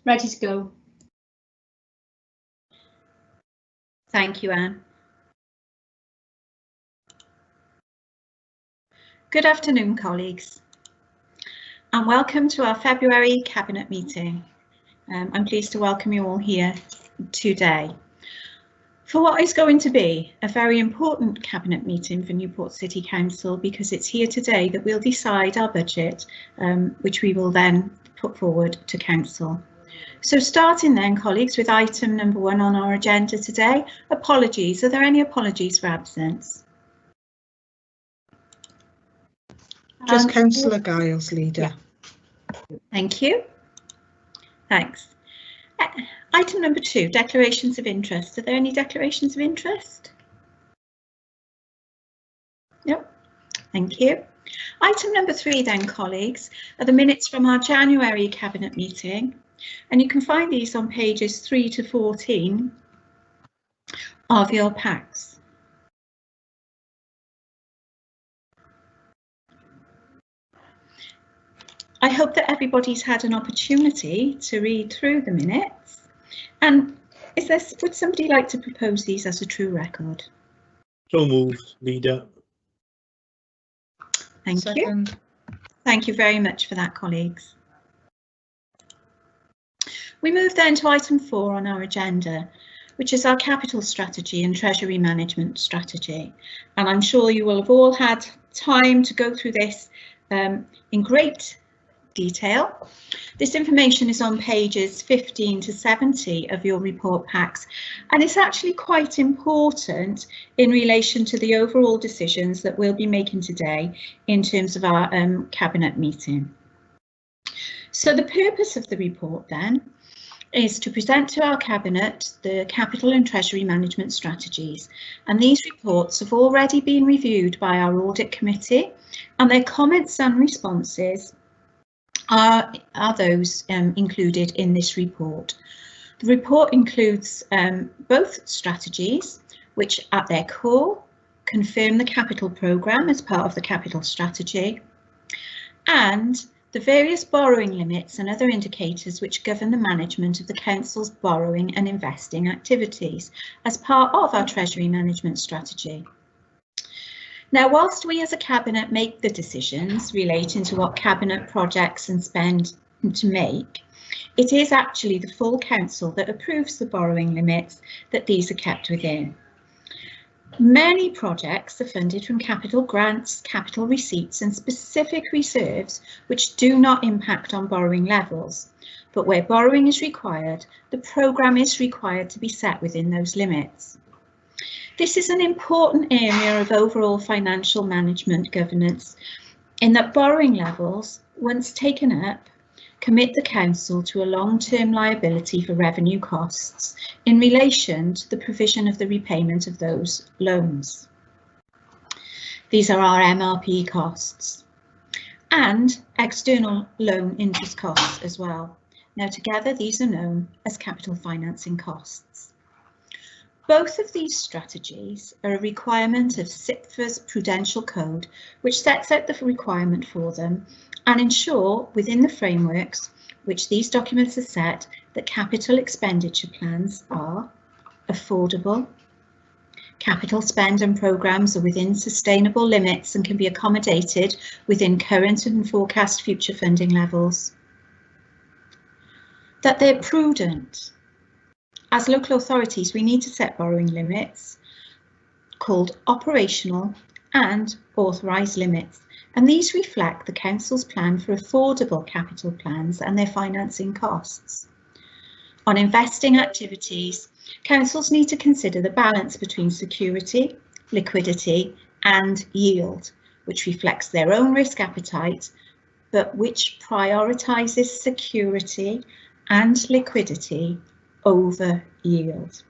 Ready to go. Thank you, Anne. Good afternoon, colleagues, and welcome to our February Cabinet meeting. I'm pleased to welcome you all here today for what is going to be a very important Cabinet meeting for Newport City Council, because it's here today that we'll decide our budget, which we will then put forward to Council. So starting then, colleagues, with item number 1 on our agenda today, apologies. Are there any apologies for absence? Just Councillor Giles, Leader. Yeah. Thank you. Thanks. Item number 2, declarations of interest. Are there any declarations of interest? No. Thank you. Item number 3 then, colleagues, are the minutes from our January Cabinet meeting, and you can find these on pages 3 to 14 of your packs. I hope that everybody's had an opportunity to read through the minutes. And would somebody like to propose these as a true record? So moved, Leader. Thank you. Thank you very much for that, colleagues. We move then to item 4 on our agenda, which is our capital strategy and treasury management strategy. And I'm sure you will have all had time to go through this in great detail. This information is on pages 15 to 70 of your report packs, and it's actually quite important in relation to the overall decisions that we'll be making today in terms of our Cabinet meeting. So the purpose of the report then is to present to our Cabinet the capital and treasury management strategies, and these reports have already been reviewed by our audit committee, and their comments and responses are those included in this report. The report includes both strategies, which at their core confirm the capital programme as part of the capital strategy, and the various borrowing limits and other indicators which govern the management of the Council's borrowing and investing activities as part of our treasury management strategy. Now, whilst we as a Cabinet make the decisions relating to what Cabinet projects and spend to make, it is actually the full Council that approves the borrowing limits that these are kept within. Many projects are funded from capital grants, capital receipts and specific reserves which do not impact on borrowing levels, but where borrowing is required, the programme is required to be set within those limits. This is an important area of overall financial management governance, in that borrowing levels, once taken up, commit the Council to a long-term liability for revenue costs in relation to the provision of the repayment of those loans. These are our MRP costs and external loan interest costs as well. Now together these are known as capital financing costs. Both of these strategies are a requirement of SIPFA's Prudential Code, which sets out the requirement for them and ensure within the frameworks which these documents are set that capital expenditure plans are affordable, capital spend and programmes are within sustainable limits and can be accommodated within current and forecast future funding levels, that they're prudent. As local authorities, we need to set borrowing limits called operational and authorised limits, and these reflect the Council's plan for affordable capital plans and their financing costs. On investing activities, councils need to consider the balance between security, liquidity and yield, which reflects their own risk appetite, but which prioritises security and liquidity over yield.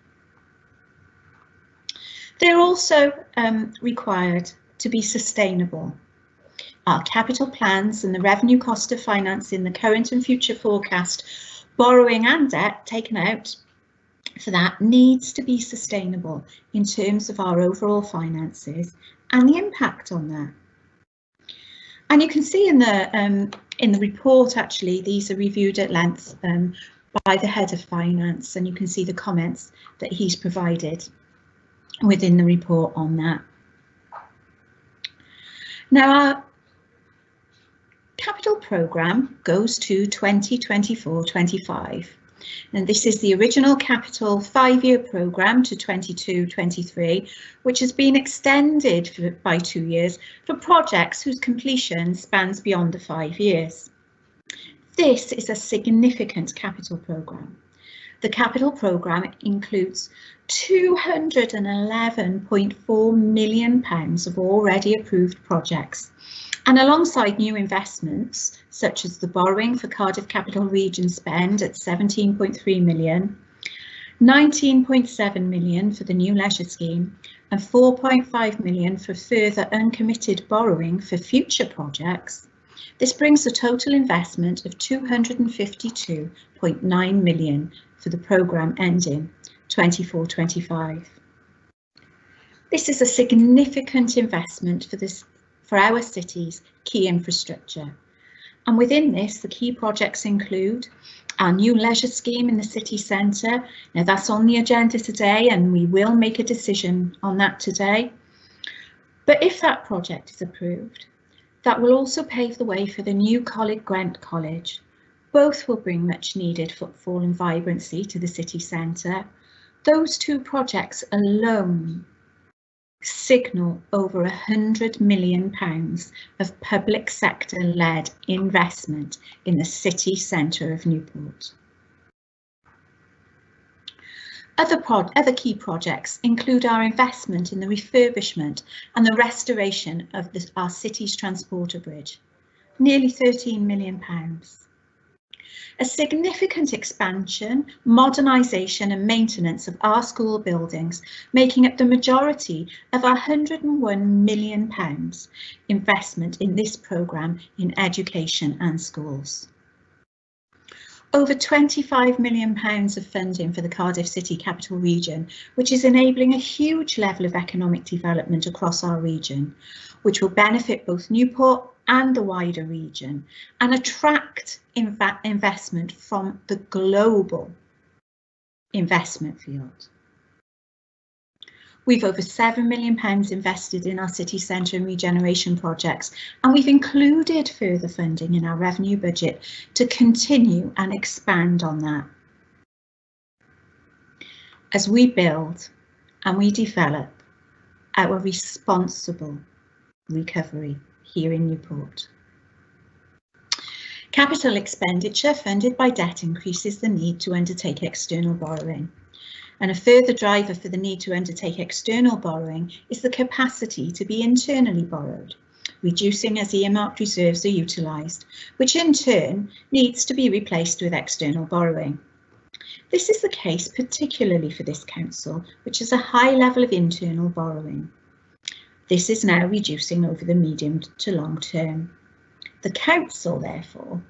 They're also required to be sustainable. Our capital plans and the revenue cost of financing the current and future forecast borrowing and debt taken out for that needs to be sustainable in terms of our overall finances and the impact on that. And you can see in the report, actually, these are reviewed at length by the Head of Finance, and you can see the comments that he's provided within the report on that. Now, our capital programme goes to 2024-25, and this is the original capital 5-year programme to 22-23, which has been extended by 2 years for projects whose completion spans beyond the 5 years. This is a significant capital programme. The capital programme includes £211.4 million of already approved projects, and alongside new investments such as the borrowing for Cardiff Capital Region spend at £17.3 million, £19.7 million for the new leisure scheme, and £4.5 million for further uncommitted borrowing for future projects, this brings the total investment of £252.9 million for the programme ending 24-25. This is a significant investment for our city's key infrastructure. And within this, the key projects include our new leisure scheme in the city centre. Now that's on the agenda today, and we will make a decision on that today. But if that project is approved, that will also pave the way for the new Gwent College. Both will bring much needed footfall and vibrancy to the city centre. Those two projects alone signal over £100 million of public sector-led investment in the city centre of Newport. Other key projects include our investment in the refurbishment and the restoration of our city's transporter bridge, nearly £13 million. A significant expansion, modernisation and maintenance of our school buildings, making up the majority of our £101 million investment in this programme in education and schools. Over £25 million of funding for the Cardiff City Capital Region, which is enabling a huge level of economic development across our region, which will benefit both Newport and the wider region and attract investment from the global investment field. We've over £7 million invested in our city centre and regeneration projects, and we've included further funding in our revenue budget to continue and expand on that. As we build and we develop our responsible recovery here in Newport. Capital expenditure funded by debt increases the need to undertake external borrowing. And a further driver for the need to undertake external borrowing is the capacity to be internally borrowed, reducing as earmarked reserves are utilised, which in turn needs to be replaced with external borrowing. This is the case particularly for this council, which has a high level of internal borrowing. This is now reducing over the medium to long term. The council, therefore,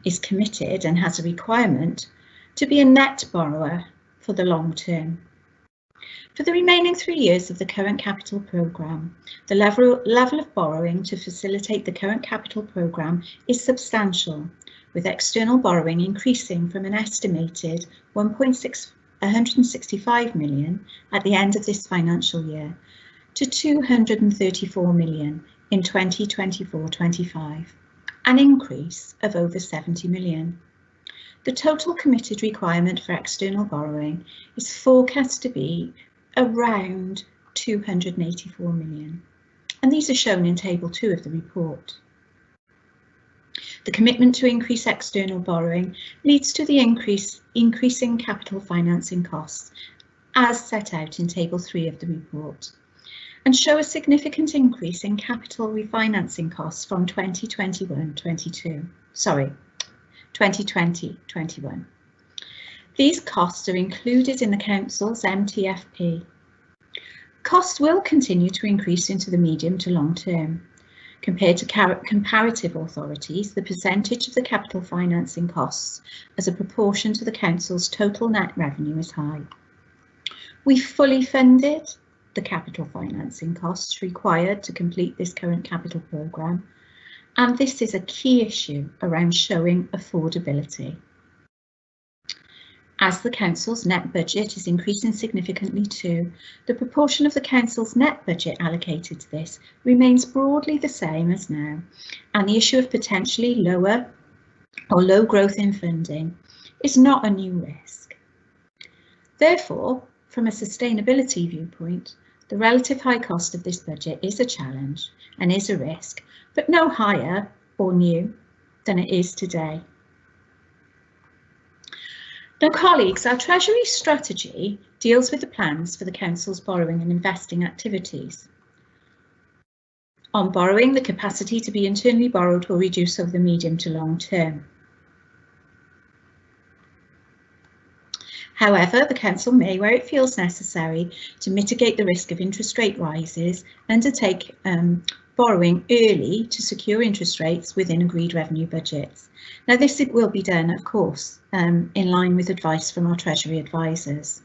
is committed and has a requirement to be a net borrower for the long term. For the remaining 3 years of the current capital programme, the level of borrowing to facilitate the current capital programme is substantial, with external borrowing increasing from an estimated £165 million at the end of this financial year to £234 million in 2024-25, an increase of over £70 million. The total committed requirement for external borrowing is forecast to be around £284 million, and these are shown in Table 2 of the report. The commitment to increase external borrowing leads to the increasing capital financing costs, as set out in Table 3 of the report, and show a significant increase in capital refinancing costs from 2020-21. These costs are included in the Council's MTFP. Costs will continue to increase into the medium to long term. Compared to comparative authorities, the percentage of the capital financing costs as a proportion to the Council's total net revenue is high. We fully funded the capital financing costs required to complete this current capital programme, and this is a key issue around showing affordability. As the Council's net budget is increasing significantly too, the proportion of the Council's net budget allocated to this remains broadly the same as now, and the issue of potentially lower or low growth in funding is not a new risk. Therefore, from a sustainability viewpoint, the relative high cost of this budget is a challenge and is a risk, but no higher or new than it is today. Now, colleagues, our Treasury strategy deals with the plans for the Council's borrowing and investing activities. On borrowing, the capacity to be internally borrowed will reduce over the medium to long term. However, the Council may, where it feels necessary, to mitigate the risk of interest rate rises, undertake borrowing early to secure interest rates within agreed revenue budgets. Now, this will be done, of course, in line with advice from our Treasury advisors.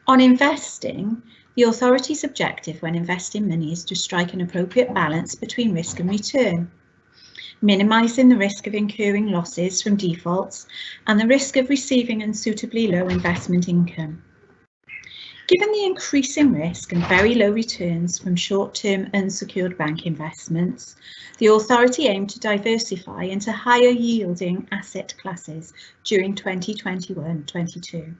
On investing, the authority's objective when investing money is to strike an appropriate balance between risk and return, minimising the risk of incurring losses from defaults and the risk of receiving unsuitably low investment income. Given the increasing risk and very low returns from short-term unsecured bank investments, the authority aimed to diversify into higher yielding asset classes during 2021-22.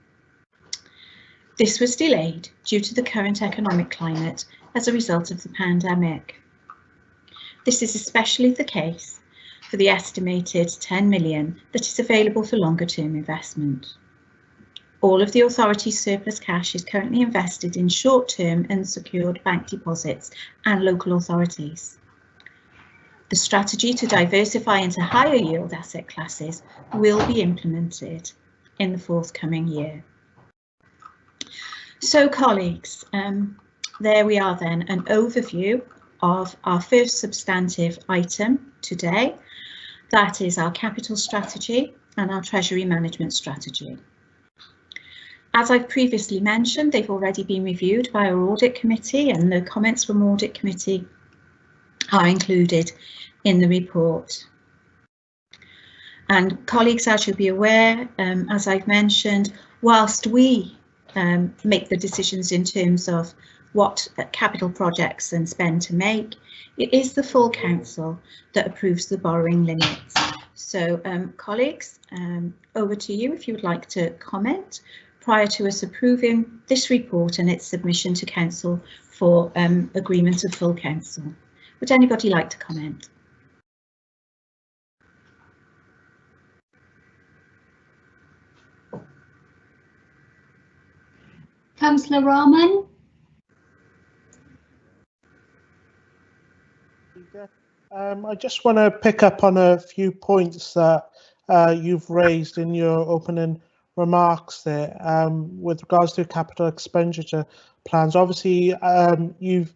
This was delayed due to the current economic climate as a result of the pandemic. This is especially the case for the estimated 10 million that is available for longer term investment. All of the authority's surplus cash is currently invested in short-term unsecured bank deposits and local authorities. The strategy to diversify into higher yield asset classes will be implemented in the forthcoming year. So colleagues, there we are then, an overview of our first substantive item today. That is our capital strategy and our treasury management strategy. As I've previously mentioned, they've already been reviewed by our audit committee, and the comments from audit committee are included in the report. And colleagues, as you'll be aware, as I've mentioned, whilst we make the decisions in terms of what capital projects and spend to make, it is the full council that approves the borrowing limits. So colleagues, over to you if you would like to comment prior to us approving this report and its submission to council for agreement of full council. Would anybody like to comment? Councillor Rahman. I just want to pick up on a few points that you've raised in your opening remarks there with regards to capital expenditure plans. Obviously, you've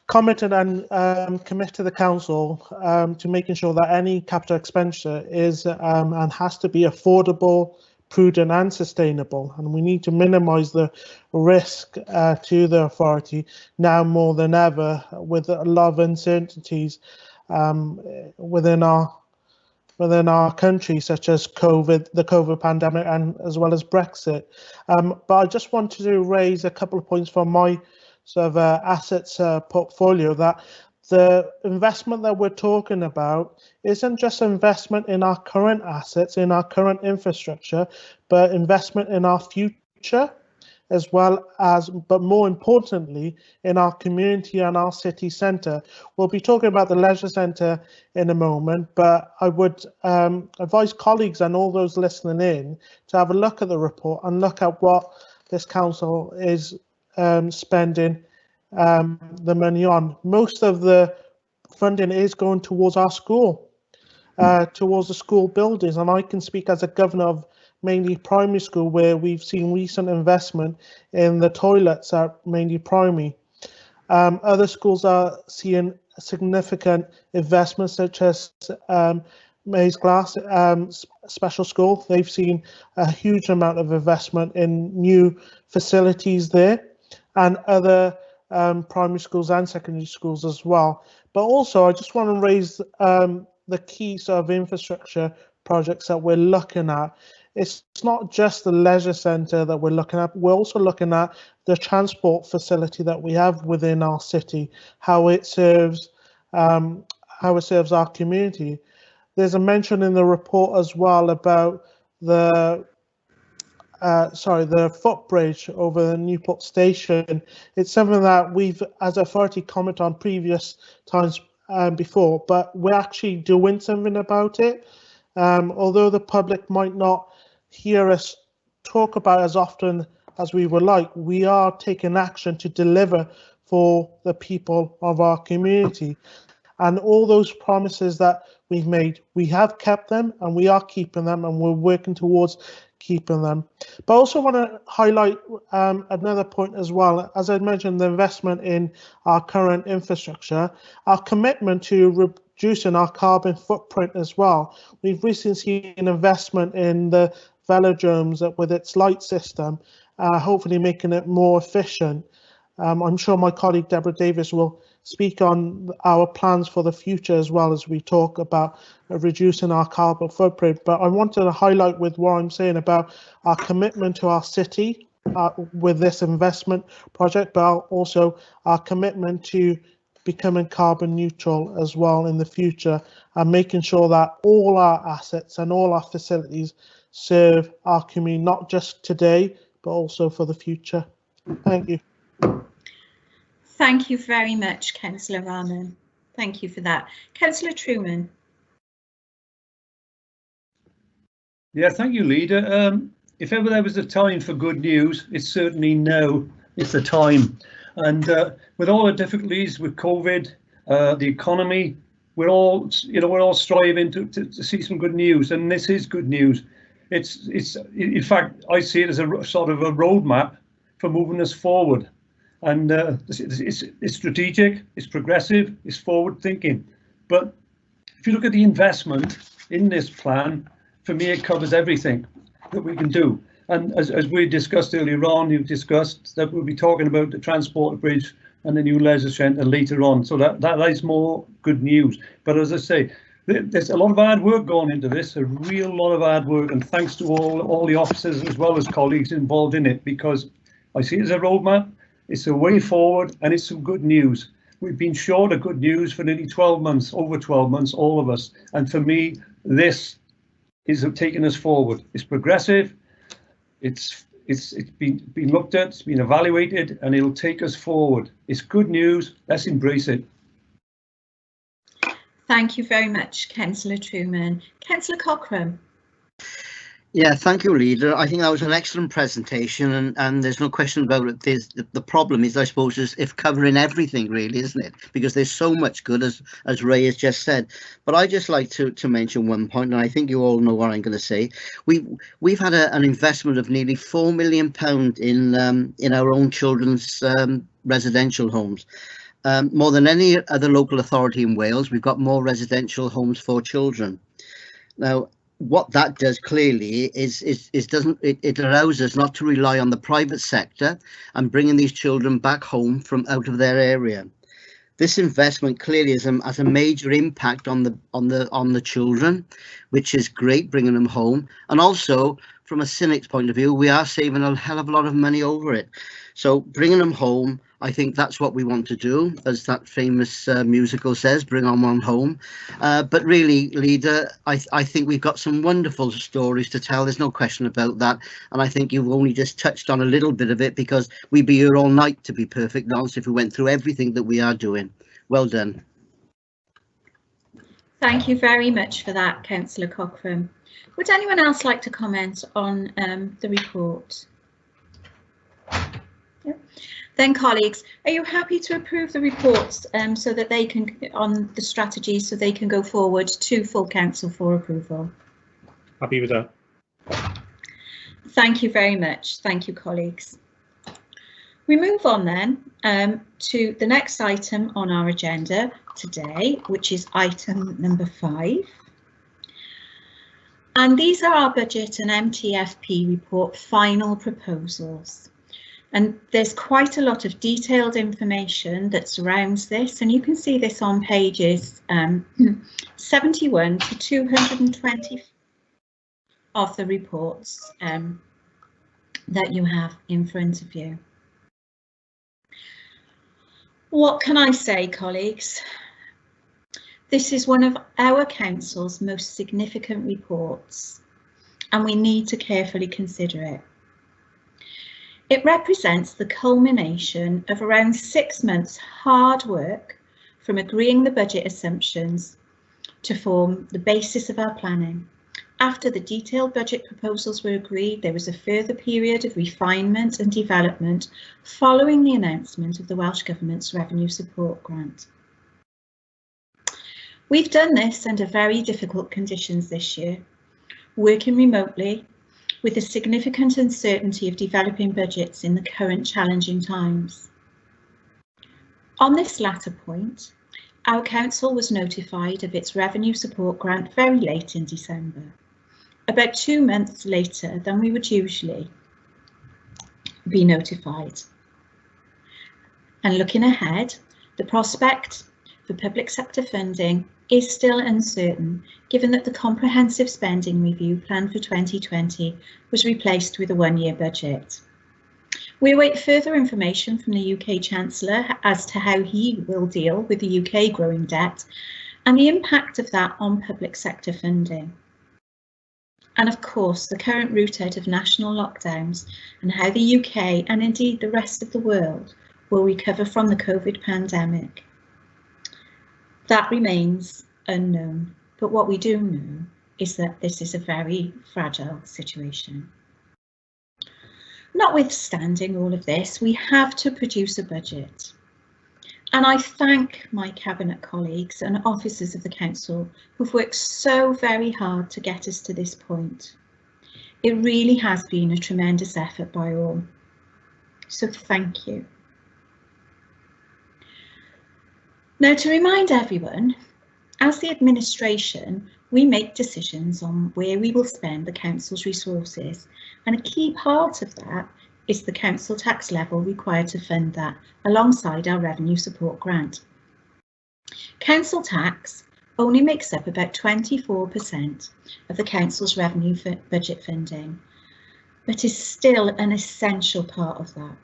commented and committed to the council to making sure that any capital expenditure is and has to be affordable, prudent and sustainable, and we need to minimise the risk to the authority now more than ever, with a lot of uncertainties within our country, such as the COVID pandemic, and as well as Brexit. But I just wanted to raise a couple of points from my sort of assets portfolio, that the investment that we're talking about isn't just investment in our current assets, in our current infrastructure, but investment in our future, as well as, but more importantly, in our community and our city centre. We'll be talking about the leisure centre in a moment, but I would advise colleagues and all those listening in to have a look at the report and look at what this council is spending the money on. Most of the funding is going towards our school, towards the school buildings, and I can speak as a governor of mainly primary school, where we've seen recent investment in the toilets at mainly primary. Other schools are seeing significant investments, such as Mays Glass Special School. They've seen a huge amount of investment in new facilities there, and other primary schools and secondary schools as well. But also, I just want to raise the key sort of infrastructure projects that we're looking at it's not just the leisure centre that we're looking at. We're also looking at the transport facility that we have within our city, how it serves our community. There's a mention in the report as well about the footbridge over the Newport station. It's something that we've, as authority, commented on previous times before, but we're actually doing something about it. Although the public might not hear us talk about it as often as we would like, we are taking action to deliver for the people of our community. And all those promises that we've made, we have kept them, and we are keeping them, and we're working towards keeping them. But I also want to highlight another point as well. As I mentioned, the investment in our current infrastructure, our commitment to reducing our carbon footprint as well. We've recently seen investment in the velodromes with its light system, hopefully making it more efficient. I'm sure my colleague Deborah Davis will speak on our plans for the future as well as we talk about reducing our carbon footprint. But I wanted to highlight with what I'm saying about our commitment to our city with this investment project, but also our commitment to becoming carbon neutral as well in the future, and making sure that all our assets and all our facilities serve our community, not just today, but also for the future. Thank you. Thank you very much, Councillor Rahman. Thank you for that. Councillor Truman. Yeah, thank you, Leader. If ever there was a time for good news, it's certainly now. It's the time. And with all the difficulties with COVID, the economy, we're all striving to see some good news, and this is good news. It's in fact, I see it as a sort of a roadmap for moving us forward. And it's strategic, it's progressive, it's forward thinking. But if you look at the investment in this plan, for me, it covers everything that we can do. And as we discussed earlier on, you've discussed that we'll be talking about the transport bridge and the new leisure centre later on. So that is more good news. But as I say, there's a lot of hard work going into this, a real lot of hard work. And thanks to all the officers as well as colleagues involved in it, because I see it as a roadmap. It's a way forward, and it's some good news. We've been short of good news for nearly 12 months, over 12 months, all of us. And for me, this is taking us forward. It's progressive. It's been looked at, it's been evaluated, and it'll take us forward. It's good news. Let's embrace it. Thank you very much, Councillor Truman. Councillor Cochrane. Yeah, thank you, Leader. I think that was an excellent presentation, and there's no question about it. The problem is, I suppose, is if covering everything, really, isn't it? Because there's so much good, as Ray has just said. But I just like to mention one point, and I think you all know what I'm going to say. We've had an investment of nearly £4 million in our own children's residential homes. More than any other local authority in Wales, we've got more residential homes for children. Now, what that does clearly is it allows us not to rely on the private sector and bringing these children back home from out of their area. This investment clearly has a major impact on the children, which is great, bringing them home. And also, from a cynic's point of view, we are saving a hell of a lot of money over it. So bringing them home, I think that's what we want to do, as that famous musical says, bring on one home. But really, Leader, I think we've got some wonderful stories to tell. There's no question about that. And I think you've only just touched on a little bit of it, because we'd be here all night, to be perfectly honest, if we went through everything that we are doing. Well done. Thank you very much for that, Councillor Cochrane. Would anyone else like to comment on the report? Yep. Then, colleagues, are you happy to approve the reports so that they can, on the strategy, so they can go forward to full council for approval? Happy with that. Thank you very much. Thank you, colleagues. We move on then to the next item on our agenda today, which is item number 5. And these are our budget and MTFP report final proposals. And there's quite a lot of detailed information that surrounds this, and you can see this on pages 71 to 220. of the reports that you have in front of you. What can I say, colleagues? This is one of our council's most significant reports, and we need to carefully consider it. It represents the culmination of around 6 months' hard work from agreeing the budget assumptions to form the basis of our planning. After the detailed budget proposals were agreed, there was a further period of refinement and development following the announcement of the Welsh Government's Revenue Support Grant. We've done this under very difficult conditions this year, working remotely with the significant uncertainty of developing budgets in the current challenging times. On this latter point, our council was notified of its revenue support grant very late in December, about 2 months later than we would usually be notified. And looking ahead, the prospect for public sector funding is still uncertain, given that the comprehensive spending review planned for 2020 was replaced with a one-year budget. We await further information from the UK Chancellor as to how he will deal with the UK growing debt and the impact of that on public sector funding. And of course, the current route out of national lockdowns and how the UK and indeed the rest of the world will recover from the COVID pandemic. That remains unknown, but what we do know is that this is a very fragile situation. Notwithstanding all of this, we have to produce a budget. And I thank my Cabinet colleagues and officers of the Council who've worked so very hard to get us to this point. It really has been a tremendous effort by all. So thank you. Now, to remind everyone, as the administration, we make decisions on where we will spend the Council's resources, and a key part of that is the council tax level required to fund that, alongside our revenue support grant. Council tax only makes up about 24% of the council's revenue budget funding, but is still an essential part of that.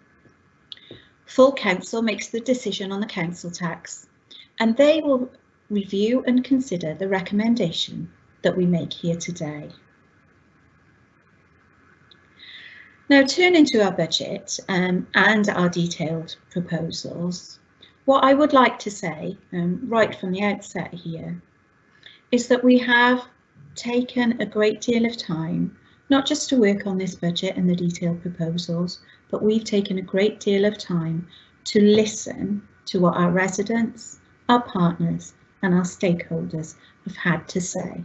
Full council makes the decision on the council tax, and they will review and consider the recommendation that we make here today. Now, turning to our budget and our detailed proposals, what I would like to say right from the outset here is that we have taken a great deal of time, not just to work on this budget and the detailed proposals, but we've taken a great deal of time to listen to what our residents, our partners and our stakeholders have had to say.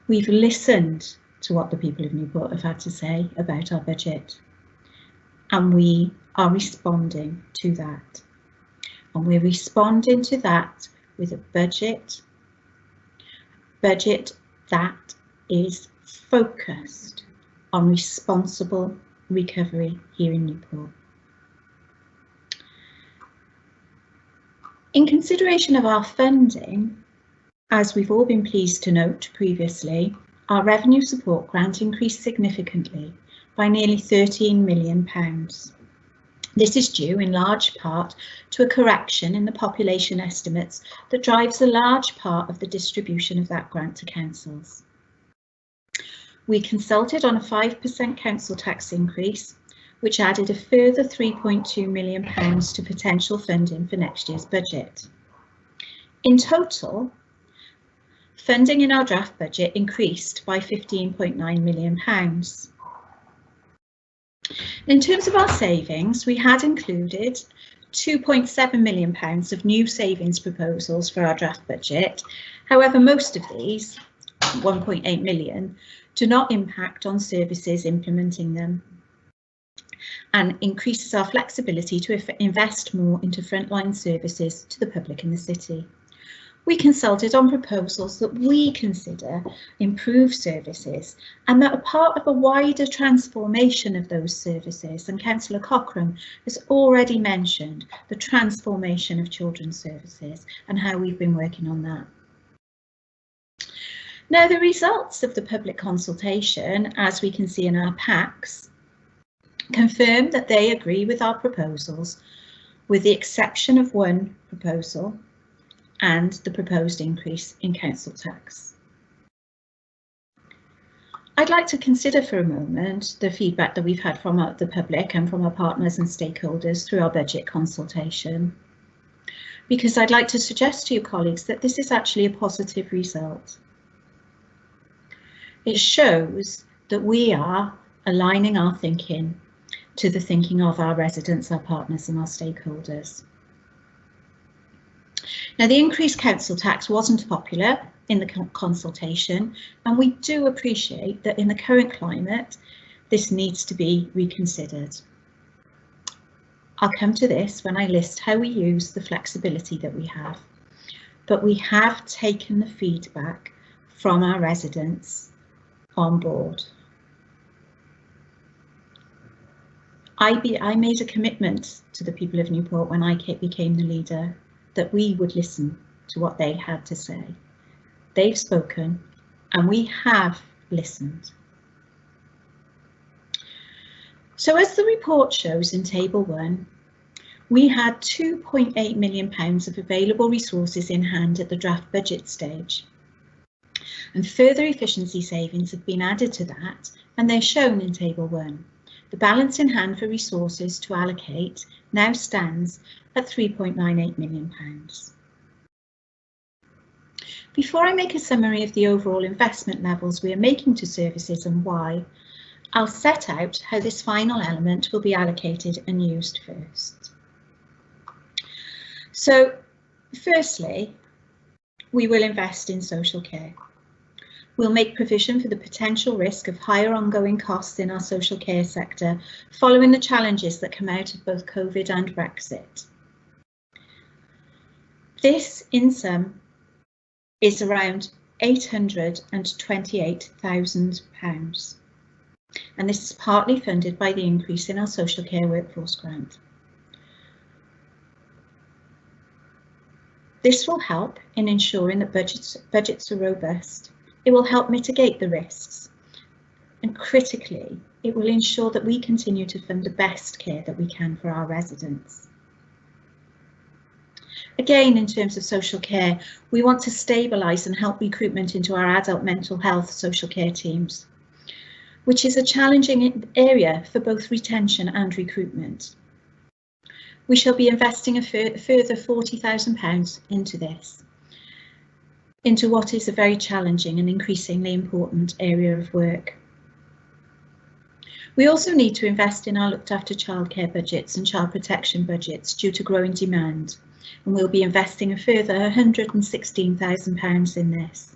We've listened to what the people of Newport have had to say about our budget, and we are responding to that. And we're responding to that with a budget that is focused on responsible recovery here in Newport. In consideration of our funding, as we've all been pleased to note previously, our revenue support grant increased significantly by nearly £13 million. This is due in large part to a correction in the population estimates that drives a large part of the distribution of that grant to councils. We consulted on a 5% council tax increase, which added a further £3.2 million to potential funding for next year's budget. In total, funding in our draft budget increased by £15.9 million. In terms of our savings, we had included £2.7 million of new savings proposals for our draft budget. However, most of these, 1.8 million, do not impact on services implementing them, and increases our flexibility to invest more into frontline services to the public in the city. We consulted on proposals that we consider improve services and that are part of a wider transformation of those services, and Councillor Cochrane has already mentioned the transformation of children's services and how we've been working on that. Now, the results of the public consultation, as we can see in our packs, confirm that they agree with our proposals, with the exception of one proposal and the proposed increase in council tax. I'd like to consider for a moment the feedback that we've had from the public and from our partners and stakeholders through our budget consultation, because I'd like to suggest to you colleagues that this is actually a positive result. It shows that we are aligning our thinking to the thinking of our residents, our partners and our stakeholders. Now, the increased council tax wasn't popular in the consultation, and we do appreciate that in the current climate, this needs to be reconsidered. I'll come to this when I list how we use the flexibility that we have, but we have taken the feedback from our residents on board. I made a commitment to the people of Newport when I became the leader that we would listen to what they had to say. They've spoken and we have listened. So as the report shows in Table 1, we had £2.8 million of available resources in hand at the draft budget stage. And further efficiency savings have been added to that, and they're shown in Table 1. The balance in hand for resources to allocate now stands at £3.98 million. Before I make a summary of the overall investment levels we are making to services and why, I'll set out how this final element will be allocated and used first. So, firstly, we will invest in social care. We'll make provision for the potential risk of higher ongoing costs in our social care sector following the challenges that come out of both COVID and Brexit. This, in sum, is around £828,000, and this is partly funded by the increase in our social care workforce grant. This will help in ensuring that budgets are robust. It will help mitigate the risks, and critically, it will ensure that we continue to fund the best care that we can for our residents. Again, in terms of social care, we want to stabilise and help recruitment into our adult mental health social care teams, which is a challenging area for both retention and recruitment. We shall be investing a further £40,000 into this, into what is a very challenging and increasingly important area of work. We also need to invest in our looked after childcare budgets and child protection budgets due to growing demand, and we'll be investing a further £116,000 in this.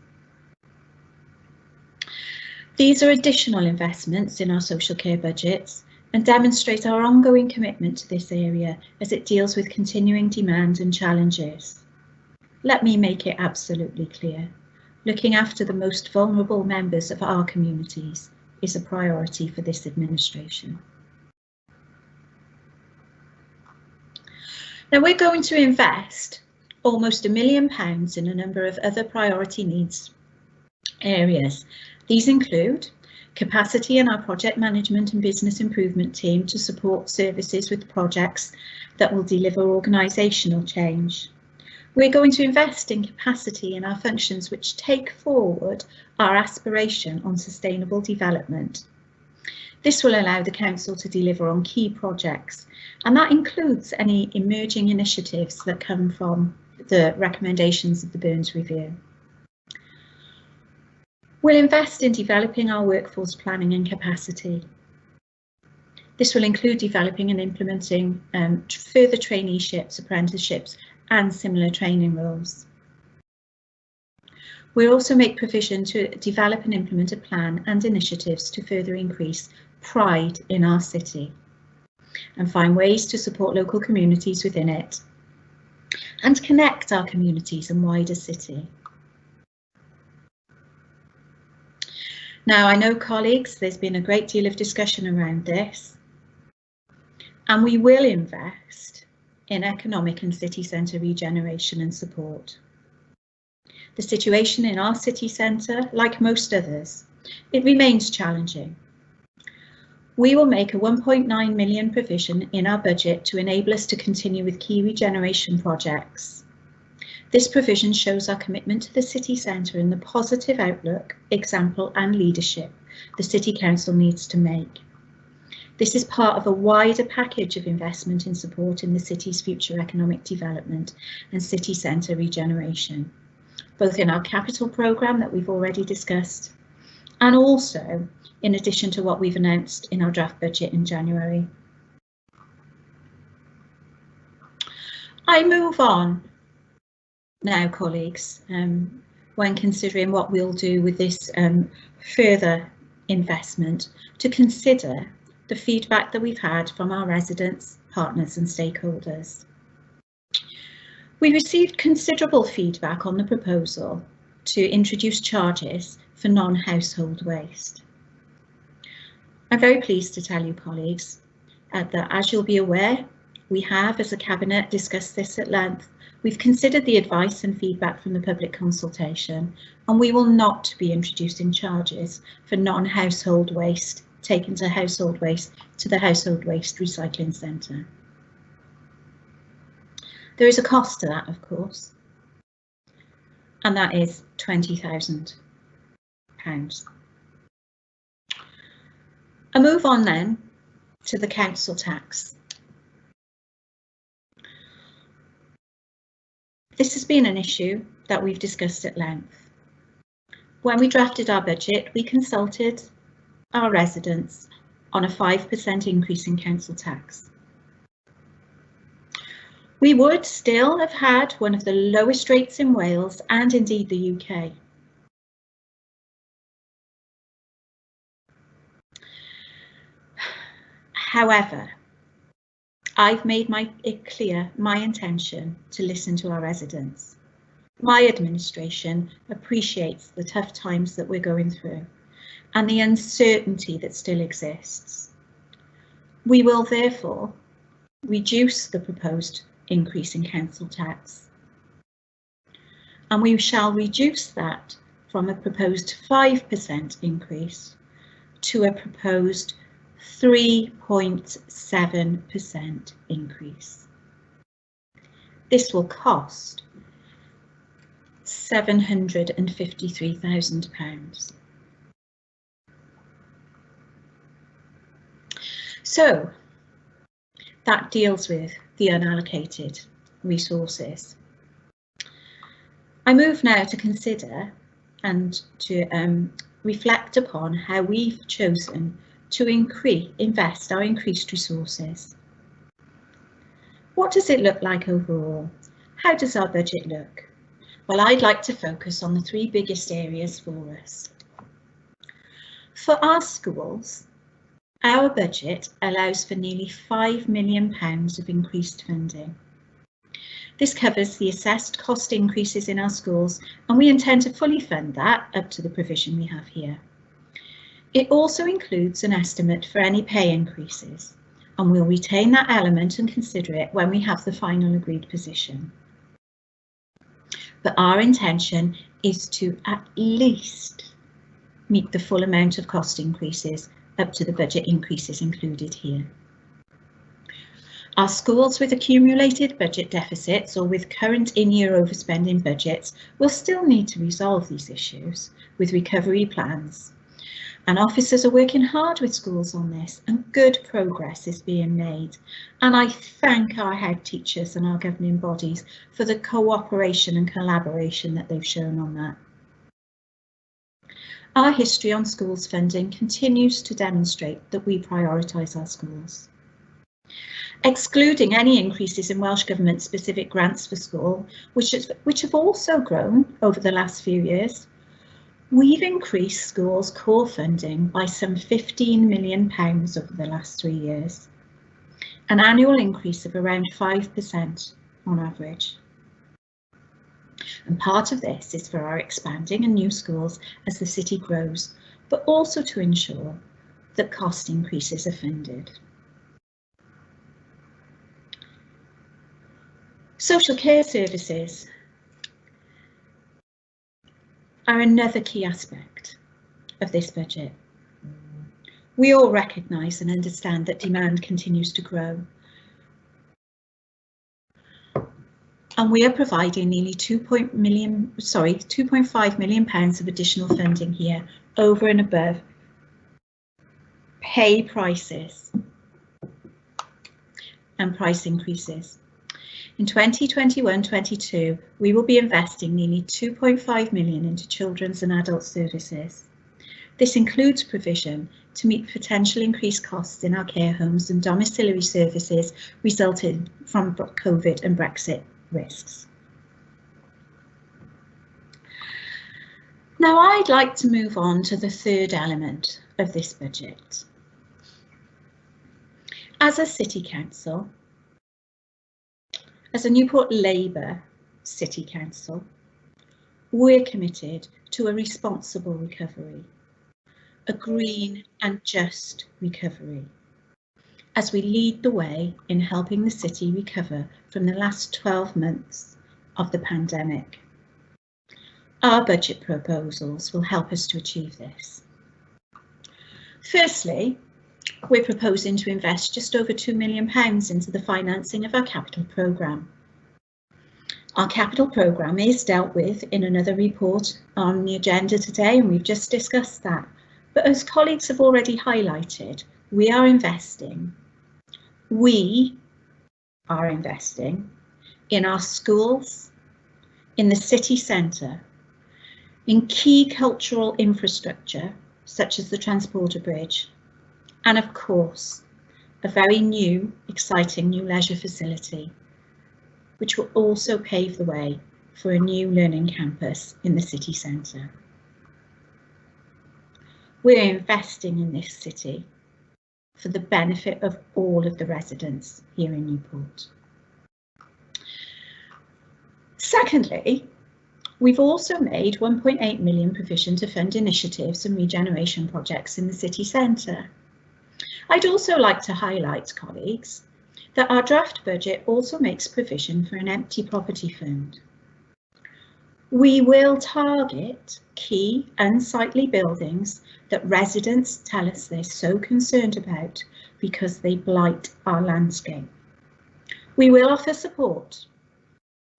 These are additional investments in our social care budgets and demonstrate our ongoing commitment to this area as it deals with continuing demand and challenges. Let me make it absolutely clear, looking after the most vulnerable members of our communities is a priority for this administration. Now we're going to invest almost £1 million in a number of other priority needs areas. These include capacity in our project management and business improvement team to support services with projects that will deliver organisational change. We're going to invest in capacity in our functions which take forward our aspiration on sustainable development. This will allow the Council to deliver on key projects, and that includes any emerging initiatives that come from the recommendations of the Burns Review. We'll invest in developing our workforce planning and capacity. This will include developing and implementing further traineeships, apprenticeships and similar training roles. We'll also make provision to develop and implement a plan and initiatives to further increase pride in our city and find ways to support local communities within it and connect our communities and wider city. Now, I know, colleagues, there's been a great deal of discussion around this, and we will invest in economic and city centre regeneration and support. The situation in our city centre, like most others, it remains challenging. We will make a 1.9 million provision in our budget to enable us to continue with key regeneration projects. This provision shows our commitment to the city centre and the positive outlook, example and leadership the City Council needs to make. This is part of a wider package of investment in supporting the city's future economic development and city centre regeneration, both in our capital programme that we've already discussed, and also in addition to what we've announced in our draft budget in January. I move on now, colleagues, when considering what we'll do with this further investment, to consider the feedback that we've had from our residents, partners and stakeholders. We received considerable feedback on the proposal to introduce charges for non-household waste. I'm very pleased to tell you, colleagues, that as you'll be aware, we have, as a Cabinet, discussed this at length. We've considered the advice and feedback from the public consultation, and we will not be introducing charges for non-household waste taken to the household waste recycling centre. There is a cost to that, of course, and that is £20,000. I move on then to the council tax. This has been an issue that we've discussed at length. When we drafted our budget, we consulted our residents on a 5% increase in council tax. We would still have had one of the lowest rates in Wales and indeed the UK. However, I've made it clear my intention to listen to our residents. My administration appreciates the tough times that we're going through and the uncertainty that still exists. We will therefore reduce the proposed increase in council tax, and we shall reduce that from a proposed 5% increase to a proposed 3.7% increase. This will cost £753,000. So that deals with the unallocated resources. I move now to consider and to reflect upon how we've chosen to invest our increased resources. What does it look like overall? How does our budget look? Well, I'd like to focus on the three biggest areas for us. For our schools, our budget allows for nearly £5 million of increased funding. This covers the assessed cost increases in our schools, and we intend to fully fund that up to the provision we have here. It also includes an estimate for any pay increases, and we'll retain that element and consider it when we have the final agreed position. But our intention is to at least meet the full amount of cost increases up to the budget increases included here. Our schools with accumulated budget deficits or with current in-year overspending budgets will still need to resolve these issues with recovery plans. And officers are working hard with schools on this, and good progress is being made. And I thank our head teachers and our governing bodies for the cooperation and collaboration that they've shown on that. Our history on schools funding continues to demonstrate that we prioritise our schools. Excluding any increases in Welsh Government specific grants for school, which have also grown over the last few years, we've increased schools' core funding by some £15 million over the last 3 years, an annual increase of around 5% on average. And part of this is for our expanding and new schools as the city grows, but also to ensure that cost increases are funded. Social care services. are another key aspect of this budget. We all recognise and understand that demand continues to grow. And we are providing nearly £2.5 million of additional funding here over and above pay prices and price increases. In 2021-22, we will be investing nearly £2.5 million into children's and adult services. This includes provision to meet potential increased costs in our care homes and domiciliary services resulting from COVID and Brexit risks. Now I'd like to move on to the third element of this budget. As a City Council, as a Newport Labour City Council, we're committed to a responsible recovery, a green and just recovery, as we lead the way in helping the city recover from the last 12 months of the pandemic. Our budget proposals will help us to achieve this. Firstly, we're proposing to invest just over £2 million into the financing of our capital programme. Our capital programme is dealt with in another report on the agenda today, and we've just discussed that. But as colleagues have already highlighted, we are investing in our schools, in the city centre, in key cultural infrastructure, such as the Transporter Bridge, and of course, a very new, exciting new leisure facility, which will also pave the way for a new learning campus in the city centre. We're investing in this city for the benefit of all of the residents here in Newport. Secondly, we've also made £1.8 million provision to fund initiatives and regeneration projects in the city centre. I'd also like to highlight, colleagues, that our draft budget also makes provision for an empty property fund. We will target key unsightly buildings that residents tell us they're so concerned about because they blight our landscape. We will offer support,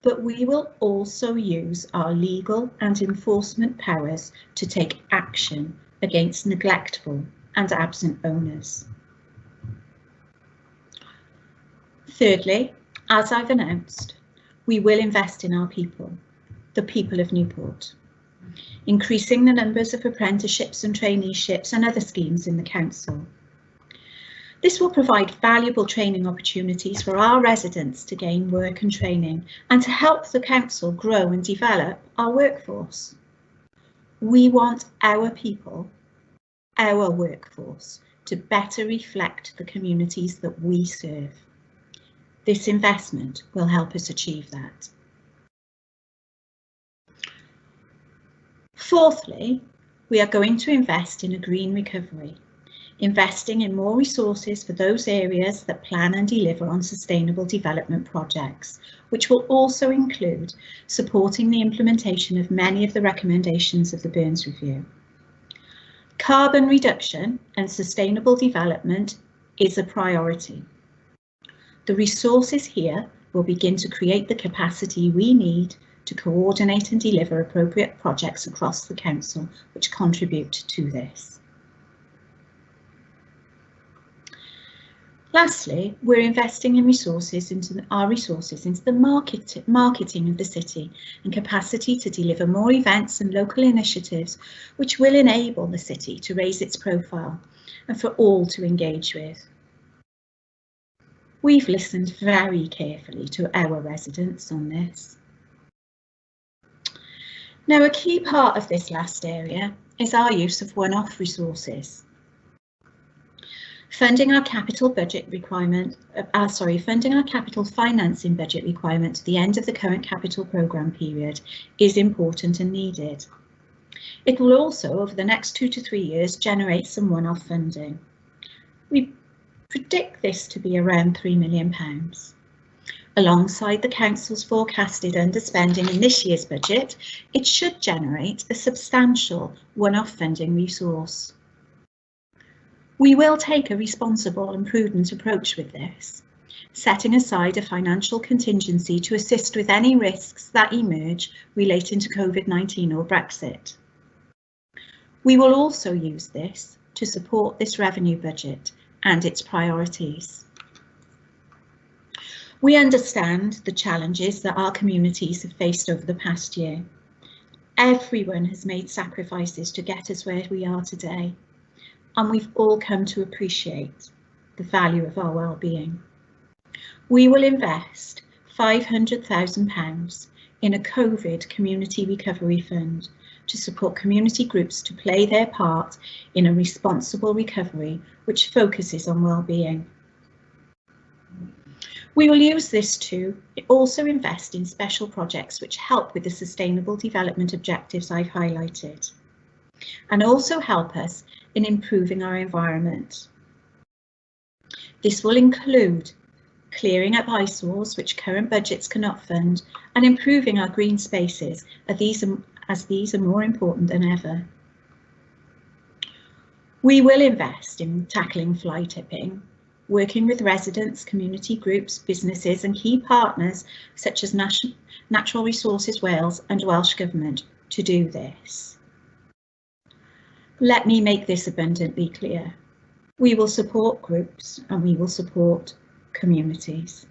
but we will also use our legal and enforcement powers to take action against neglectful and absent owners. Thirdly, as I've announced, we will invest in our people, the people of Newport, increasing the numbers of apprenticeships and traineeships and other schemes in the council. This will provide valuable training opportunities for our residents to gain work and training and to help the council grow and develop our workforce. We want our people, our workforce, to better reflect the communities that we serve. This investment will help us achieve that. Fourthly, we are going to invest in a green recovery, investing in more resources for those areas that plan and deliver on sustainable development projects, which will also include supporting the implementation of many of the recommendations of the Burns Review. Carbon reduction and sustainable development is a priority. The resources here will begin to create the capacity we need to coordinate and deliver appropriate projects across the council which contribute to this. Lastly, we're investing in resources into the marketing of the city and capacity to deliver more events and local initiatives which will enable the city to raise its profile and for all to engage with. We've listened very carefully to our residents on this. Now, a key part of this last area is our use of one-off resources. Funding our capital financing budget requirement to the end of the current capital programme period is important and needed. It will also, over the next 2 to 3 years, generate some one-off funding. We predict this to be around £3 million. Alongside the Council's forecasted underspending in this year's budget, it should generate a substantial one-off funding resource. We will take a responsible and prudent approach with this, setting aside a financial contingency to assist with any risks that emerge relating to COVID-19 or Brexit. We will also use this to support this revenue budget and its priorities. We understand the challenges that our communities have faced over the past year. Everyone has made sacrifices to get us where we are today, and we've all come to appreciate the value of our well-being. We will invest £500,000 in a COVID community recovery fund to support community groups to play their part in a responsible recovery which focuses on well-being. We will use this to also invest in special projects which help with the sustainable development objectives I've highlighted, and also help us in improving our environment. This will include clearing up eyesores which current budgets cannot fund, and improving our green spaces as these are more important than ever. We will invest in tackling fly tipping, working with residents, community groups, businesses and key partners such as Natural Resources Wales and Welsh Government to do this. Let me make this abundantly clear. We will support groups and we will support communities.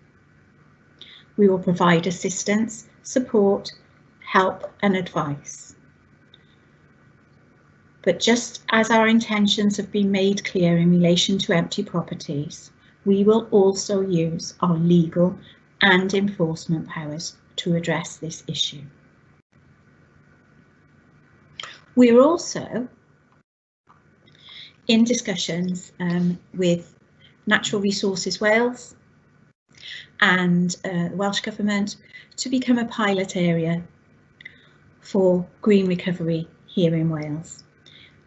We will provide assistance, support, help and advice. But just as our intentions have been made clear in relation to empty properties, we will also use our legal and enforcement powers to address this issue. We are also in discussions with Natural Resources Wales and the Welsh Government to become a pilot area for green recovery here in Wales.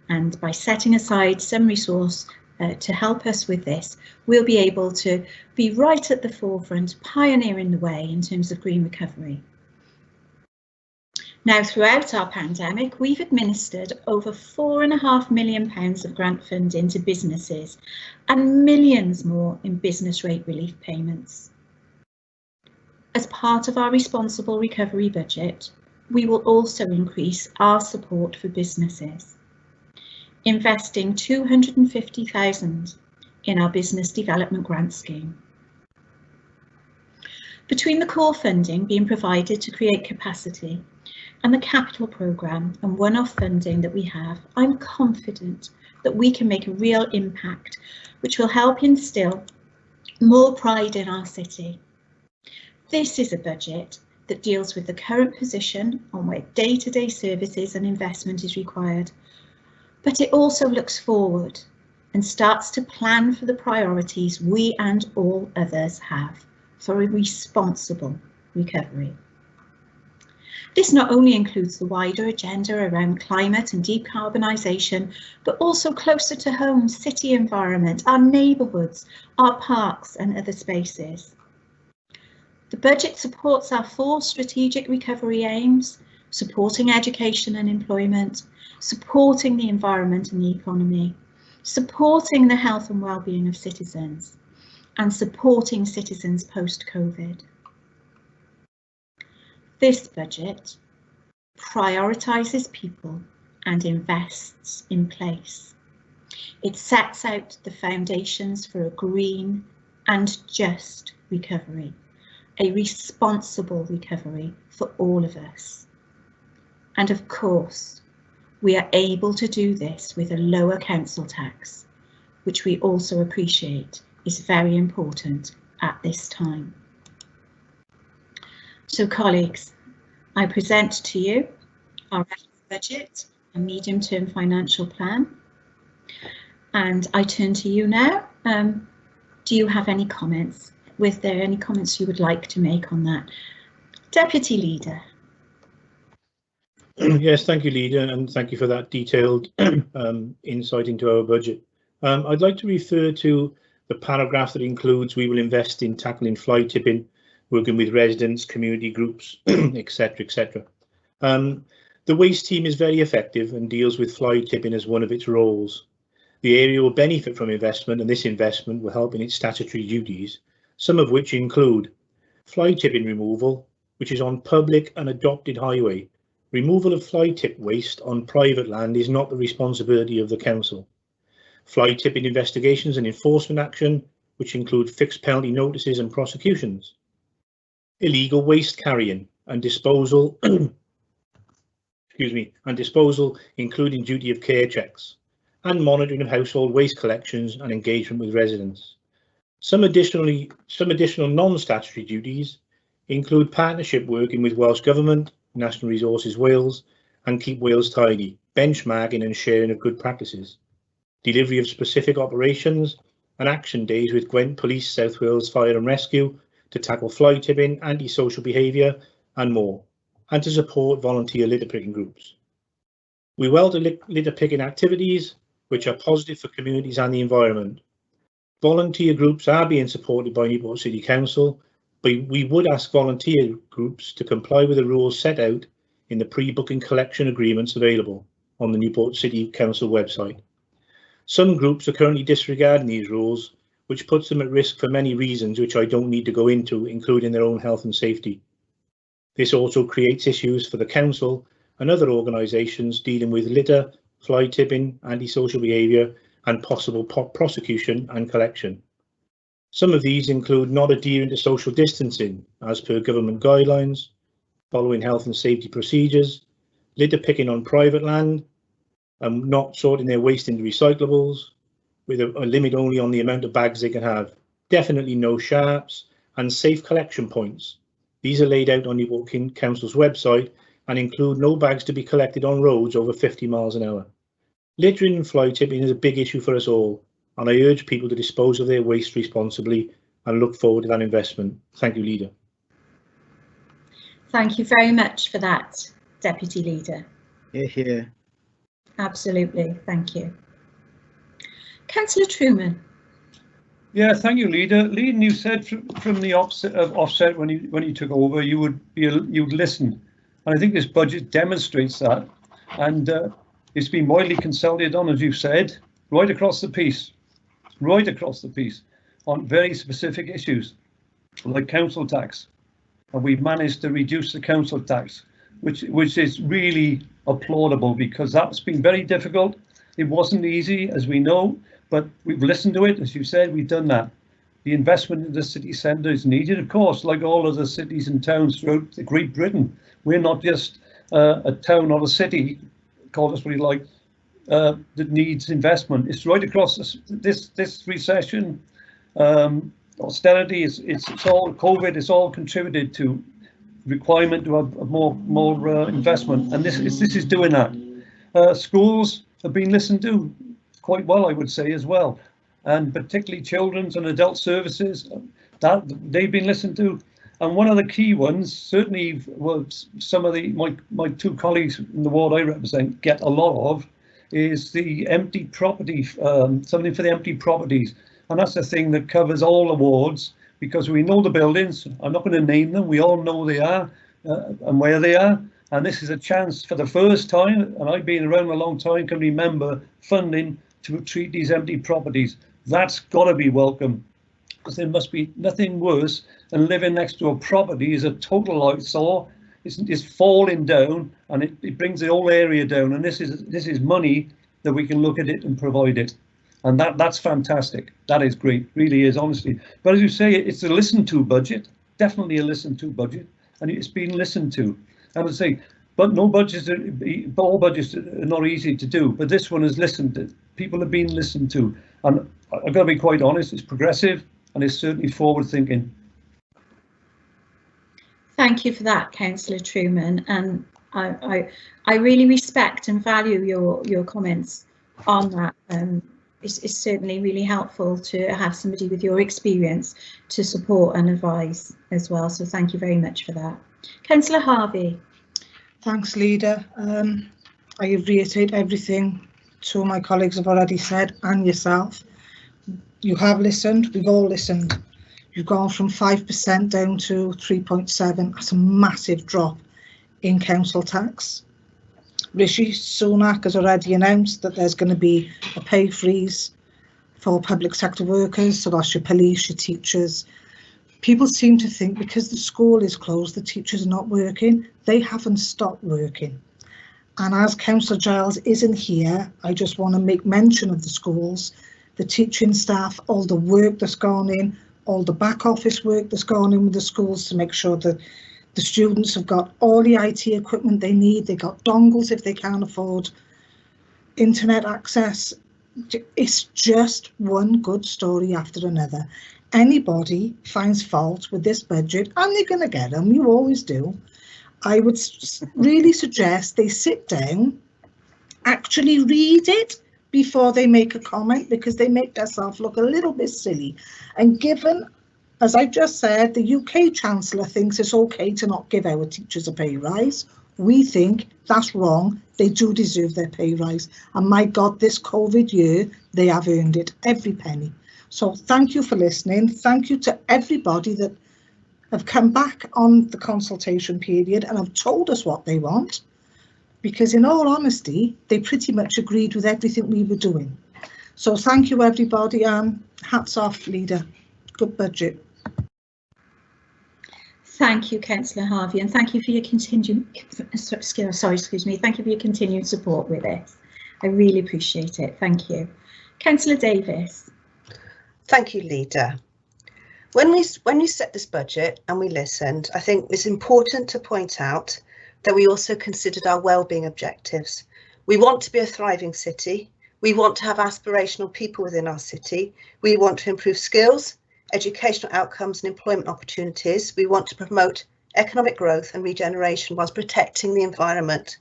And by setting aside some resource to help us with this, we'll be able to be right at the forefront, pioneering the way in terms of green recovery. Now, throughout our pandemic, we've administered over £4.5 million of grant funding to businesses and millions more in business rate relief payments. As part of our responsible recovery budget, we will also increase our support for businesses, investing £250,000 in our business development grant scheme. Between the core funding being provided to create capacity and the capital programme and one-off funding that we have, I'm confident that we can make a real impact which will help instil more pride in our city. This is a budget that deals with the current position on where day-to-day services and investment is required, but it also looks forward and starts to plan for the priorities we and all others have for a responsible recovery. This not only includes the wider agenda around climate and decarbonisation, but also closer to home, city environment, our neighbourhoods, our parks and other spaces. The budget supports our 4 strategic recovery aims, supporting education and employment, supporting the environment and the economy, supporting the health and well-being of citizens, and supporting citizens post-COVID. This budget prioritises people and invests in place. It sets out the foundations for a green and just recovery, a responsible recovery for all of us. And of course, we are able to do this with a lower council tax, which we also appreciate is very important at this time. So colleagues, I present to you our budget and medium-term financial plan. And I turn to you now. Do you have any comments? Was there any comments you would like to make on that? Deputy Leader. Yes, thank you, Leader, and thank you for that detailed insight into our budget. I'd like to refer to the paragraph that includes we will invest in tackling fly tipping, working with residents, community groups, etc., etc. The waste team is very effective and deals with fly tipping as one of its roles. The area will benefit from investment, and this investment will help in its statutory duties, some of which include fly tipping removal, which is on public and adopted highway. Removal of fly tip waste on private land is not the responsibility of the council. Fly tipping investigations and enforcement action, which include fixed penalty notices and prosecutions. Illegal waste carrying and disposal, disposal, including duty of care checks, and monitoring of household waste collections and engagement with residents. Some additional non-statutory duties include partnership working with Welsh Government, National Resources Wales, and Keep Wales Tidy, benchmarking and sharing of good practices, delivery of specific operations and action days with Gwent Police, South Wales Fire and Rescue to tackle fly tipping, antisocial behaviour and more, and to support volunteer litter picking groups. We welcome litter picking activities which are positive for communities and the environment. Volunteer groups are being supported by Newport City Council, but we would ask volunteer groups to comply with the rules set out in the pre-booking collection agreements available on the Newport City Council website. Some groups are currently disregarding these rules, which puts them at risk for many reasons which I don't need to go into, including their own health and safety. This also creates issues for the council and other organisations dealing with litter, fly tipping, antisocial behaviour and possible prosecution and collection. Some of these include not adhering to social distancing as per government guidelines, following health and safety procedures, litter picking on private land, and not sorting their waste into recyclables, with a limit only on the amount of bags they can have. Definitely no sharps, and safe collection points. These are laid out on Newport Council's website and include no bags to be collected on roads over 50 miles an hour. Littering and fly tipping is a big issue for us all, and I urge people to dispose of their waste responsibly and look forward to that investment. Thank you, Leader. Thank you very much for that, Deputy Leader. Here. Absolutely, thank you. Councillor Truman. Yeah, thank you, Leader. Leader, you said from the offset when you took over, you'd listen, and I think this budget demonstrates that, and it's been widely consulted on, as you've said, right across the piece, on very specific issues like council tax, and we've managed to reduce the council tax, which is really applaudable, because that's been very difficult. It wasn't easy, as we know, but we've listened to it. As you said, we've done that. The investment in the city centre is needed, of course, like all other cities and towns throughout Great Britain. We're not just a town or a city, call us what you like, that needs investment. It's right across this recession, austerity. It's all COVID. It's all contributed to requirement to have more investment, and this is doing that. Schools have been listened to quite well, I would say, as well, and particularly children's and adult services, that they've been listened to. And one of the key ones, certainly, was some of my two colleagues in the ward I represent get a lot of, is the empty property, something for the empty properties, and that's the thing that covers all the wards, because we know the buildings. I'm not going to name them. We all know they are and where they are. And this is a chance for the first time, and I've been around a long time, can remember funding to treat these empty properties. That's got to be welcome, because there must be nothing worse than living next to a property is a total eyesore. It's falling down, and it brings the whole area down. And this is money that we can look at it and provide it, and that's fantastic. That is great, really is, honestly. But as you say, it's a listened to budget, definitely a listened to budget, and it's been listened to. And I say, but all budgets are not easy to do, but this one is listened to. People have been listened to, and I've got to be quite honest, it's progressive and it's certainly forward thinking. Thank you for that, Councillor Truman, and I really respect and value your comments on that. It's certainly really helpful to have somebody with your experience to support and advise as well, so thank you very much for that. Councillor Harvey. Thanks, Leader. I reiterate everything two of my colleagues have already said, and yourself. You have listened, we've all listened. You've gone from 5% down to 3.7%. That's a massive drop in council tax. Rishi Sunak has already announced that there's going to be a pay freeze for public sector workers, so that's your police, your teachers. People seem to think because the school is closed, the teachers are not working. They haven't stopped working. And as Councillor Giles isn't here, I just want to make mention of the schools, the teaching staff, all the work that's gone in, all the back office work that's gone in with the schools to make sure that the students have got all the IT equipment they need. They got dongles if they can't afford internet access. It's just one good story after another. Anybody finds fault with this budget, and they're going to get them, you always do. I would really suggest they sit down, actually read it before they make a comment, because they make themselves look a little bit silly. And given, as I just said, the UK Chancellor thinks it's okay to not give our teachers a pay rise. We think that's wrong. They do deserve their pay rise. And my God, this COVID year, they have earned it, every penny. So thank you for listening. Thank you to everybody that have come back on the consultation period and have told us what they want. Because in all honesty, they pretty much agreed with everything we were doing. So thank you, everybody, and hats off, Leader. Good budget. Thank you, Councillor Harvey, and thank you for your continued thank you for your continued support with this. I really appreciate it. Thank you. Councillor Davis. Thank you, Leader. When we set this budget and we listened, I think it's important to point out that we also considered our wellbeing objectives. We want to be a thriving city. We want to have aspirational people within our city. We want to improve skills, educational outcomes and employment opportunities. We want to promote economic growth and regeneration whilst protecting the environment.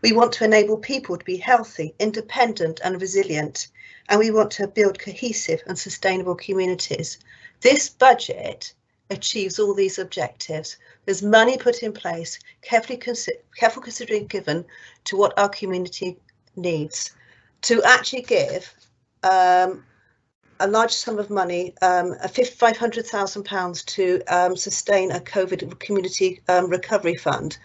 We want to enable people to be healthy, independent and resilient. And we want to build cohesive and sustainable communities. This budget achieves all these objectives. There's money put in place, careful considering given to what our community needs. To actually give a large sum of money, £500,000 to sustain a COVID community recovery fund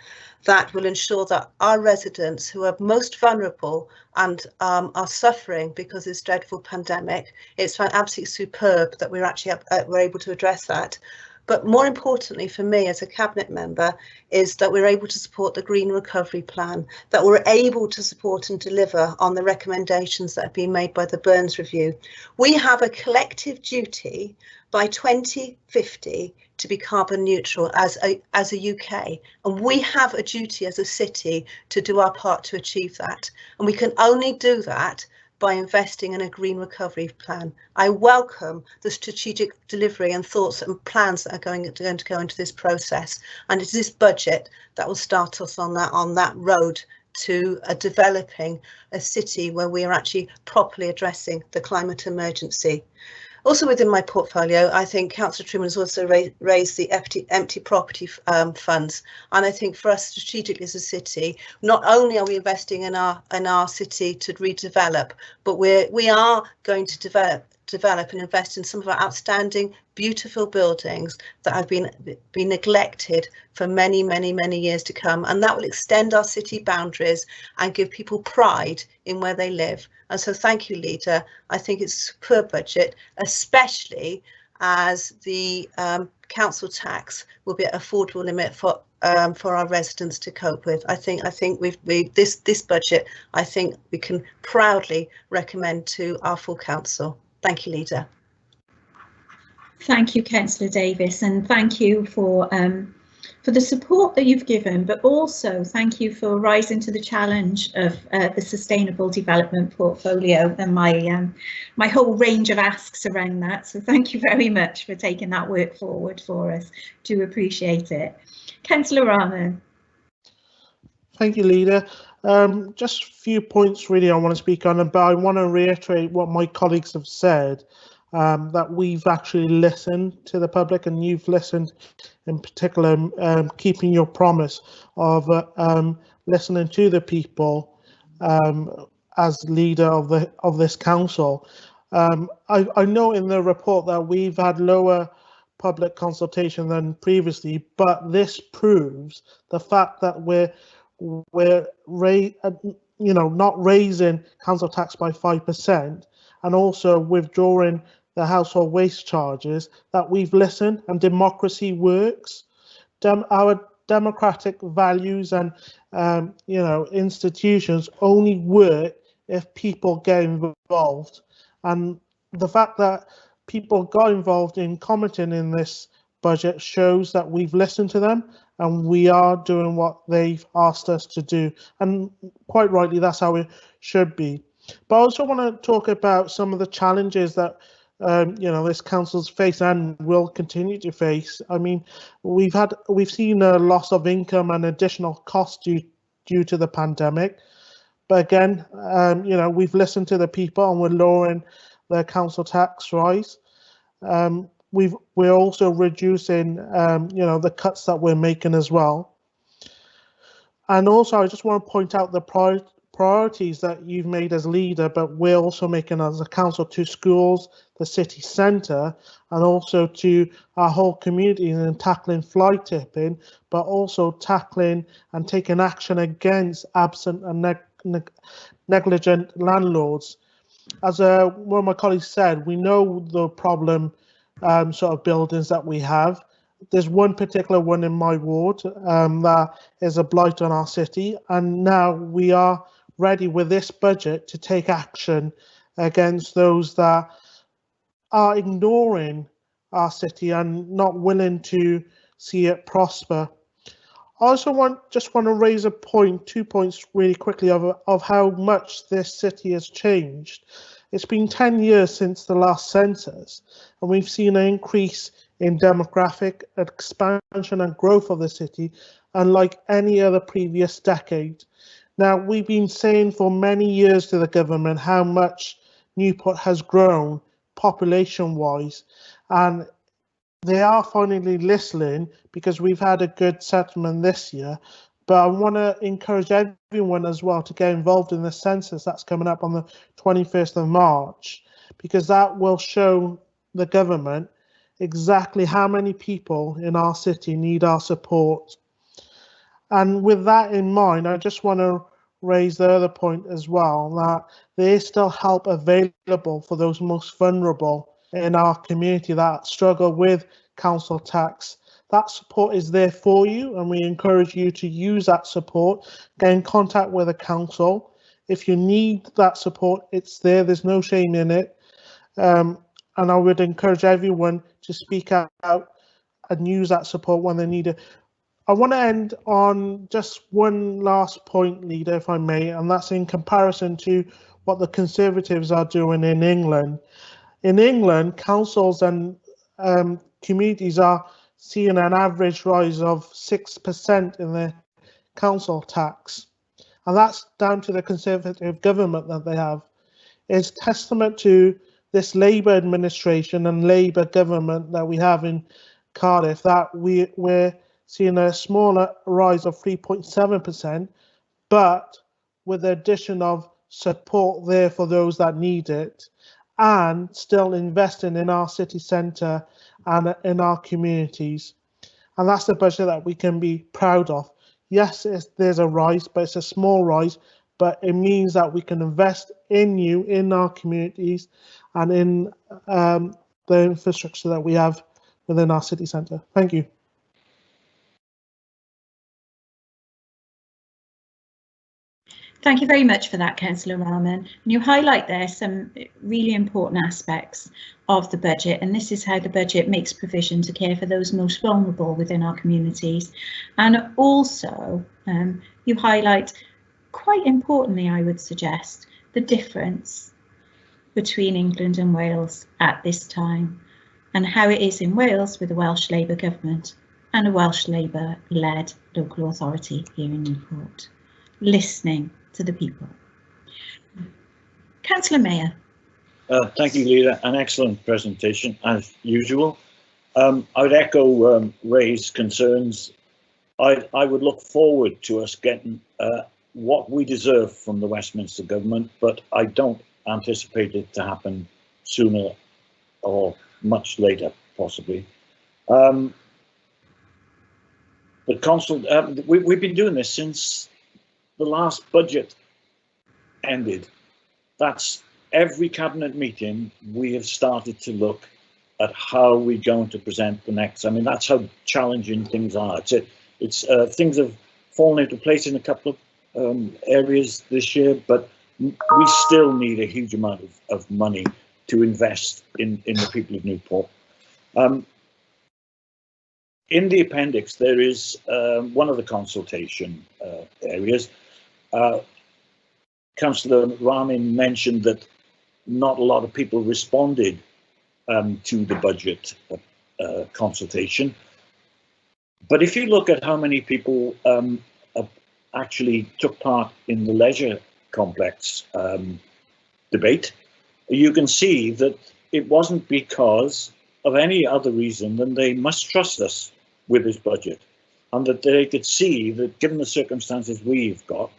that will ensure that our residents who are most vulnerable and are suffering because of this dreadful pandemic, it's absolutely superb that we're actually we're able to address that. But more importantly for me as a cabinet member is that we're able to support the Green Recovery Plan, that we're able to support and deliver on the recommendations that have been made by the Burns Review. We have a collective duty by 2050 to be carbon neutral as a UK, and we have a duty as a city to do our part to achieve that. And we can only do that by investing in a green recovery plan. I welcome the strategic delivery and thoughts and plans that are going to go into this process, and it's this budget that will start us on that road to developing a city where we are actually properly addressing the climate emergency. Also within my portfolio, I think Councillor Truman has also raised the empty property funds, and I think for us strategically as a city, not only are we investing in our city to redevelop, but we are going to develop and invest in some of our outstanding, beautiful buildings that have been neglected for many years to come, and that will extend our city boundaries and give people pride in where they live. And so thank you, Leader. I think it's a superb budget, especially as the council tax will be at affordable limit for our residents to cope with. I think this budget, I think we can proudly recommend to our full council. Thank you, Leader. Thank you, Councillor Davis, and thank you for the support that you've given, but also thank you for rising to the challenge of the Sustainable Development Portfolio and my whole range of asks around that. So thank you very much for taking that work forward for us. Do appreciate it. Councillor Rahman. Thank you, Leader. Just a few points really I want to speak on, but I want to reiterate what my colleagues have said, that we've actually listened to the public, and you've listened in particular, keeping your promise of listening to the people as leader of this council. I know in the report that we've had lower public consultation than previously, but this proves the fact that we're not raising council tax by 5% and also withdrawing the household waste charges, that we've listened and democracy works. Our democratic values and institutions only work if people get involved, and the fact that people got involved in commenting in this budget shows that we've listened to them and we are doing what they've asked us to do, and quite rightly that's how it should be. But I also want to talk about some of the challenges that this council's face and will continue to face. I mean, we've seen a loss of income and additional costs due to the pandemic. But again, we've listened to the people and we're lowering the council tax rise. We're also reducing, the cuts that we're making as well. And also, I just want to point out the priorities that you've made as leader, but we're also making as a council to schools, the city centre, and also to our whole community in tackling fly tipping, but also tackling and taking action against absent and negligent landlords. As one of my colleagues said, we know the problem sort of buildings that we have. There's one particular one in my ward that is a blight on our city, and now we are ready with this budget to take action against those that are ignoring our city and not willing to see it prosper. I also just want to raise 2 points really quickly of how much this city has changed. It's been 10 years since the last census, and we've seen an increase in demographic expansion and growth of the city, unlike any other previous decade. Now, we've been saying for many years to the government how much Newport has grown population-wise, and they are finally listening because we've had a good settlement this year. But I want to encourage everyone as well to get involved in the census that's coming up on the 21st of March, because that will show the government exactly how many people in our city need our support. And with that in mind, I just want to raise the other point as well, that there is still help available for those most vulnerable in our community that struggle with council tax. That support is there for you, and we encourage you to use that support. Get in contact with the council. If you need that support, it's there. There's no shame in it. And I would encourage everyone to speak out and use that support when they need it. I want to end on just one last point, Leader, if I may, and that's in comparison to what the Conservatives are doing in England. In England, councils and communities are seeing an average rise of 6% in their council tax. And that's down to the Conservative government that they have. It's testament to this Labour administration and Labour government that we have in Cardiff that we're seeing a smaller rise of 3.7%, but with the addition of support there for those that need it, and still investing in our city centre and in our communities. And that's the budget that we can be proud of. Yes, there's a rise, but it's a small rise, but it means that we can invest in you, in our communities, and in the infrastructure that we have within our city centre. Thank you. Thank you very much for that, Councillor Rahman. You highlight there some really important aspects of the budget, and this is how the budget makes provision to care for those most vulnerable within our communities. And also, you highlight, quite importantly, I would suggest, the difference between England and Wales at this time, and how it is in Wales with a Welsh Labour government and a Welsh Labour-led local authority here in Newport, listening to the people. Councillor Mayor. Thank you, Leader. An excellent presentation, as usual. I would echo Ray's concerns. I would look forward to us getting what we deserve from the Westminster government, but I don't anticipate it to happen sooner or much later, possibly. The council, we've been doing this since the last budget ended. That's every cabinet meeting we have started to look at how we're going to present the next. I mean, that's how challenging things are. It's things have fallen into place in a couple of areas this year, but we still need a huge amount of money to invest in the people of Newport. In the appendix, there is one of the consultation areas. Councillor Ramin mentioned that not a lot of people responded to the budget consultation. But if you look at how many people actually took part in the leisure complex debate, you can see that it wasn't because of any other reason than they must trust us with this budget, and that they could see that given the circumstances we've got,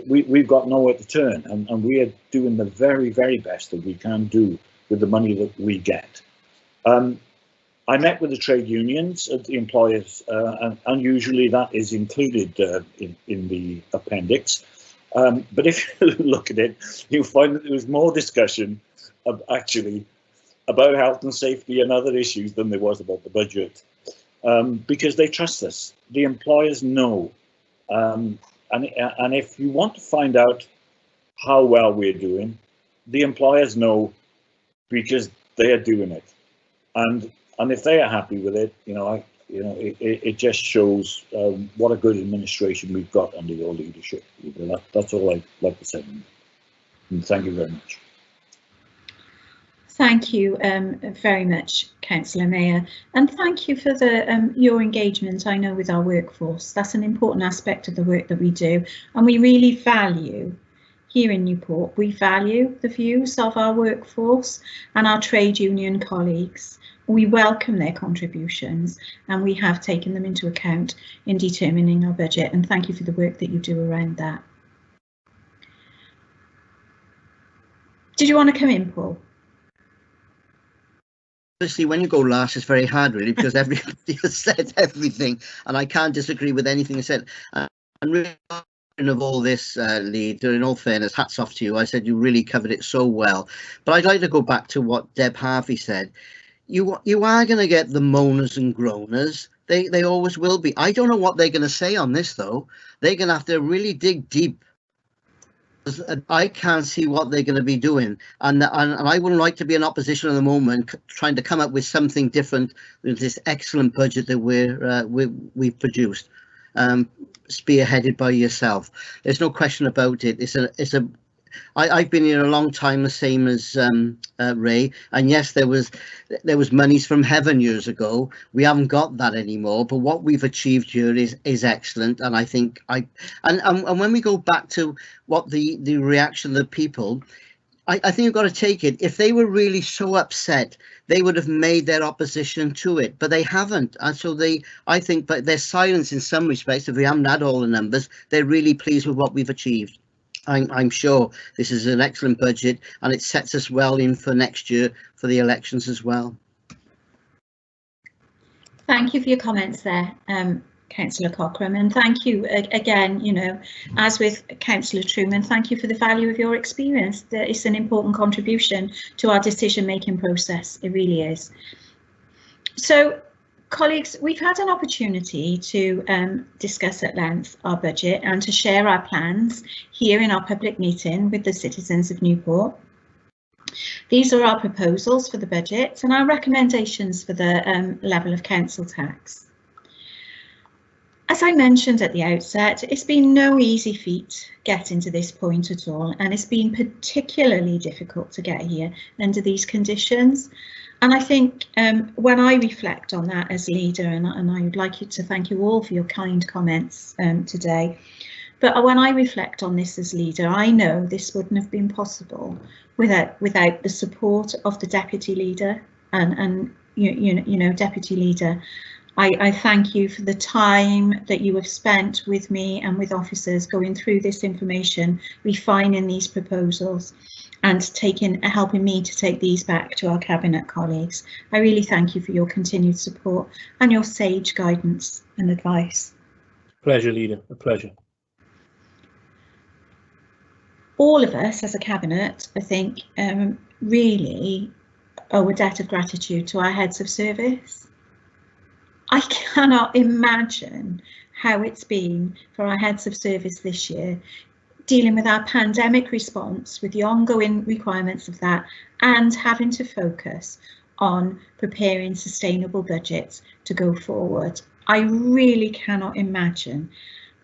we've got nowhere to turn, and we are doing the very, very best that we can do with the money that we get. I met with the trade unions, the employers, and usually that is included in the appendix. But if you look at it, you'll find that there was more discussion actually about health and safety and other issues than there was about the budget, because they trust us. The employers know. And if you want to find out how well we're doing, the employers know because they are doing it. And if they are happy with it, it just shows what a good administration we've got under your leadership. That's all I'd like to say. And thank you very much. Thank you very much, Councillor Mayor, and thank you for your engagement, I know, with our workforce. That's an important aspect of the work that we do, and we really value, here in Newport, we value the views of our workforce and our trade union colleagues. We welcome their contributions, and we have taken them into account in determining our budget, and thank you for the work that you do around that. Did you want to come in, Paul? Obviously, when you go last, it's very hard, really, because everybody has said everything, and I can't disagree with anything they said. And really, of all this, Leader, in all fairness, hats off to you. I said you really covered it so well. But I'd like to go back to what Deb Harvey said. You are going to get the moaners and groaners. They always will be. I don't know what they're going to say on this, though. They're going to have to really dig deep. I can't see what they're going to be doing, and I wouldn't like to be in opposition at the moment, trying to come up with something different with this excellent budget that we've produced, spearheaded by yourself. There's no question about it. I've been here a long time, the same as Ray, and yes, there was monies from heaven years ago. We haven't got that anymore, but what we've achieved here is excellent, and I think and when we go back to what the reaction of the people, I think you've got to take it. If they were really so upset, they would have made their opposition to it, but they haven't, and so I think, but their silence in some respects, if we haven't had all the numbers, they're really pleased with what we've achieved. I'm sure this is an excellent budget, and it sets us well in for next year for the elections as well. Thank you for your comments there, Councillor Cochrane, and thank you again, as with Councillor Truman, thank you for the value of your experience. That is an important contribution to our decision-making process. It really is. So, colleagues, we've had an opportunity to discuss at length our budget and to share our plans here in our public meeting with the citizens of Newport. These are our proposals for the budget and our recommendations for the level of council tax. As I mentioned at the outset, it's been no easy feat getting to this point at all, and it's been particularly difficult to get here under these conditions. And I think when I reflect on that as leader, and I would like to thank you all for your kind comments today, but when I reflect on this as leader, I know this wouldn't have been possible without the support of the deputy leader and Deputy Leader I thank you for the time that you have spent with me and with officers going through this information, refining these proposals and helping me to take these back to our Cabinet colleagues. I really thank you for your continued support and your sage guidance and advice. Pleasure, Leader, a pleasure. All of us as a Cabinet, I think, really owe a debt of gratitude to our heads of service. I cannot imagine how it's been for our heads of service this year, dealing with our pandemic response, with the ongoing requirements of that, and having to focus on preparing sustainable budgets to go forward. I really cannot imagine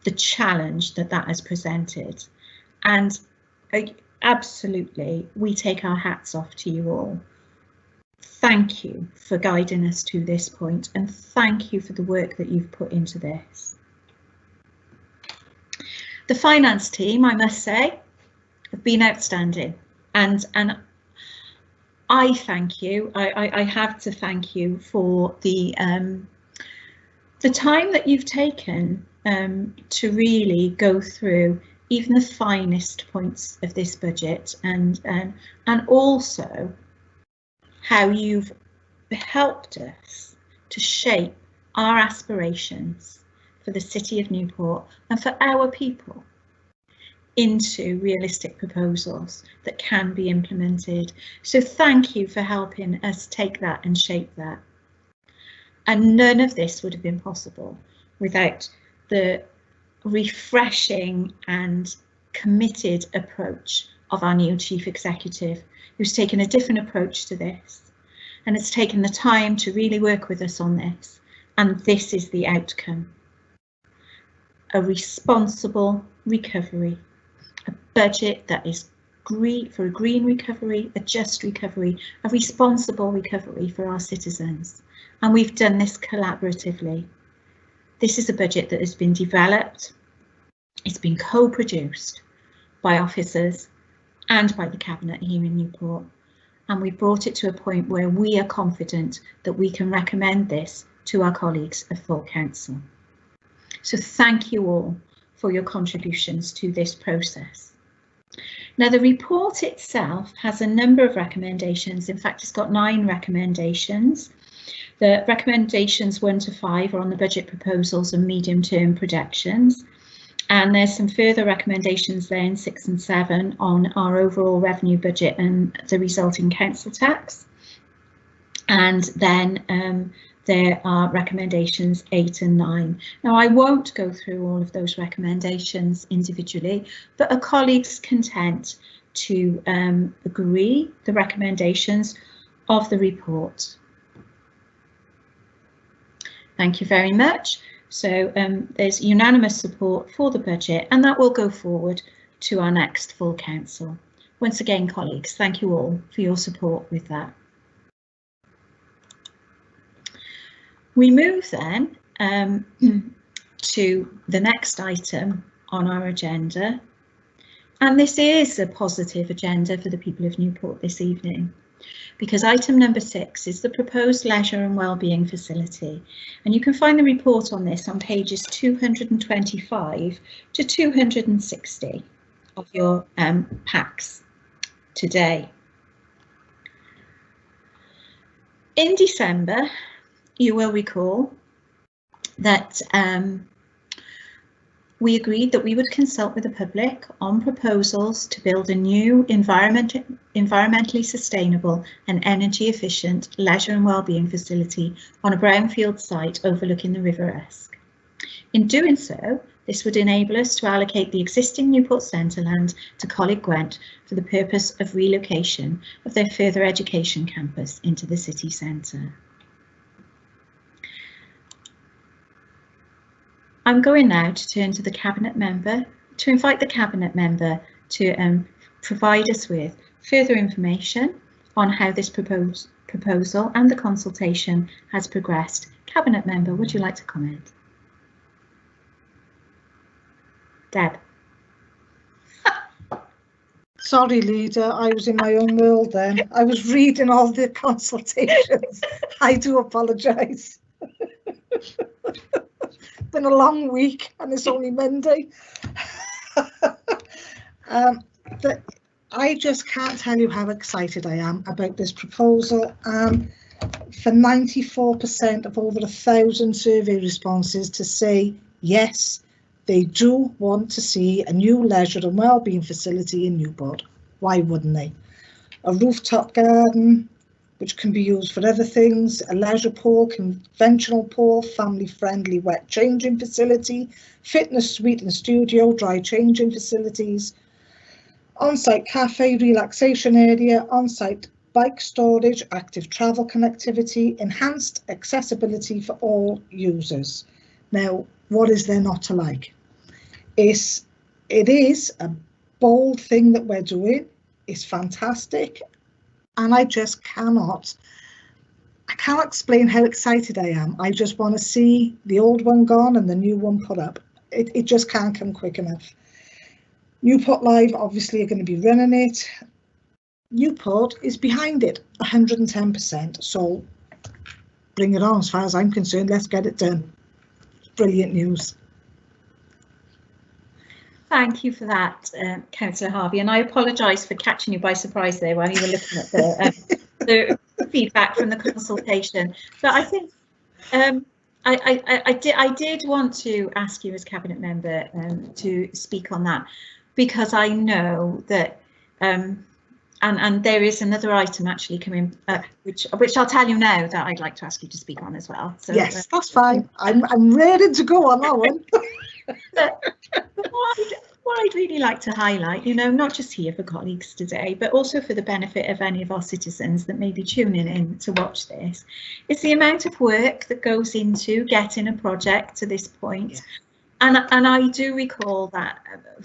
the challenge that has presented. And absolutely, we take our hats off to you all. Thank you for guiding us to this point, and thank you for the work that you've put into this. The finance team, I must say, have been outstanding, and I thank you. I have to thank you for the time that you've taken to really go through even the finest points of this budget, and also how you've helped us to shape our aspirations for the City of Newport and for our people into realistic proposals that can be implemented. So thank you for helping us take that and shape that. And none of this would have been possible without the refreshing and committed approach of our new Chief Executive, who's taken a different approach to this and has taken the time to really work with us on this. And this is the outcome. A responsible recovery, a budget that is for a green recovery, a just recovery, a responsible recovery for our citizens. And we've done this collaboratively. This is a budget that has been developed, it's been co-produced by officers and by the Cabinet here in Newport. And we brought it to a point where we are confident that we can recommend this to our colleagues of full council. So thank you all for your contributions to this process. Now, the report itself has a number of recommendations. In fact, it's got 9 recommendations. The recommendations 1 to 5 are on the budget proposals and medium-term projections. And there's some further recommendations there in 6 and 7 on our overall revenue budget and the resulting council tax. And then there are recommendations 8 and 9. Now, I won't go through all of those recommendations individually, but are colleagues content to agree the recommendations of the report? Thank you very much. So there's unanimous support for the budget, and that will go forward to our next full council. Once again, colleagues, thank you all for your support with that. We move then to the next item on our agenda, and this is a positive agenda for the people of Newport this evening, because item number 6 is the proposed leisure and wellbeing facility, and you can find the report on this on pages 225 to 260 of your packs today. In December, you will recall that we agreed that we would consult with the public on proposals to build a new environmentally sustainable and energy efficient leisure and wellbeing facility on a brownfield site overlooking the River Esk. In doing so, this would enable us to allocate the existing Newport Centre land to Coleg Gwent for the purpose of relocation of their further education campus into the city centre. I'm going now to turn to the Cabinet member to invite the Cabinet member to provide us with further information on how this proposal and the consultation has progressed. Cabinet member, would you like to comment? Deb. Sorry, Leader, I was in my own world then. I was reading all the consultations. I do apologise. Been a long week and it's only Monday. But I just can't tell you how excited I am about this proposal. For 94% of over 1,000 survey responses to say yes, they do want to see a new leisure and wellbeing facility in Newport. Why wouldn't they? A rooftop garden, which can be used for other things, a leisure pool, conventional pool, family-friendly wet changing facility, fitness suite and studio, dry changing facilities, on-site cafe, relaxation area, on-site bike storage, active travel connectivity, enhanced accessibility for all users. Now, what is there not to like? It is a bold thing that we're doing. It's fantastic. And I can't explain how excited I am. I just want to see the old one gone and the new one put up. It just can't come quick enough. Newport Live obviously are going to be running it. Newport is behind it 110%. So bring it on, as far as I'm concerned. Let's get it done. Brilliant news. Thank you for that, Councillor Harvey, and I apologise for catching you by surprise there while you were looking at the feedback from the consultation. But I think I did want to ask you as Cabinet Member to speak on that, because I know that and there is another item actually coming up, which I'll tell you now that I'd like to ask you to speak on as well. So, yes, that's fine. I'm ready to go on that one. But what I'd really like to highlight, you know, not just here for colleagues today, but also for the benefit of any of our citizens that may be tuning in to watch this, is the amount of work that goes into getting a project to this point. Yeah. And I do recall that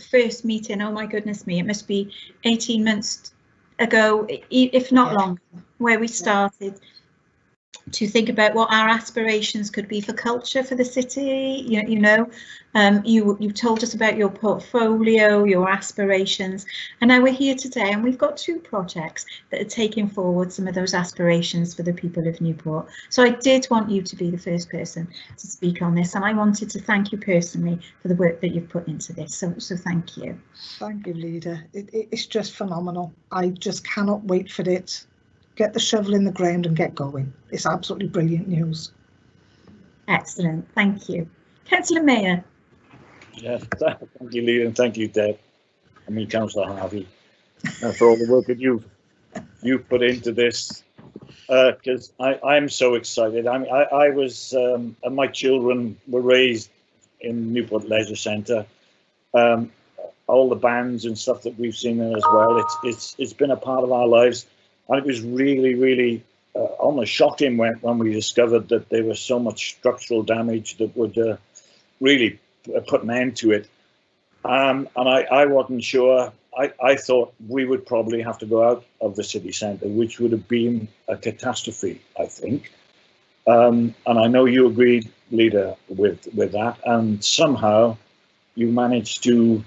first meeting, oh my goodness me, it must be 18 months ago, if not longer, where we started to think about what our aspirations could be for culture for the city. You told us about your portfolio, your aspirations, and now we're here today and we've got two projects that are taking forward some of those aspirations for the people of Newport. So I did want you to be the first person to speak on this, and I wanted to thank you personally for the work that you've put into this. So thank you. Thank you, Leader. It's just phenomenal. I just cannot wait for it. Get the shovel in the ground and get going. It's absolutely brilliant news. Excellent, thank you. Councillor Mayor. Yes, thank you, Leader, and thank you, Deb. I mean, Councillor Harvey, for all the work that you've put into this. Because I'm so excited. I mean, I was, and my children were raised in Newport Leisure Centre. All the bands and stuff that we've seen there as well. It's been a part of our lives. And it was really, really almost shocking when we discovered that there was so much structural damage that would really put an end to it. And I wasn't sure. I thought we would probably have to go out of the city centre, which would have been a catastrophe, I think. And I know you agreed, Leader, with that. And somehow you managed to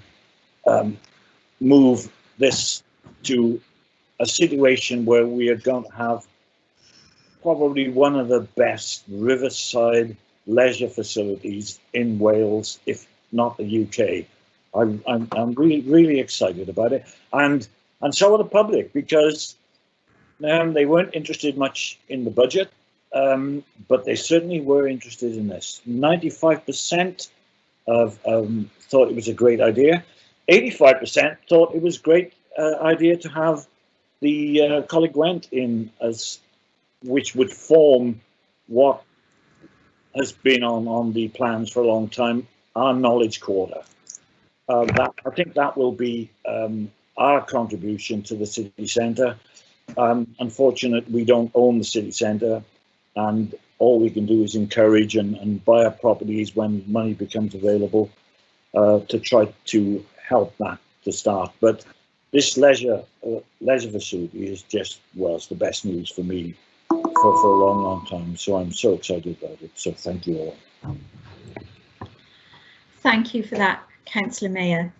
move this to a situation where we are going to have probably one of the best riverside leisure facilities in Wales, if not the UK. I'm really, really excited about it, and so are the public, because they weren't interested much in the budget, but they certainly were interested in this. 95% of thought it was a great idea. 85% thought it was a great idea to have the Coleg Gwent in, which would form what has been on the plans for a long time, our knowledge quarter. I think that will be our contribution to the city centre. Unfortunately, we don't own the city centre, and all we can do is encourage and buy up properties when money becomes available to try to help that to start. But this leisure facility is just, well, it's the best news for me for a long, long time. So I'm so excited about it. So thank you all. Thank you for that, Councillor Mayor.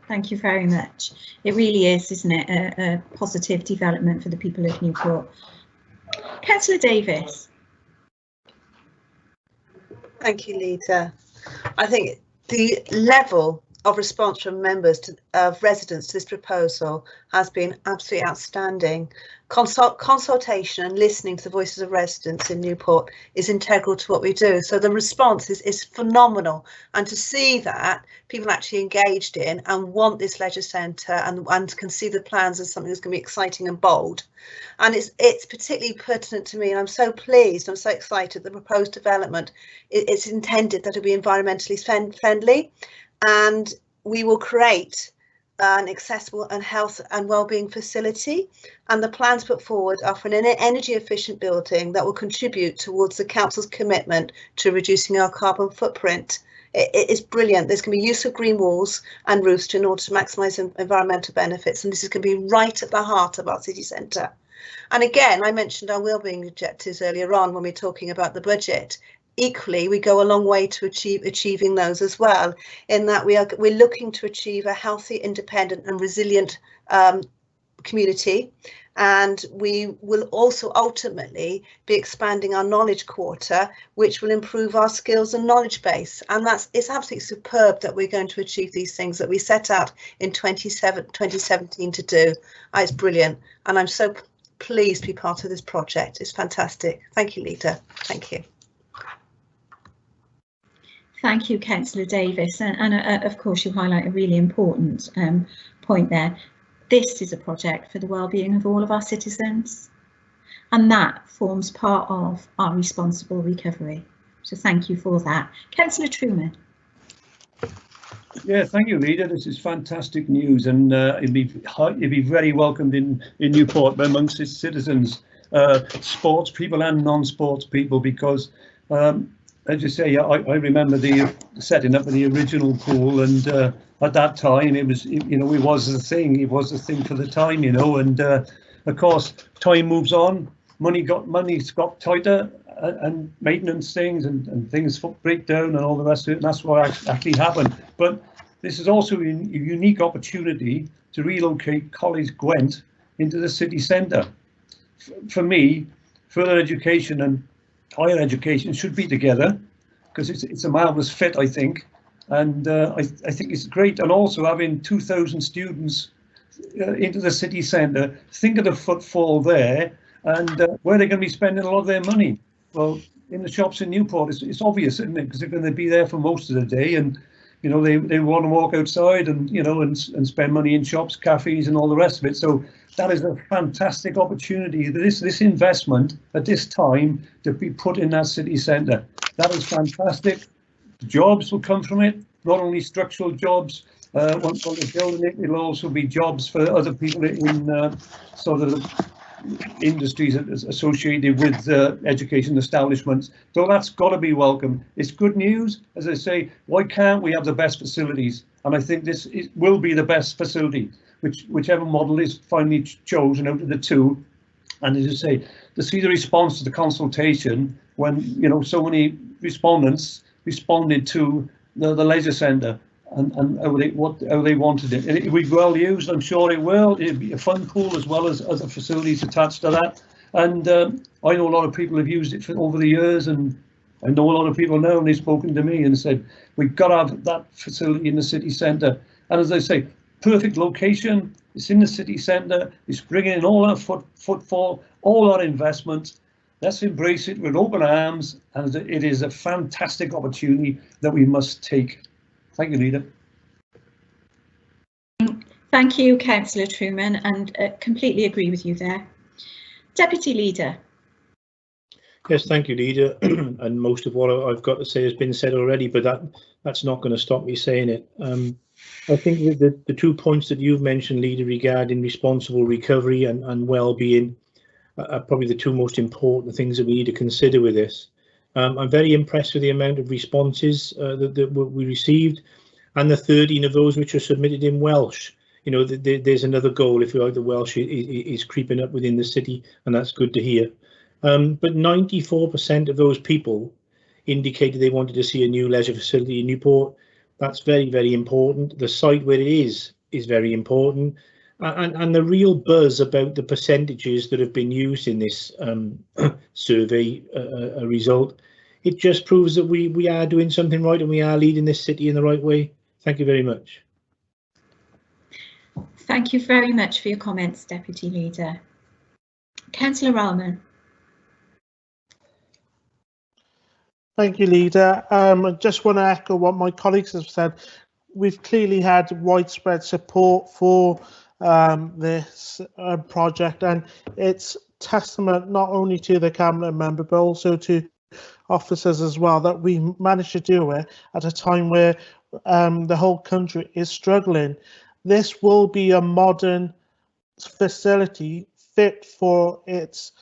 Thank you very much. It really is, isn't it, a positive development for the people of Newport. Councillor Davis. Thank you, Lita. I think the level of response from members of residents to this proposal has been absolutely outstanding. Consultation and listening to the voices of residents in Newport is integral to what we do. So the response is phenomenal, and to see that people actually engaged in and want this leisure centre and can see the plans as something that's going to be exciting and bold. And it's particularly pertinent to me, and I'm so pleased, I'm so excited the proposed development it's intended that it'll be environmentally friendly, and we will create an accessible and health and wellbeing facility, and the plans put forward are for an energy efficient building that will contribute towards the council's commitment to reducing our carbon footprint. It is brilliant. There's going to be use of green walls and roofs in order to maximise environmental benefits, and this is going to be right at the heart of our city centre. And again, I mentioned our wellbeing objectives earlier on when we were talking about the budget. Equally, we go a long way to achieving those as well, in that we're looking to achieve a healthy, independent and resilient community, and we will also ultimately be expanding our knowledge quarter, which will improve our skills and knowledge base. And it's absolutely superb that we're going to achieve these things that we set out in 2017 to do. It's brilliant, and I'm so pleased to be part of this project. It's fantastic. Thank you, Lita. Thank you. Thank you, Councillor Davis, and of course you highlight a really important point there. This is a project for the well-being of all of our citizens, and that forms part of our responsible recovery. So thank you for that. Councillor Truman. Yeah, thank you, Lita. This is fantastic news, and it'd be very welcomed in Newport amongst its citizens, sports people and non-sports people, because as you say, I remember the setting up of the original pool, and at that time it was, it was the thing. It was the thing for the time, and of course time moves on. Money's got tighter, and maintenance things and things break down and all the rest of it. And that's what actually happened. But this is also a unique opportunity to relocate College Gwent into the city centre. For me, further education and higher education should be together, because it's a marvellous fit, I think, and I think it's great. And also having 2,000 students into the city centre, think of the footfall there, and where they're going to be spending a lot of their money. Well, in the shops in Newport, it's obvious, isn't it? Because they're going to be there for most of the day, and they want to walk outside and and spend money in shops, cafes, and all the rest of it. So that is a fantastic opportunity. This investment at this time to be put in that city centre. That is fantastic. Jobs will come from it, not only structural jobs. Once they're building it, it'll also be jobs for other people in sort of industries associated with education establishments. So that's got to be welcome. It's good news. As I say, why can't we have the best facilities? And I think this will be the best facility, whichever model is finally chosen out of the two. And as I say, to see the response to the consultation when so many respondents responded to the leisure centre and how they wanted it. And it will be well used, I'm sure it will. It'll be a fun pool as well as other facilities attached to that. And I know a lot of people have used it over the years, and I know a lot of people now, and they've spoken to me and said, we've got to have that facility in the city centre. And as I say, perfect location, it's in the city centre, it's bringing in all our footfall, all our investment. Let's embrace it with open arms, and it is a fantastic opportunity that we must take. Thank you, Leader. Thank you, Councillor Truman, and completely agree with you there. Deputy Leader. Yes, thank you, Leader. And most of what I've got to say has been said already, but that's not going to stop me saying it. I think the 2 points that you've mentioned, Leader, regarding responsible recovery and well-being are probably the 2 most important things that we need to consider with this. I'm very impressed with the amount of responses that we received, and the 13 of those which are submitted in Welsh. There's another goal, if you like. The Welsh is creeping up within the city, and that's good to hear. But 94% of those people indicated they wanted to see a new leisure facility in Newport. That's very, very important. The site where it is very important. And the real buzz about the percentages that have been used in this survey result it just proves that we are doing something right and we are leading this city in the right way. Thank you very much. Thank you very much for your comments, Deputy Leader. Councillor Rahman. Thank you, Leader. I just want to echo what my colleagues have said. We've clearly had widespread support for this project, and it's testament not only to the Cabinet member but also to officers as well that we managed to do it at a time where the whole country is struggling. This will be a modern facility fit for its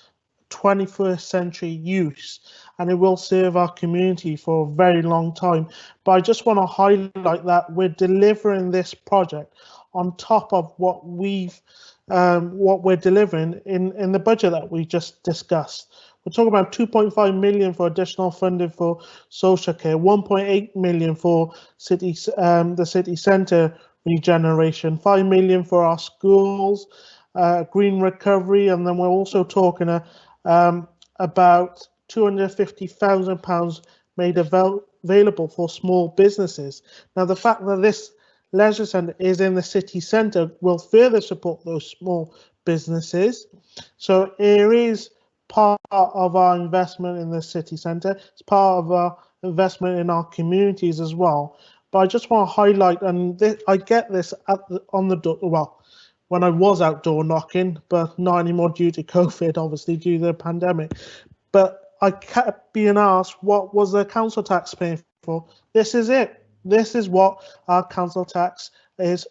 21st century use, and it will serve our community for a very long time. But I just want to highlight that we're delivering this project on top of what we're delivering in the budget that we just discussed. We're talking about 2.5 million for additional funding for social care, 1.8 million for the city centre regeneration, 5 million for our schools, green recovery, and then we're also talking about £250,000 made available for small businesses. Now, the fact that this leisure centre is in the city centre will further support those small businesses. So it is part of our investment in the city centre. It's part of our investment in our communities as well. But I just want to highlight, and I get this on the door, well, when I was outdoor knocking, but not anymore due to COVID, obviously due to the pandemic. But I kept being asked, what was the council tax paying for? This is it. This is what our council tax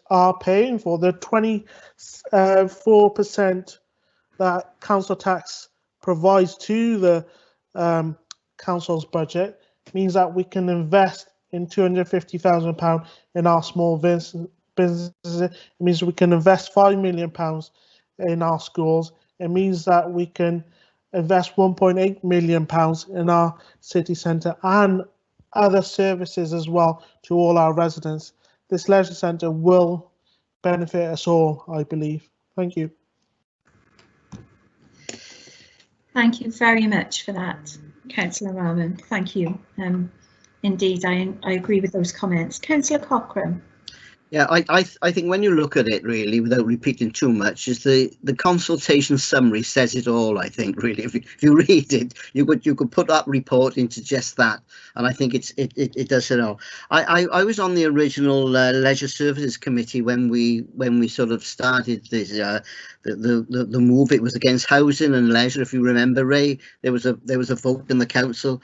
are paying for. The 24% that council tax provides to the council's budget means that we can invest in £250,000 in our small businesses. It means we can invest £5 million in our schools. It means that we can invest £1.8 million in our city centre and other services as well to all our residents. This leisure centre will benefit us all, I believe. Thank you. Thank you very much for that, Councillor Rahman. Thank you. Indeed, I agree with those comments. Councillor Cochrane. Yeah, I think when you look at it, really, without repeating too much, is the consultation summary says it all. I think really, if you read it, you could put that report into just that, and I think it does it all. I was on the original Leisure Services Committee when we sort of started this the move. It was against housing and leisure, if you remember, Ray. There was a vote in the council.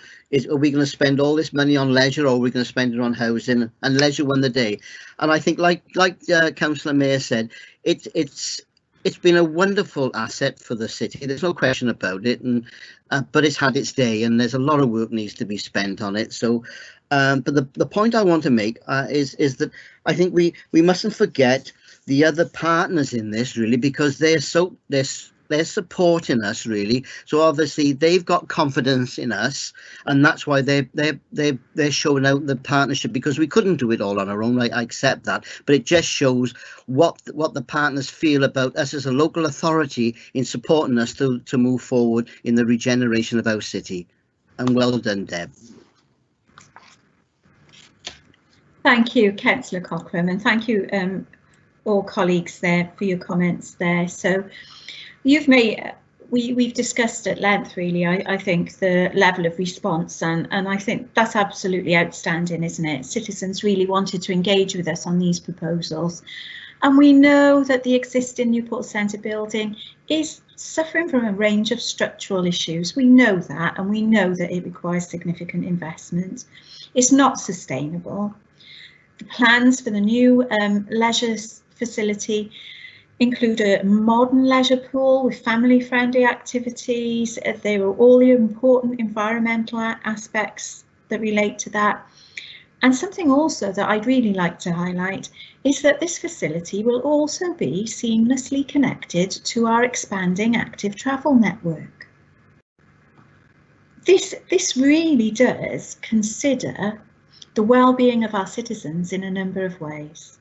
Are we going to spend all this money on leisure, or are we going to spend it on housing? And leisure won the day. And I think, like Councillor Mayor said, it's been a wonderful asset for the city. There's no question about it. And but it's had its day, and there's a lot of work needs to be spent on it. So, but the point I want to make is that I think we mustn't forget the other partners in this, really, because they're supporting us, really. So obviously they've got confidence in us, and that's why they're showing out the partnership, because we couldn't do it all on our own. I accept that, but it just shows what the partners feel about us as a local authority in supporting us to move forward in the regeneration of our city. And well done, Deb. Thank you, Councillor Cochrane, and thank you all colleagues there for your comments there. So you've made, we've discussed at length, really, I think, the level of response, and I think that's absolutely outstanding, isn't it? Citizens really wanted to engage with us on these proposals, and we know that the existing Newport Centre building is suffering from a range of structural issues. We know that, and we know that it requires significant investment. It's not sustainable. The plans for the new leisure facility include a modern leisure pool with family-friendly activities. There are all the important environmental aspects that relate to that. And something also that I'd really like to highlight is that this facility will also be seamlessly connected to our expanding active travel network. This really does consider the well-being of our citizens in a number of ways.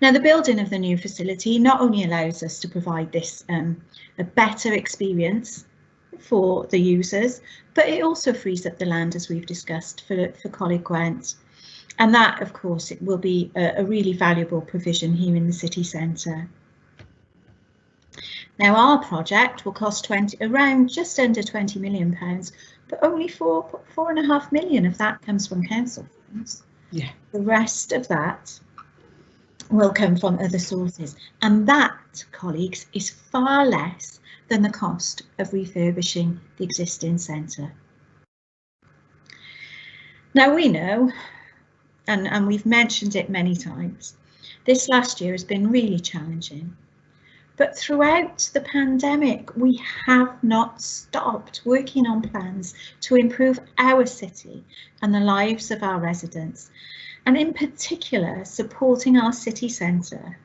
Now, the building of the new facility not only allows us to provide this a better experience, for the users, but it also frees up the land, as we've discussed, for Coleg Gwent. And that, of course, it will be a really valuable provision here in the city centre. Now, our project will cost around just under £20 million, but only 4.5 million of that comes from council funds. Yeah. The rest of that will come from other sources, and that, colleagues, is far less than the cost of refurbishing the existing centre. Now, we know, and we've mentioned it many times, this last year has been really challenging. But throughout the pandemic, we have not stopped working on plans to improve our city and the lives of our residents, and in particular, supporting our city centre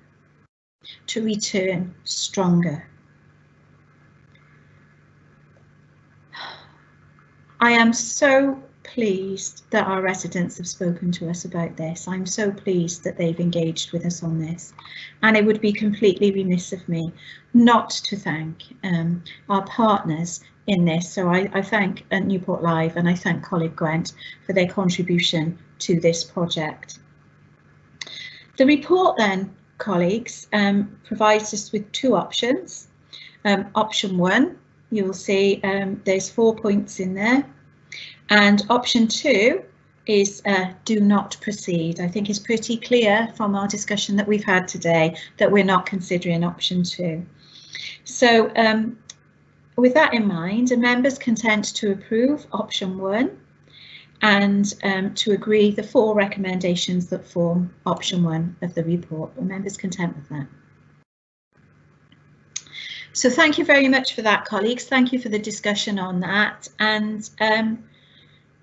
to return stronger. I am so pleased that our residents have spoken to us about this. I'm so pleased that they've engaged with us on this, and it would be completely remiss of me not to thank our partners in this. So I thank Newport Live and I thank Coleg Gwent for their contribution to this project. The report then, colleagues, provides us with two options. Option 1, you will see there's 4 points in there. And option 2 is do not proceed. I think it's pretty clear from our discussion that we've had today that we're not considering option 2. So with that in mind, are members content to approve option 1 and to agree the 4 recommendations that form option 1 of the report? Are members content with that? So thank you very much for that, colleagues. Thank you for the discussion on that. And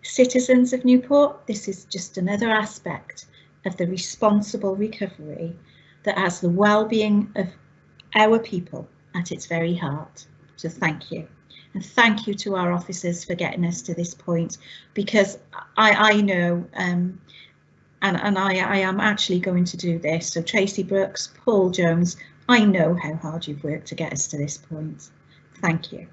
citizens of Newport, this is just another aspect of the responsible recovery that has the well-being of our people at its very heart. So thank you. And thank you to our officers for getting us to this point, because I know and I am actually going to do this. So Tracy Brooks, Paul Jones, I know how hard you've worked to get us to this point. Thank you.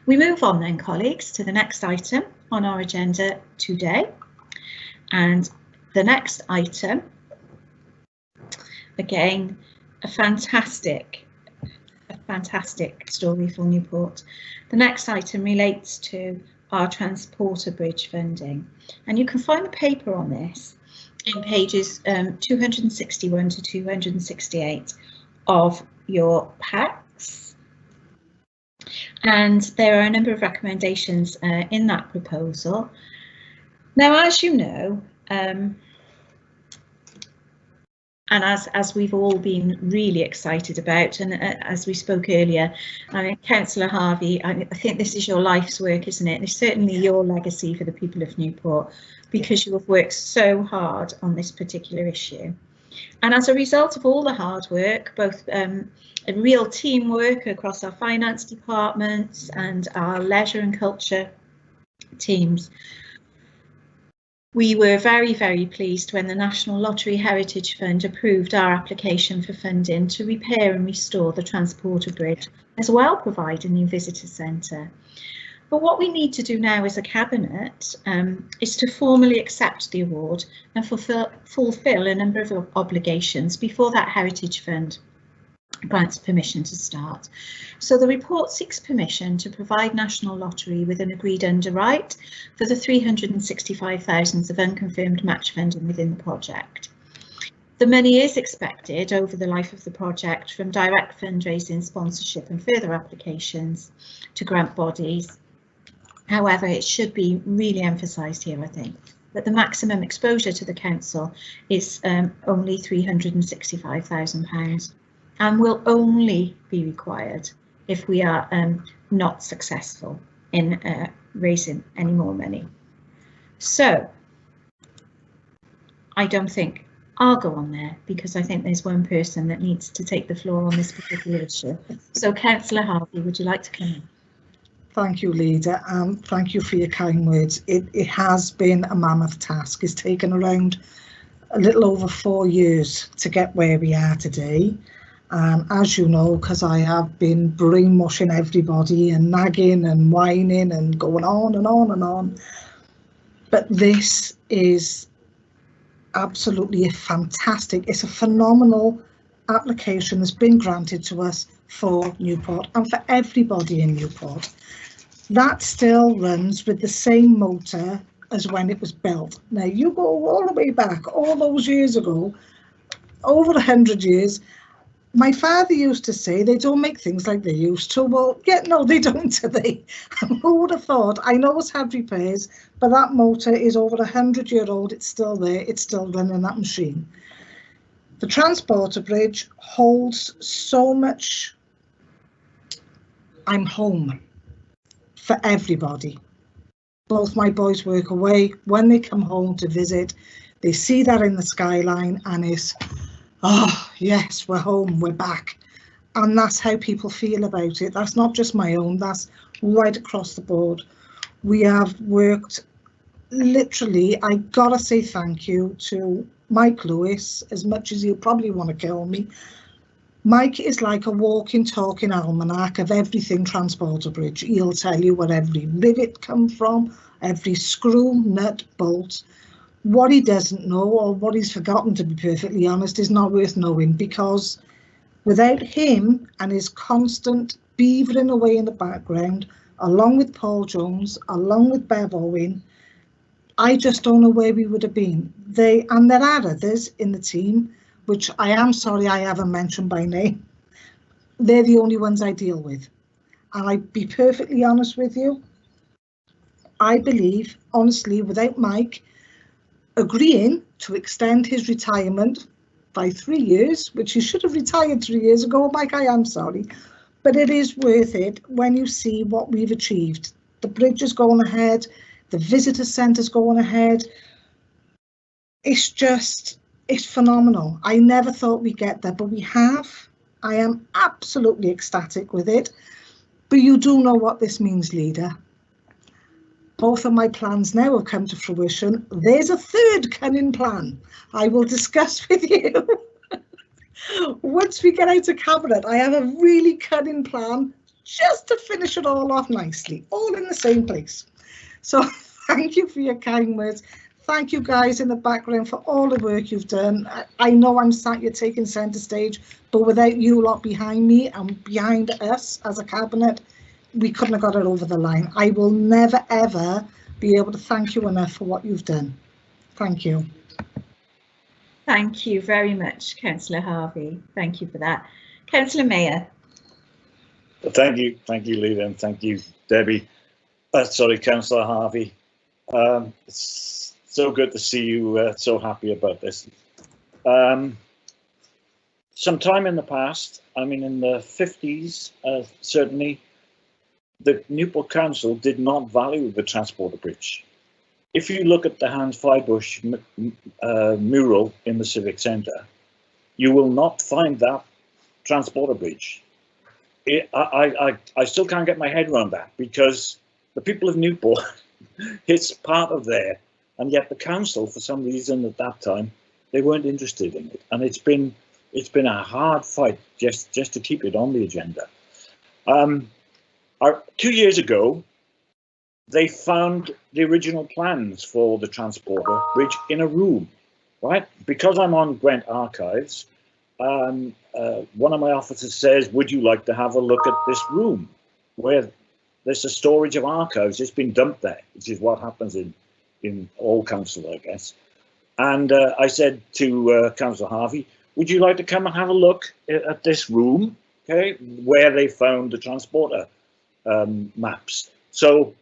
We move on then, colleagues, to the next item on our agenda today. And the next item, again, a fantastic story for Newport. The next item relates to our transporter bridge funding. And you can find the paper on this in pages 261 to 268 of your packs. And there are a number of recommendations in that proposal. Now, as you know, and as we've all been really excited about, and as we spoke earlier, Councillor Harvey, I think this is your life's work, isn't it? It's certainly your legacy for the people of Newport, because you have worked so hard on this particular issue. And as a result of all the hard work, both a real teamwork across our finance departments and our leisure and culture teams, we were very, very pleased when the National Lottery Heritage Fund approved our application for funding to repair and restore the transporter bridge, as well provide a new visitor centre. But what we need to do now as a cabinet is to formally accept the award and fulfil a number of obligations before that Heritage Fund grants permission to start. So the report seeks permission to provide National Lottery with an agreed underwrite for the 365,000 of unconfirmed match funding within the project. The money is expected over the life of the project from direct fundraising, sponsorship and further applications to grant bodies. However, it should be really emphasised here, I think, that the maximum exposure to the council is only £365,000 and will only be required if we are not successful in raising any more money. So I don't think I'll go on there, because I think there's one person that needs to take the floor on this particular issue. So Councillor Harvey, would you like to come in? Thank you, Leader, and thank you for your kind words. It has been a mammoth task. It's taken around a little over 4 years to get where we are today. And as you know, because I have been brainwashing everybody and nagging and whining and going on and on and on. But this is absolutely fantastic. It's a phenomenal application that's been granted to us for Newport and for everybody in Newport. That still runs with the same motor as when it was built. Now you go all the way back, all those years ago, over 100 years. My father used to say they don't make things like they used to. Well, yeah, no, they don't, do they? Who would have thought? I know it's had repairs, but that motor is over 100-year-old. It's still there. It's still running that machine. The transporter bridge holds so much. I'm home for everybody. Both my boys work away. When they come home to visit, they see that in the skyline and it's, oh, yes, we're home, we're back. And that's how people feel about it. That's not just my own, that's right across the board. We have worked, literally, I gotta say thank you to Mike Lewis, as much as he'll probably want to kill me. Mike is like a walking, talking almanac of everything transporter bridge. He'll tell you where every rivet comes from, every screw, nut, bolt. What he doesn't know, or what he's forgotten, to be perfectly honest, is not worth knowing, because without him and his constant beavering away in the background, along with Paul Jones, along with Bev Owen, I just don't know where we would have been. There are others in the team, which I am sorry I haven't mentioned by name. They're the only ones I deal with. And I'd be perfectly honest with you, I believe, honestly, without Mike agreeing to extend his retirement by 3 years, which he should have retired 3 years ago, Mike, I am sorry, but it is worth it when you see what we've achieved. The bridge is going ahead, the visitor centre's going ahead. It's phenomenal. I never thought we'd get there, but we have. I am absolutely ecstatic with it. But you do know what this means, leader. Both of my plans now have come to fruition. There's a third cunning plan I will discuss with you. Once we get out of cabinet, I have a really cunning plan just to finish it all off nicely, all in the same place. So thank you for your kind words. Thank you guys in the background for all the work you've done. I know I'm sat here taking centre stage, but without you lot behind me and behind us as a cabinet, we couldn't have got it over the line. I will never, ever be able to thank you enough for what you've done. Thank you. Thank you very much, Councillor Harvey. Thank you for that. Councillor Mayor. Thank you, Leader, and thank you, Debbie. Sorry, Councillor Harvey. It's so good to see you so happy about this. Sometime in the past, I mean in the 50s, certainly, the Newport Council did not value the transporter bridge. If you look at the Hans Freibusch mural in the Civic Centre, you will not find that transporter bridge. I still can't get my head around that, because the people of Newport, it's part of there, and yet the council, for some reason at that time, they weren't interested in it, and it's been a hard fight just to keep it on the agenda. 2 years ago, they found the original plans for the transporter bridge in a room, right? Because I'm on Gwent Archives, one of my officers says, would you like to have a look at this room where there's a storage of archives? It's been dumped there, which is what happens in all council, I guess. And I said to Councillor Harvey, would you like to come and have a look at this room, okay, where they found the transporter maps? So,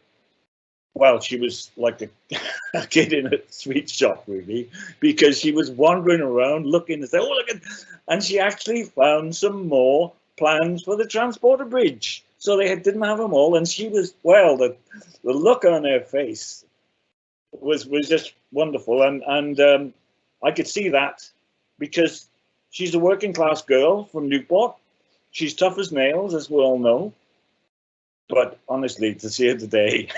well, she was like a kid in a sweet shop, really, because she was wandering around looking and say, oh, look at, and she actually found some more plans for the transporter bridge. So they didn't have them all, and she was, well, the look on her face was just wonderful, and I could see that, because she's a working class girl from Newport. She's tough as nails, as we all know. But honestly, to see her today,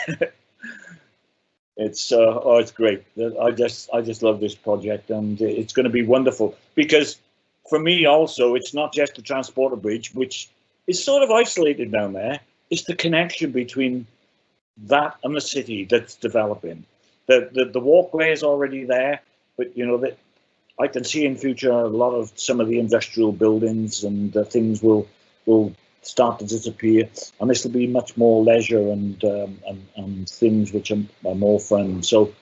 it's great. I just love this project, and it's going to be wonderful, because for me also, it's not just the transporter bridge, which is sort of isolated down there. It's the connection between that and the city that's developing. The walkway is already there, but you know that I can see in future a lot of some of the industrial buildings and things will start to disappear, and this will be much more leisure and things which are more fun. So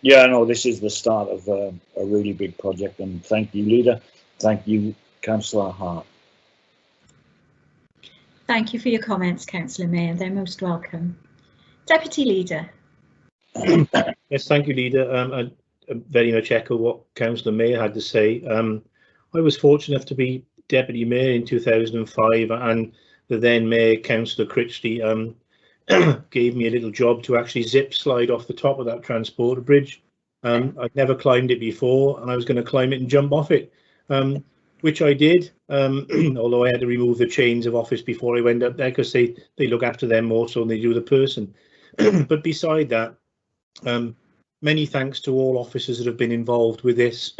yeah, no, this is the start of a really big project, and thank you, Leader. Thank you, Councillor Hart. Thank you for your comments, Councillor Mayor. They're most welcome. Deputy Leader. Yes, thank you, Leader. I very much echo what Councillor Mayor had to say. I was fortunate enough to be Deputy Mayor in 2005, and the then Mayor, Councillor Critchley, gave me a little job to actually zip slide off the top of that transporter bridge. I'd never climbed it before, and I was going to climb it and jump off it, which I did, although I had to remove the chains of office before I went up there, because they look after them more so than they do the person. But beside that, many thanks to all officers that have been involved with this,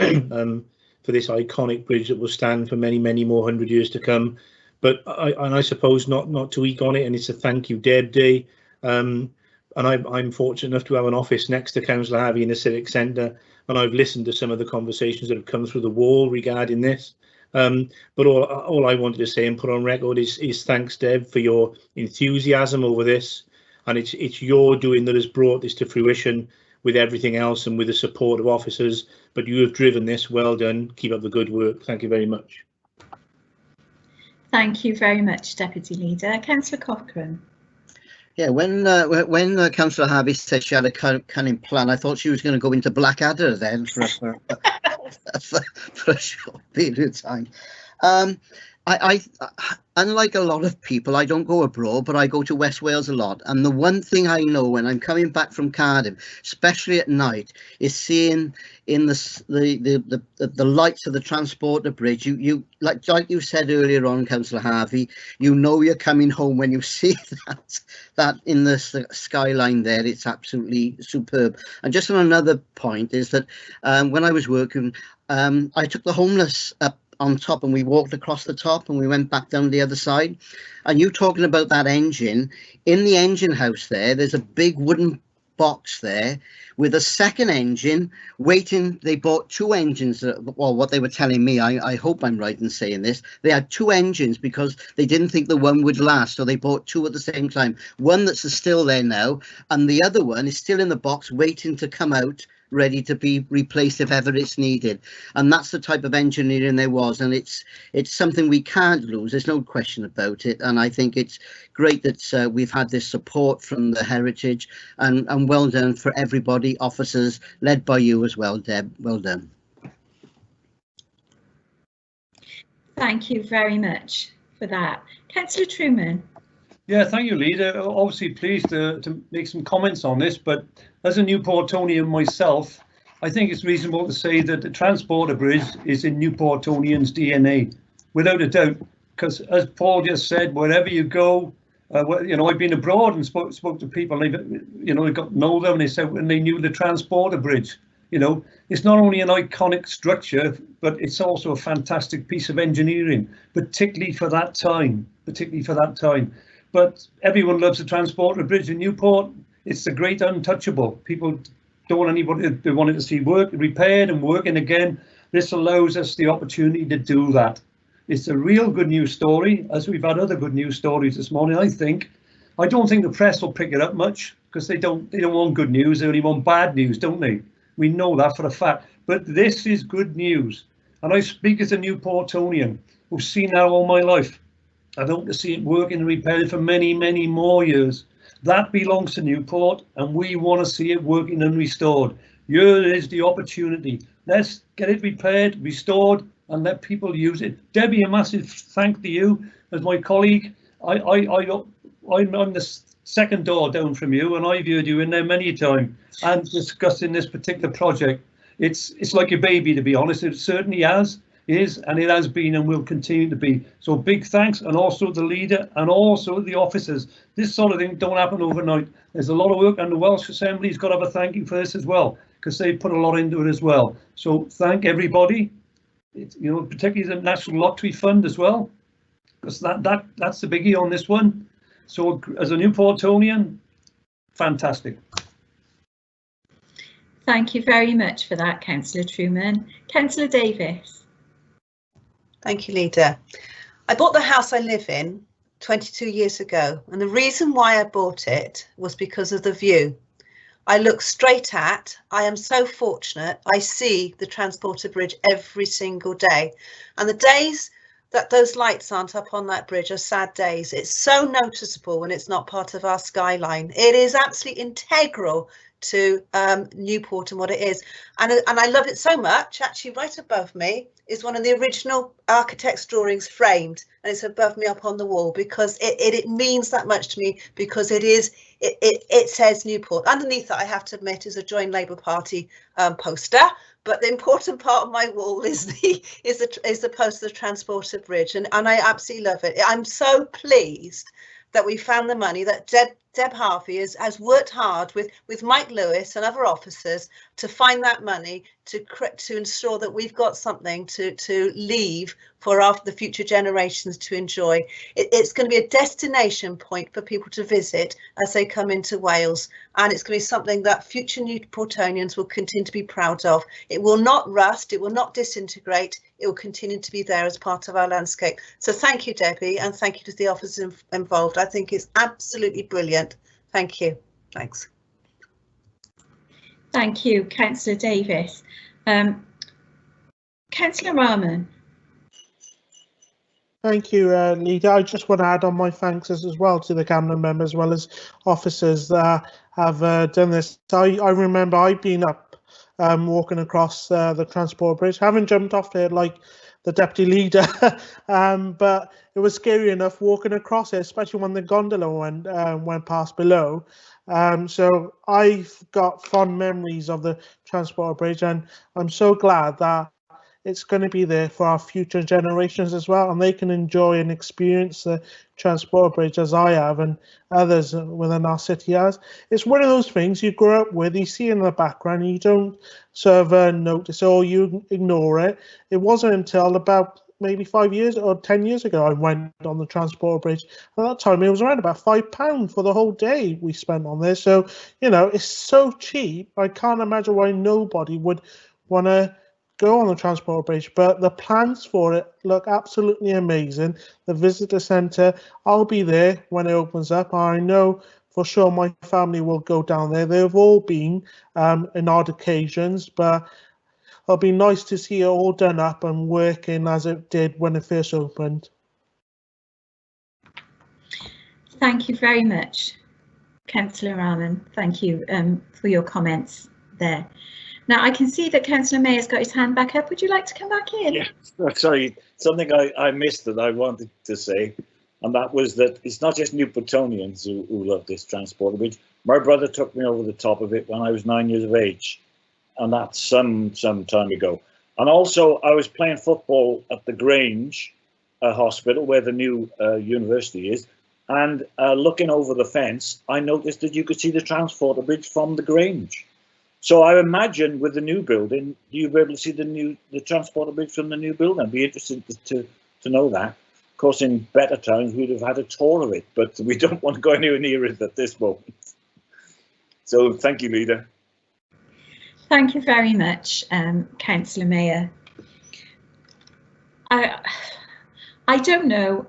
for this iconic bridge that will stand for many, many more 100 years to come. But I suppose not to eke on it, and it's a thank you Deb Day. And I'm fortunate enough to have an office next to Councillor Harvey in the Civic Centre, and I've listened to some of the conversations that have come through the wall regarding this. But all I wanted to say and put on record is thanks, Deb, for your enthusiasm over this, and it's your doing that has brought this to fruition, with everything else and with the support of officers. But you have driven this. Well done. Keep up the good work. Thank you very much. Thank you very much, Deputy Leader. Councillor Cochrane. Yeah, when Councillor Harvey said she had a cunning plan, I thought she was going to go into Blackadder then for a short period of time. I unlike a lot of people, I don't go abroad, but I go to West Wales a lot. And the one thing I know when I'm coming back from Cardiff, especially at night, is seeing in the lights of the transporter bridge. You like you said earlier on, Councillor Harvey, you know you're coming home when you see that in the skyline there. It's absolutely superb. And just on another point is that when I was working, I took the homeless up on top, and we walked across the top, and we went back down the other side. And you talking about that engine, in the engine house there's a big wooden box there with a second engine waiting. They bought two engines, well, what they were telling me, I hope I'm right in saying this, they had two engines because they didn't think the one would last, so they bought two at the same time. One that's still there now, and the other one is still in the box waiting to come out, ready to be replaced if ever it's needed. And that's the type of engineering there was, and it's something we can't lose. There's no question about it. And I think it's great that we've had this support from the heritage, and well done for everybody, officers led by you as well, Deb. Well done. Thank you very much for that. Councillor Truman. Yeah, thank you, Leader. Obviously pleased to make some comments on this, but as a Newportonian myself, I think it's reasonable to say that the transporter bridge is in Newportonians' DNA, without a doubt, because as Paul just said, wherever you go, you know, I've been abroad and spoke to people, and you know, they got to know them, and they said when they knew the transporter bridge. You know, it's not only an iconic structure, but it's also a fantastic piece of engineering, particularly for that time, But everyone loves the transporter bridge in Newport. It's the great untouchable. People don't want anybody, they wanted to see work repaired and working again. This allows us the opportunity to do that. It's a real good news story, as we've had other good news stories this morning, I think. I don't think the press will pick it up much, because they don't want good news, they only want bad news, don't they? We know that for a fact. But this is good news. And I speak as a Newportonian who's seen that all my life. I hope to see it working and repaired for many, many more years. That belongs to Newport, and we want to see it working and restored. Here is the opportunity. Let's get it repaired, restored, and let people use it. Debbie, a massive thank to you as my colleague. I'm the second door down from you, and I've heard you in there many a time and discussing this particular project. It's like a baby, to be honest. It certainly is, and it has been and will continue to be. So big thanks, and also the leader and also the officers. This sort of thing don't happen overnight. There's a lot of work, and the Welsh Assembly's got to have a thank you for this as well, because they put a lot into it as well. So thank everybody. you know, particularly the National Lottery Fund as well, because that's the biggie on this one. So as a Newportonian, fantastic. Thank you very much for that, Councillor Truman. Councillor Davis. Thank you, Leader. I bought the house I live in 22 years ago, and the reason why I bought it was because of the view. I look straight at, I am so fortunate, I see the Transporter Bridge every single day. And the days that those lights aren't up on that bridge are sad days. It's so noticeable when it's not part of our skyline. It is absolutely integral to Newport and what it is. And I love it so much, actually right above me is one of the original architect's drawings framed, and it's above me up on the wall because it means that much to me, because it says Newport. Underneath that, I have to admit, is a Join Labour Party poster, but the important part of my wall is the poster of the Transporter Bridge, and I absolutely love it. I'm so pleased that we found the money, that Deb Harvey has worked hard with Mike Lewis and other officers to find that money to ensure that we've got something to leave for the future generations to enjoy. It's going to be a destination point for people to visit as they come into Wales, and it's going to be something that future Newportonians will continue to be proud of. It will not rust, it will not disintegrate, it will continue to be there as part of our landscape. So thank you, Debbie, and thank you to the officers involved. I think it's absolutely brilliant. Thank you. Thanks. Thank you, Councillor Davis. Councillor Rahman. Thank you, Leader. I just want to add on my thanks as well to the cabinet members as well as officers that have done this. I remember I've been up walking across the Transport Bridge, haven't jumped off it like the Deputy Leader, but it was scary enough walking across it, especially when the gondola went past below. So I've got fond memories of the Transport Bridge, and I'm so glad that it's going to be there for our future generations as well, and they can enjoy and experience the Transport Bridge as I have and others within our city has. It's one of those things you grow up with, you see in the background, and you don't sort of notice or you ignore it. It wasn't until about maybe 5 years or 10 years ago I went on the Transport Bridge. At that time it was around about £5 for the whole day we spent on this. So, you know, it's so cheap. I can't imagine why nobody would want to go on the Transport Bridge, but the plans for it look absolutely amazing. The visitor centre, I'll be there when it opens up. I know for sure my family will go down there. They've all been in odd occasions, but it'll be nice to see it all done up and working as it did when it first opened. Thank you very much, Councillor Rahman. Thank you for your comments there. Now I can see that Councillor Mayer's got his hand back up. Would you like to come back in? Yeah, sorry, something I missed that I wanted to say, and that was that it's not just Newportonians who love this Transport Bridge. My brother took me over the top of it when I was 9 years of age, and that's some time ago. And also I was playing football at the Grange Hospital, where the new university is, and looking over the fence, I noticed that you could see the Transport Bridge from the Grange. So I imagine with the new building, you'll be able to see the Transport Bridge from the new building. I'd be interested to know that. Of course, in better times, we'd have had a tour of it, but we don't want to go anywhere near it at this moment. So thank you, Leader. Thank you very much, Councillor Mayer. I don't know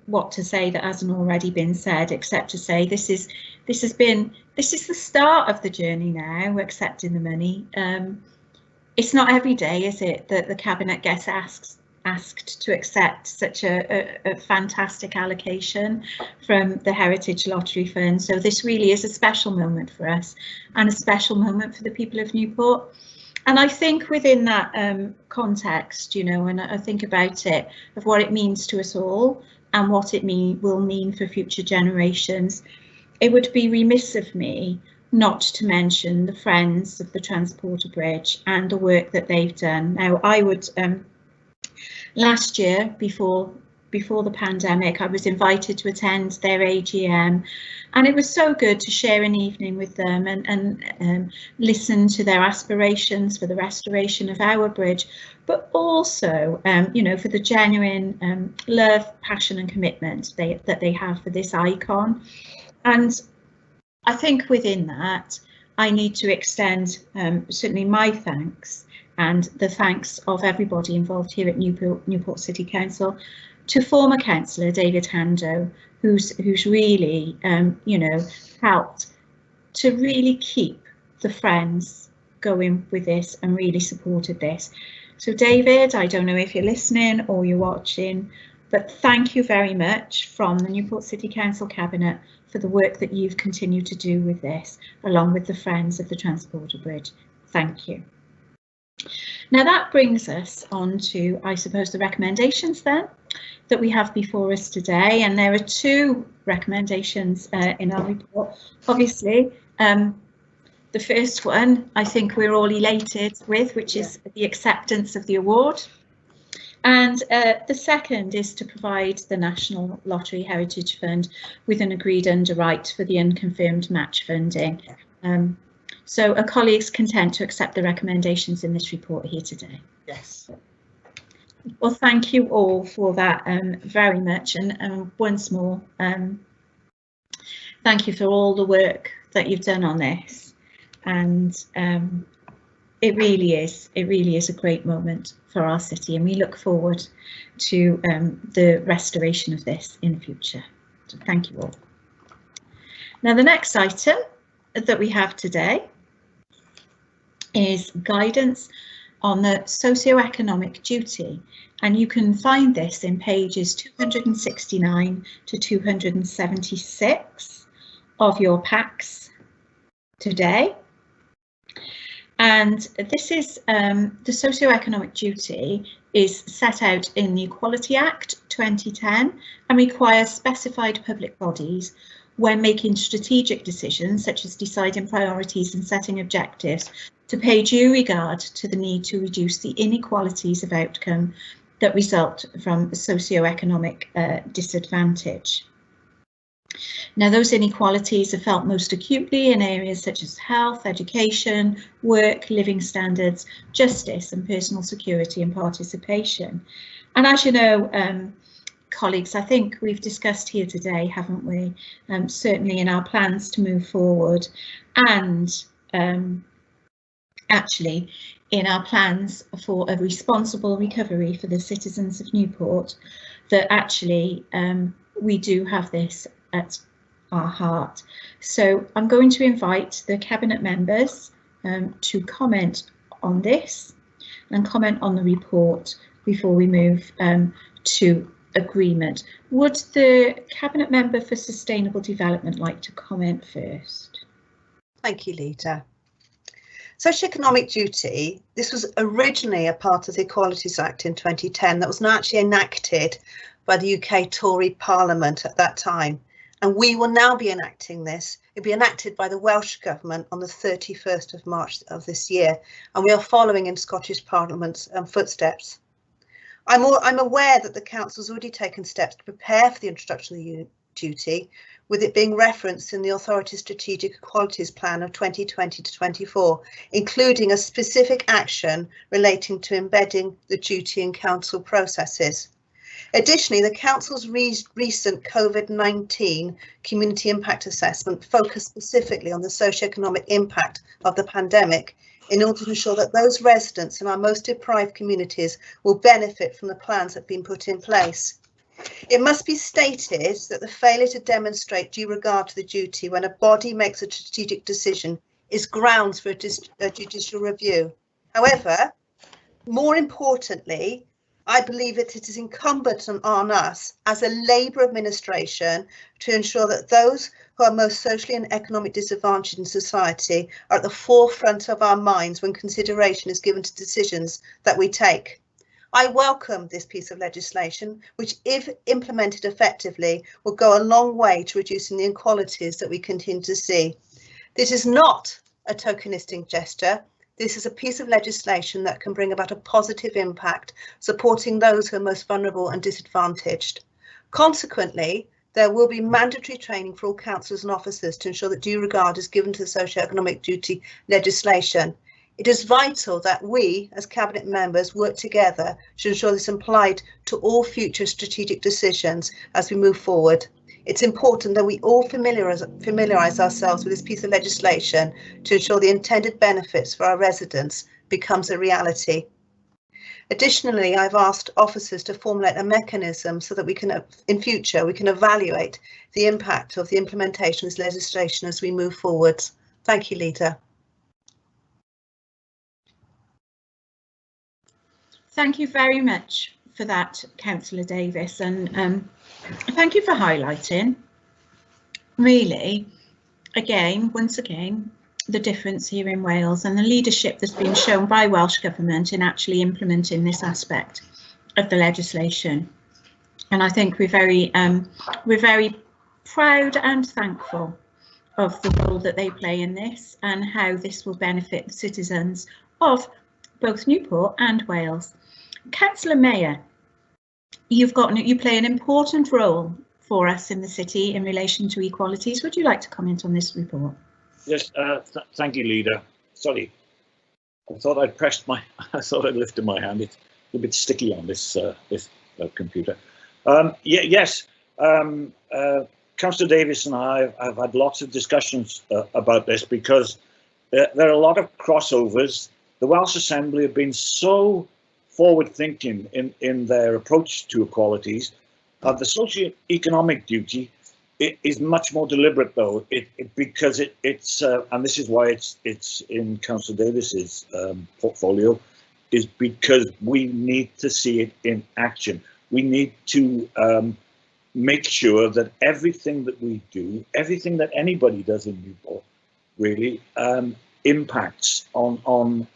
what to say that hasn't already been said, except to say this is the start of the journey now. We're accepting the money. It's not every day, is it, that the Cabinet gets asked to accept such a fantastic allocation from the Heritage Lottery Fund. So this really is a special moment for us and a special moment for the people of Newport. And I think within that context, you know, and I think about it, of what it means to us all and what it will mean for future generations, it would be remiss of me not to mention the Friends of the Transporter Bridge and the work that they've done. Now, I would, last year, before before the pandemic. I was invited to attend their AGM, and it was so good to share an evening with them and listen to their aspirations for the restoration of our bridge, but also, you know, for the genuine love, passion and commitment that they have for this icon. And I think within that, I need to extend certainly my thanks and the thanks of everybody involved here at Newport City Council to former councillor David Hando, who's really, you know, helped to really keep the Friends going with this and really supported this. So David, I don't know if you're listening or you're watching, but thank you very much from the Newport City Council Cabinet for the work that you've continued to do with this, along with the Friends of the Transporter Bridge. Thank you. Now that brings us on to, I suppose, the recommendations then that we have before us today, and there are two recommendations in our report. Obviously, the first one I think we're all elated with, which is the acceptance of the award. And the second is to provide the National Lottery Heritage Fund with an agreed underwrite for the unconfirmed match funding. So are colleagues content to accept the recommendations in this report here today? Yes. Well, thank you all for that very much, and once more, thank you for all the work that you've done on this, and it really is a great moment for our city, and we look forward to the restoration of this in the future. So thank you all. Now the next item that we have today is guidance on the socioeconomic duty, and you can find this in pages 269 to 276 of your packs today. And this is the socioeconomic duty is set out in the Equality Act 2010 and requires specified public bodies, when making strategic decisions such as deciding priorities and setting objectives, to pay due regard to the need to reduce the inequalities of outcome that result from socioeconomic disadvantage. Now, those inequalities are felt most acutely in areas such as health, education, work, living standards, justice and personal security and participation. And as you know, colleagues, I think we've discussed here today, haven't we, certainly in our plans to move forward, and actually in our plans for a responsible recovery for the citizens of Newport, that actually we do have this at our heart. So I'm going to invite the Cabinet members to comment on this and comment on the report before we move to agreement. Would the Cabinet Member for Sustainable Development like to comment first? Thank you, Leader. Socioeconomic duty, this was originally a part of the Equalities Act in 2010 that was not actually enacted by the UK Tory Parliament at that time. And we will now be enacting this. It'll be enacted by the Welsh Government on the 31st of March of this year. And we are following in Scottish Parliament's footsteps. I'm aware that the Council's already taken steps to prepare for the introduction of the duty, with it being referenced in the authority's Strategic Equalities Plan of 2020 to 24, including a specific action relating to embedding the duty in council processes. Additionally, the Council's recent COVID-19 community impact assessment focused specifically on the socioeconomic impact of the pandemic in order to ensure that those residents in our most deprived communities will benefit from the plans that have been put in place. It must be stated that the failure to demonstrate due regard to the duty when a body makes a strategic decision is grounds for a judicial review. However, more importantly, I believe that it is incumbent on us as a Labour administration to ensure that those who are most socially and economically disadvantaged in society are at the forefront of our minds when consideration is given to decisions that we take. I welcome this piece of legislation, which, if implemented effectively, will go a long way to reducing the inequalities that we continue to see. This is not a tokenistic gesture. this is a piece of legislation that can bring about a positive impact, supporting those who are most vulnerable and disadvantaged. Consequently, there will be mandatory training for all councillors and officers to ensure that due regard is given to the socioeconomic duty legislation. It is vital that we, as Cabinet members, work together to ensure this is applied to all future strategic decisions as we move forward. It's important that we all familiarise ourselves with this piece of legislation to ensure the intended benefits for our residents becomes a reality. Additionally, I've asked officers to formulate a mechanism so that we can, in future, we can evaluate the impact of the implementation of this legislation as we move forward. Thank you, Leader. Thank you very much for that, Councillor Davis, and thank you for highlighting, really, once again, the difference here in Wales and the leadership that's been shown by Welsh Government in actually implementing this aspect of the legislation. And I think we're very proud and thankful of the role that they play in this and how this will benefit the citizens of both Newport and Wales. Councillor Mayor, you play an important role for us in the city in relation to equalities. Would you like to comment on this report? Yes, thank you, Leader. Sorry, I thought I'd lifted my hand. It's a bit sticky on this computer. Yes, Councillor Davis and I have had lots of discussions about this because there are a lot of crossovers. The Welsh Assembly have been so forward-thinking in their approach to equalities. The socio-economic duty is much more deliberate, though, because it's and this is why it's in Councillor Davis's portfolio, is because we need to see it in action. We need to make sure that everything that we do, everything that anybody does in Newport, really impacts on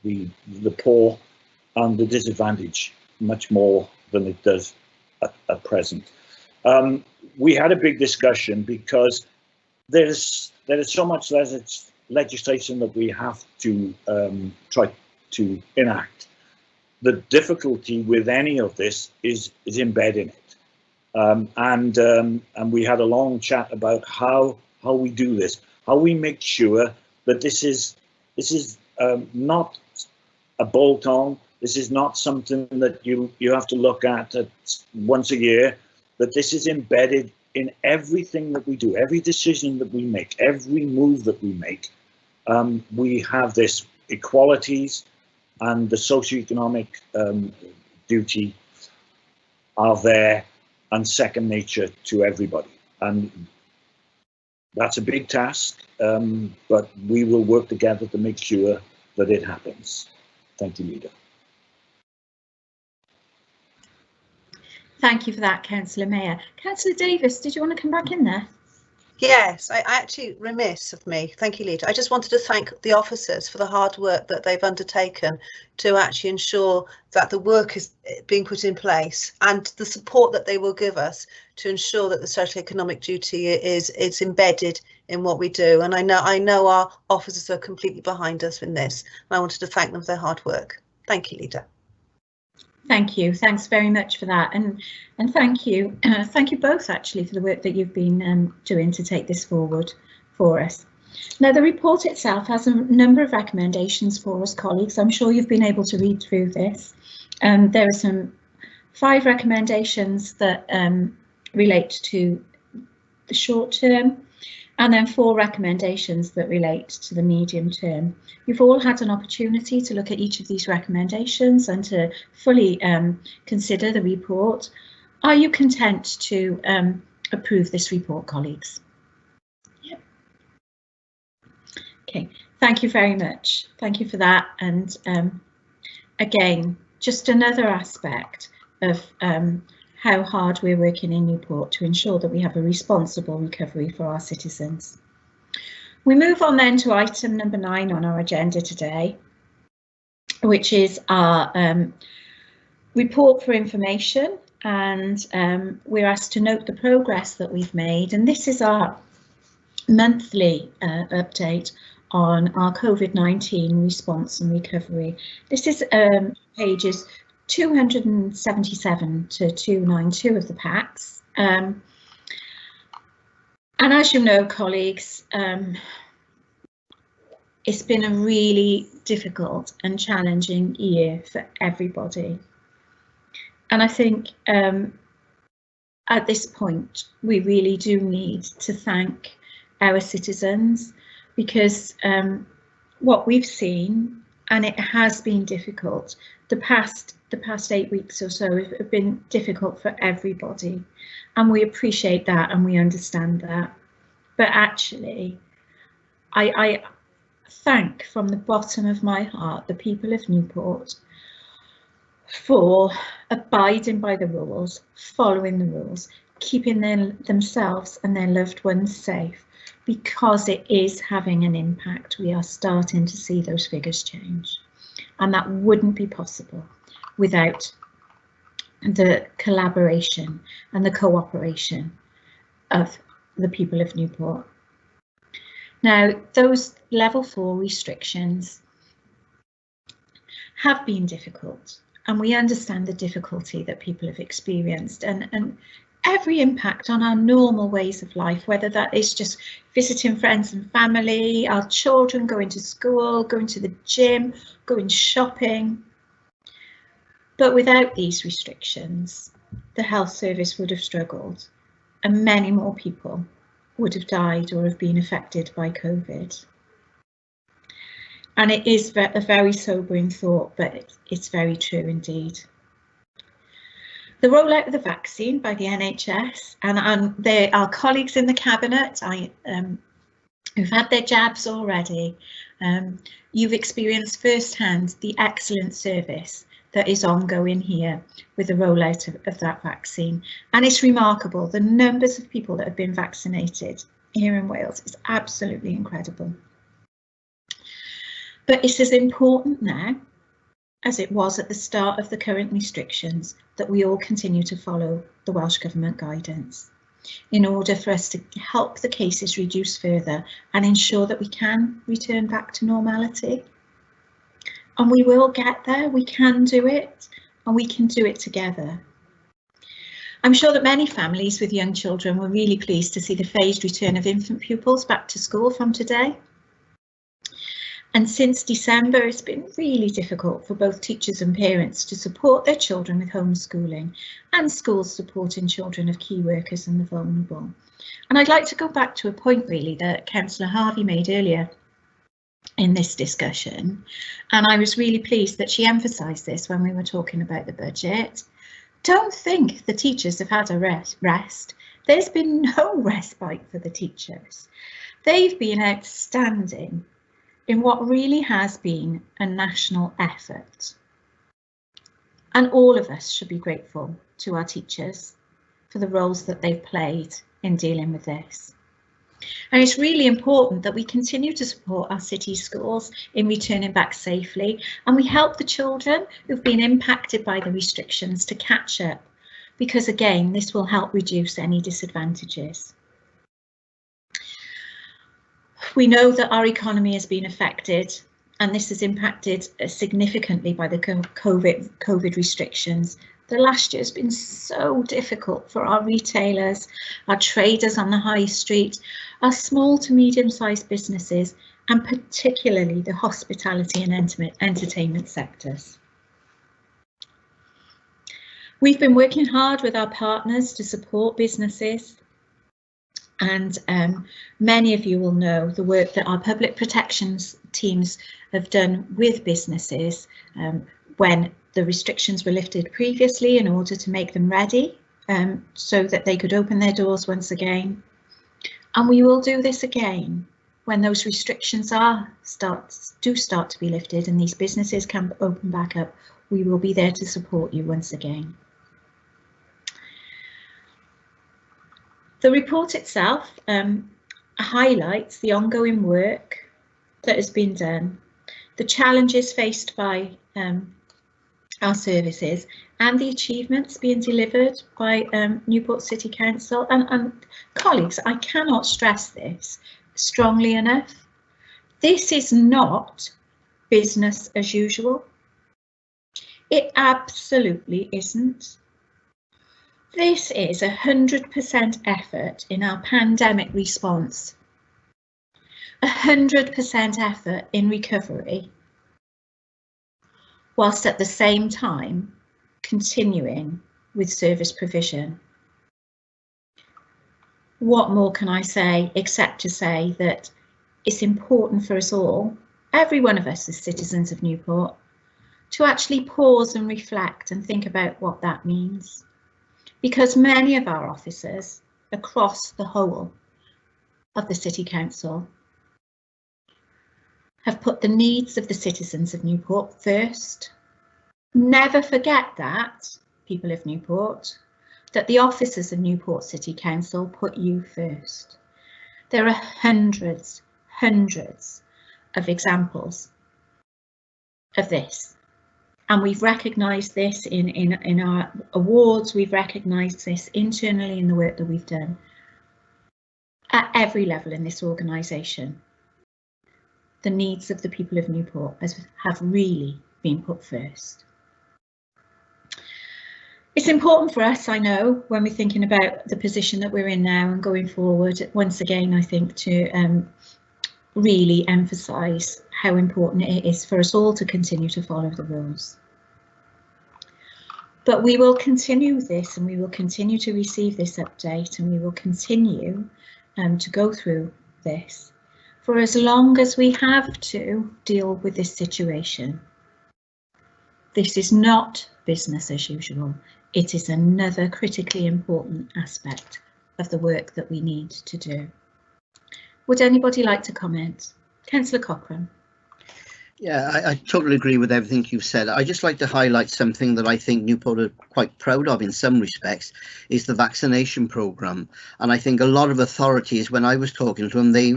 the poor and the disadvantaged much more than it does at present. We had a big discussion because there is so much legislation that we have to try to enact. The difficulty with any of this is embedding it, and we had a long chat about how we do this, how we make sure that this is not a bolt-on. This is not something that you have to look at once a year, that this is embedded in everything that we do, every decision that we make, every move that we make. We have this equalities and the socioeconomic duty are there and second nature to everybody. And that's a big task, but we will work together to make sure that it happens. Thank you, Leader. Thank you for that, Councillor Mayor. Councillor Davis, did you want to come back in there? Yes, I actually, remiss of me. Thank you, Leader. I just wanted to thank the officers for the hard work that they've undertaken to actually ensure that the work is being put in place and the support that they will give us to ensure that the socioeconomic duty is embedded in what we do. And I know our officers are completely behind us in this. And I wanted to thank them for their hard work. Thank you, Leader. Thank you. Thanks very much for that, and thank you both actually for the work that you've been doing to take this forward for us. Now, the report itself has a number of recommendations for us, colleagues. I'm sure you've been able to read through this. There are 5 recommendations that relate to the short term, and then 4 recommendations that relate to the medium term. You've all had an opportunity to look at each of these recommendations and to fully consider the report. Are you content to approve this report, colleagues? Yep. Okay, thank you very much. Thank you for that. And again, just another aspect of how hard we're working in Newport to ensure that we have a responsible recovery for our citizens. We move on then to item number 9 on our agenda today, which is our report for information, and we're asked to note the progress that we've made, and this is our monthly update on our COVID-19 response and recovery. This is pages 277 to 292 of the packs. And as you know, colleagues, it's been a really difficult and challenging year for everybody. And I think at this point, we really do need to thank our citizens, because what we've seen, and it has been difficult, the past 8 weeks or so have been difficult for everybody, and we appreciate that and we understand that. But actually, I thank from the bottom of my heart the people of Newport for abiding by the rules, following the rules, keeping themselves and their loved ones safe, because it is having an impact. We are starting to see those figures change, and that wouldn't be possible without the collaboration and the cooperation of the people of Newport. Now, those level 4 restrictions have been difficult, and we understand the difficulty that people have experienced, and every impact on our normal ways of life, whether that is just visiting friends and family, our children going to school, going to the gym, going shopping. But without these restrictions, the health service would have struggled, and many more people would have died or have been affected by COVID. And it is a very sobering thought, but it's very true indeed. The rollout of the vaccine by the NHS and our colleagues in the Cabinet who've had their jabs already, you've experienced firsthand the excellent service that is ongoing here with the rollout of that vaccine. And it's remarkable, the numbers of people that have been vaccinated here in Wales is absolutely incredible. But it's as important now as it was at the start of the current restrictions that we all continue to follow the Welsh Government guidance in order for us to help the cases reduce further and ensure that we can return back to normality. And we will get there, we can do it, and we can do it together. I'm sure that many families with young children were really pleased to see the phased return of infant pupils back to school from today. And since December, it's been really difficult for both teachers and parents to support their children with homeschooling, and schools supporting children of key workers and the vulnerable. And I'd like to go back to a point really that Councillor Harvey made earlier in this discussion, and I was really pleased that she emphasised this when we were talking about the budget. Don't think the teachers have had a rest. There's been no respite for the teachers. They've been outstanding in what really has been a national effort. And all of us should be grateful to our teachers for the roles that they've played in dealing with this. And it's really important that we continue to support our city schools in returning back safely, and we help the children who've been impacted by the restrictions to catch up, because again, this will help reduce any disadvantages. We know that our economy has been affected, and this is impacted significantly by the COVID restrictions. The last year has been so difficult for our retailers, our traders on the high street, our small to medium-sized businesses, and particularly the hospitality and entertainment sectors. We've been working hard with our partners to support businesses, and many of you will know the work that our public protections teams have done with businesses when the restrictions were lifted previously in order to make them ready so that they could open their doors once again. And we will do this again when those restrictions do start to be lifted and these businesses can open back up. We will be there to support you once again. The report itself highlights the ongoing work that has been done, the challenges faced by our services, and the achievements being delivered by Newport City Council. And colleagues, I cannot stress this strongly enough. This is not business as usual. It absolutely isn't. This is 100% effort in our pandemic response, 100% effort in recovery, whilst at the same time continuing with service provision. What more can I say except to say that it's important for us all, every one of us as citizens of Newport, to actually pause and reflect and think about what that means. Because many of our officers across the whole of the City Council have put the needs of the citizens of Newport first. Never forget that, people of Newport, that the officers of Newport City Council put you first. There are hundreds of examples of this. And we've recognised this in our awards, we've recognised this internally in the work that we've done at every level in this organisation. The needs of the people of Newport have really been put first. It's important for us, I know, when we're thinking about the position that we're in now and going forward, once again, I think to really emphasise how important it is for us all to continue to follow the rules. But we will continue this, and we will continue to receive this update, and we will continue to go through this for as long as we have to deal with this situation. This is not business as usual. It is another critically important aspect of the work that we need to do. Would anybody like to comment? Councillor Cochrane. Yeah, I totally agree with everything you've said. I just like to highlight something that I think Newport are quite proud of in some respects, is the vaccination programme. And I think a lot of authorities, when I was talking to them, they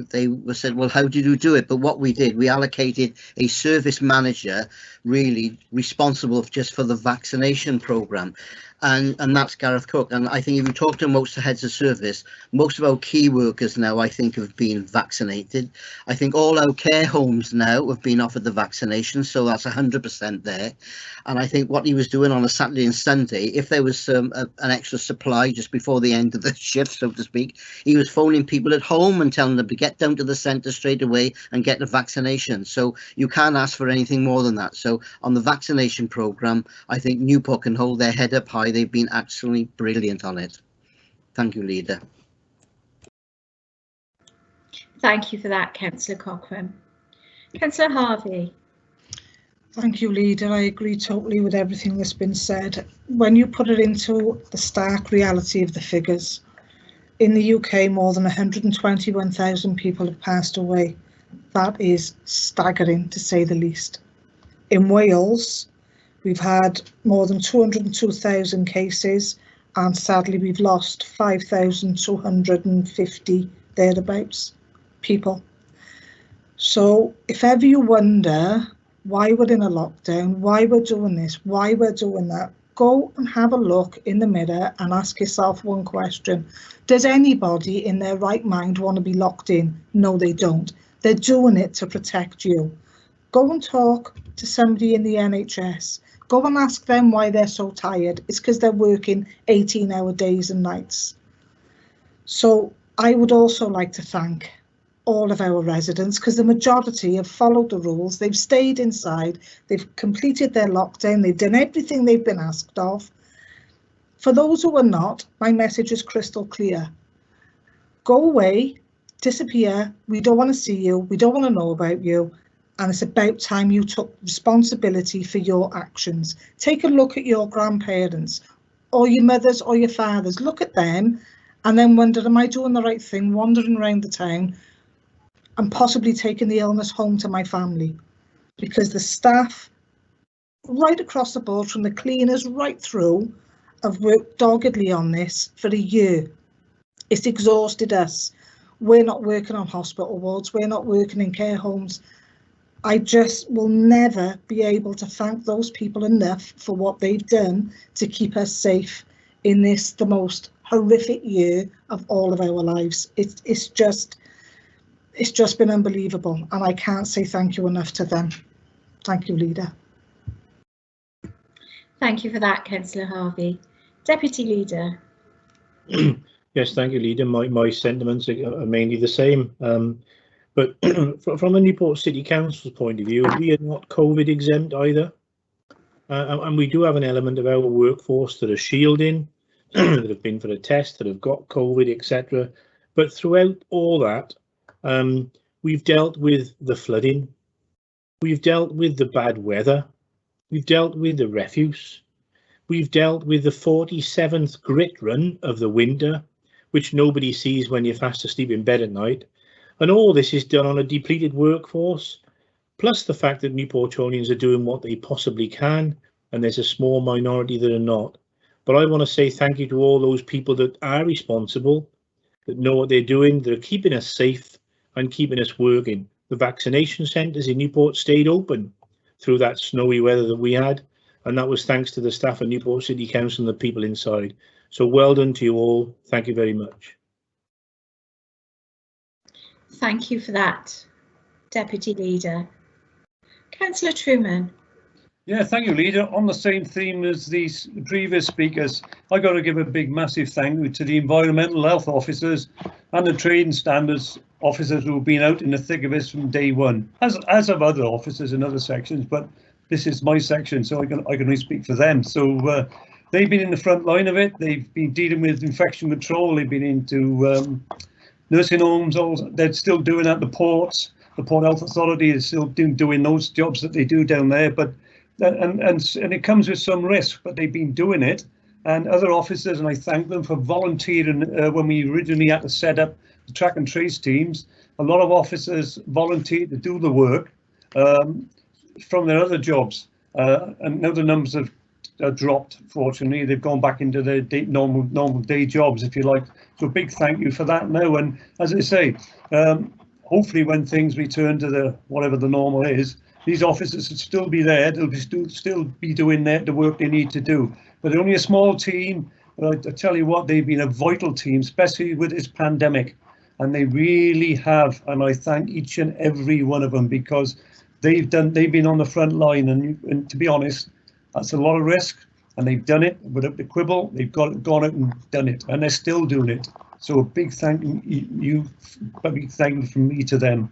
said, well, how did you do it? But what we did, we allocated a service manager really responsible just for the vaccination programme. And that's Gareth Cook. And I think if you talk to most heads of service, most of our key workers now, I think, have been vaccinated. I think all our care homes now have been offered the vaccination, so that's 100% there. And I think what he was doing on a Saturday and Sunday, if there was an extra supply just before the end of the shift, so to speak, he was phoning people at home and telling them to get down to the centre straight away and get the vaccination. So you can't ask for anything more than that. So on the vaccination programme, I think Newport can hold their head up high. They've been absolutely brilliant on it. Thank you, Leader. Thank you for that, Councillor Cochrane. Councillor Harvey. Thank you, Leader. I agree totally with everything that's been said. When you put it into the stark reality of the figures, in the UK, more than 121,000 people have passed away. That is staggering, to say the least. In Wales, we've had more than 202,000 cases, and sadly we've lost 5,250 thereabouts people. So if ever you wonder why we're in a lockdown, why we're doing this, why we're doing that, go and have a look in the mirror and ask yourself one question. Does anybody in their right mind want to be locked in? No, they don't. They're doing it to protect you. Go and talk to somebody in the NHS. Go and ask them why they're so tired. It's because they're working 18-hour days and nights. So I would also like to thank all of our residents, because the majority have followed the rules. They've stayed inside. They've completed their lockdown. They've done everything they've been asked of. For those who are not, my message is crystal clear. Go away, disappear. We don't want to see you. We don't want to know about you. And it's about time you took responsibility for your actions. Take a look at your grandparents or your mothers or your fathers. Look at them and then wonder, am I doing the right thing, wandering around the town and possibly taking the illness home to my family? Because the staff right across the board, from the cleaners right through, have worked doggedly on this for a year. It's exhausted us. We're not working on hospital wards. We're not working in care homes. I just will never be able to thank those people enough for what they've done to keep us safe in this, the most horrific year of all of our lives. It's just, it's just been unbelievable, and I can't say thank you enough to them. Thank you, Leader. Thank you for that, Councillor Harvey. Deputy Leader. Yes, thank you, Leader. My sentiments are mainly the same. But from a Newport City Council's point of view, we are not COVID exempt either. And we do have an element of our workforce that are shielding, that have been for a test, that have got COVID, etc. But throughout all that, we've dealt with the flooding, we've dealt with the bad weather, we've dealt with the refuse, we've dealt with the 47th grit run of the winter, which nobody sees when you're fast asleep in bed at night. And all this is done on a depleted workforce, plus the fact that Newportonians are doing what they possibly can, and there's a small minority that are not. But I want to say thank you to all those people that are responsible, that know what they're doing, that are keeping us safe and keeping us working. The vaccination centres in Newport stayed open through that snowy weather that we had, and that was thanks to the staff of Newport City Council and the people inside. So well done to you all. Thank you very much. Thank you for that, Deputy Leader. Councillor Truman. Yeah, thank you, Leader. On the same theme as these previous speakers, I got to give a big, massive thank you to the environmental health officers and the trade and standards officers who have been out in the thick of this from day one, as have other officers in other sections. But this is my section, so I can only speak for them. So they've been in the front line of it. They've been dealing with infection control. They've been into nursing homes. They're still doing at the ports. The Port Health Authority is still doing those jobs that they do down there. But and it comes with some risk, but they've been doing it. And other officers, and I thank them for volunteering when we originally had to set up the track and trace teams. A lot of officers volunteered to do the work from their other jobs, and now the numbers have dropped. Fortunately, they've gone back into their normal day jobs, if you like. So big thank you for that now. And as I say, hopefully when things return to the whatever the normal is, these officers will still be there. They'll be still be doing the work they need to do. But they're only a small team. I tell you what, they've been a vital team, especially with this pandemic. And they really have. And I thank each and every one of them, because they've been on the front line. And to be honest, that's a lot of risk. And they've done it without the quibble. They've gone out and done it, and they're still doing it. So a big thank you from me to them.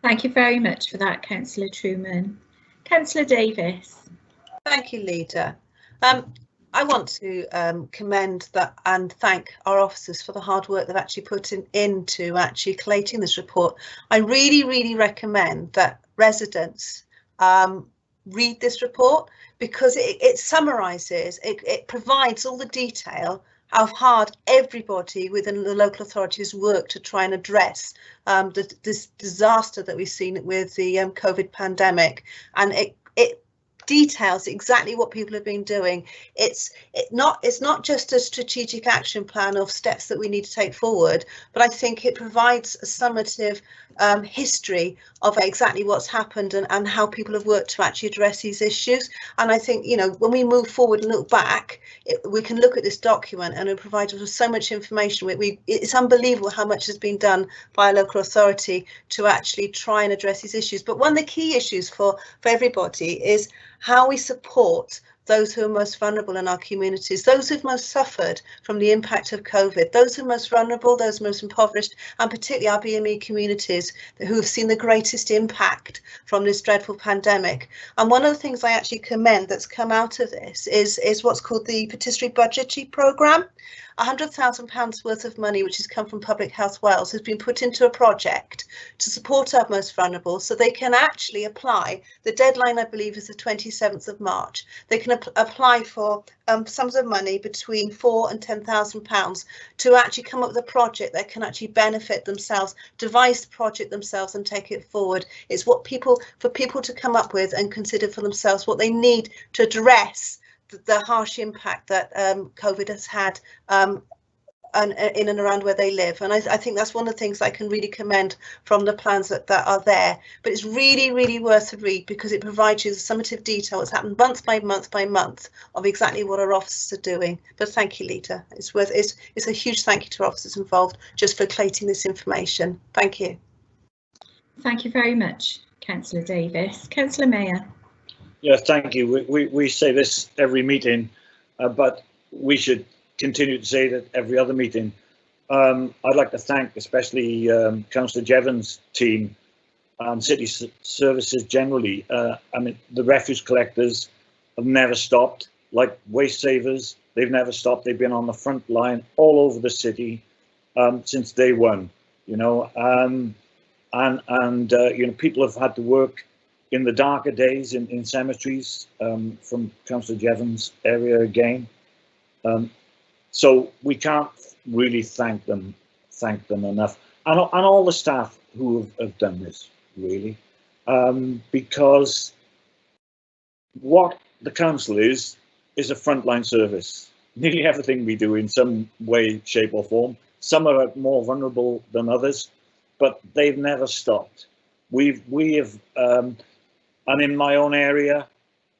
Thank you very much for that, Councillor Truman. Councillor Davis. Thank you, Leader. I want to commend that and thank our officers for the hard work they've actually put into actually collating this report. I really recommend that residents read this report, because it summarises, it provides all the detail how hard everybody within the local authorities work to try and address this disaster that we've seen with the COVID pandemic, and it details exactly what people have been doing. It's not just a strategic action plan of steps that we need to take forward, but I think it provides a summative history of exactly what's happened and how people have worked to actually address these issues. And I think, you know, when we move forward and look back, we can look at this document and it provides us with so much information. It's unbelievable how much has been done by a local authority to actually try and address these issues. But one of the key issues for everybody is how we support those who are most vulnerable in our communities, those who've most suffered from the impact of COVID, those who are most vulnerable, those most impoverished, and particularly our BME communities who have seen the greatest impact from this dreadful pandemic. And one of the things I actually commend that's come out of this is what's called the Patisserie budgetary programme. £100,000 worth of money, which has come from Public Health Wales, has been put into a project to support our most vulnerable, so they can actually apply. The deadline, I believe, is the 27th of March. They can apply for sums of money between £4,000 and £10,000 to actually come up with a project that can actually benefit themselves, devise the project themselves and take it forward. It's for people to come up with and consider for themselves what they need to address the harsh impact that COVID has had and in and around where they live. And I think that's one of the things I can really commend from the plans that are there. But it's really, really worth a read, because it provides you the summative detail that's happened month by month by month of exactly what our officers are doing. But thank you, Leader. It's a huge thank you to our officers involved just for collating this information. Thank you. Thank you very much, Councillor Davis. Councillor Mayor. Yes, thank you. We say this every meeting, but we should continue to say that every other meeting. I'd like to thank especially Councillor Jevons' team and city services generally. I mean, the refuse collectors have never stopped, like waste savers. They've never stopped. They've been on the front line all over the city since day one, you know, and you know, people have had to work in the darker days in cemeteries, from Councillor Jevons' area again. So we can't really thank them enough, and all the staff who have done this, really, because what the council is a frontline service. Nearly everything we do in some way, shape or form. Some are more vulnerable than others, but they've never stopped. We have, and in my own area,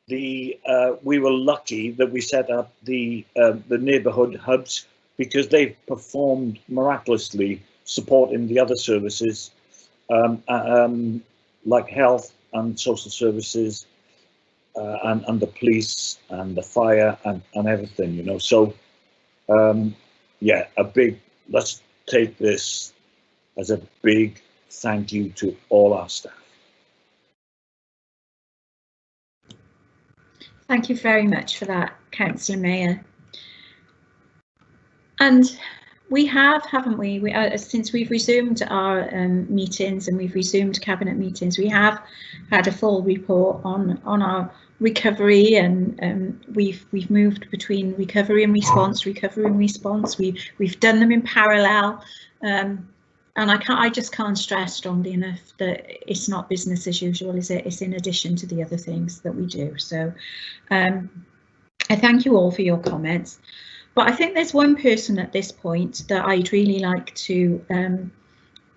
we were lucky that we set up the neighbourhood hubs, because they've performed miraculously, supporting the other services, like health and social services, and the police and the fire and everything, you know. So yeah, let's take this as a big thank you to all our staff. Thank you very much for that, Councillor Mayor. And we have, haven't we? Since we've resumed our meetings and we've resumed cabinet meetings, we have had a full report on our recovery, and we've moved between recovery and response. We've done them in parallel, and I just can't stress strongly enough that it's not business as usual, is it? It's in addition to the other things that we do. So I thank you all for your comments. But I think there's one person at this point that I'd really like to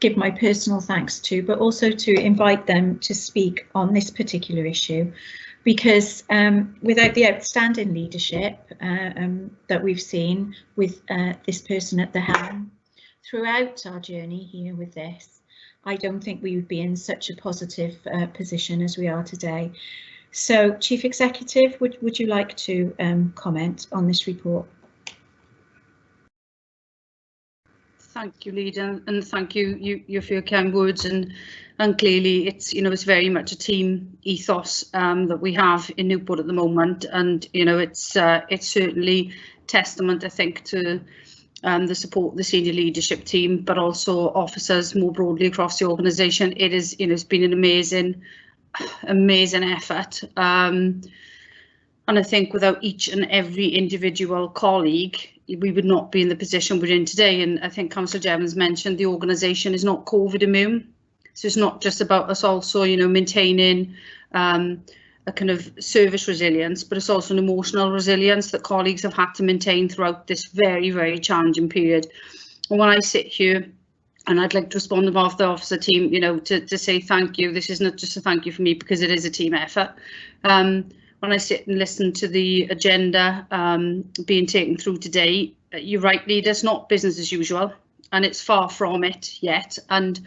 give my personal thanks to, but also to invite them to speak on this particular issue, because without the outstanding leadership that we've seen with this person at the helm throughout our journey here with this, I don't think we would be in such a positive position as we are today. So, Chief Executive, would you like to comment on this report? Thank you, Leader, and thank you for your kind words. And clearly, it's it's very much a team ethos that we have in Newport at the moment, and it's certainly testament, I think, to the support of the senior leadership team, but also officers more broadly across the organisation. It is it's been an amazing effort, and I think without each and every individual colleague, we would not be in the position we're in today. And I think Councillor Jevons mentioned the organisation is not COVID immune, so it's not just about us also maintaining a kind of service resilience, but it's also an emotional resilience that colleagues have had to maintain throughout this very, very challenging period. And when I sit here, and I'd like to respond on behalf of the officer team, to say thank you. This is not just a thank you for me, because it is a team effort. When I sit and listen to the agenda being taken through today, you're right, Leader, it's not business as usual, and it's far from it yet. And,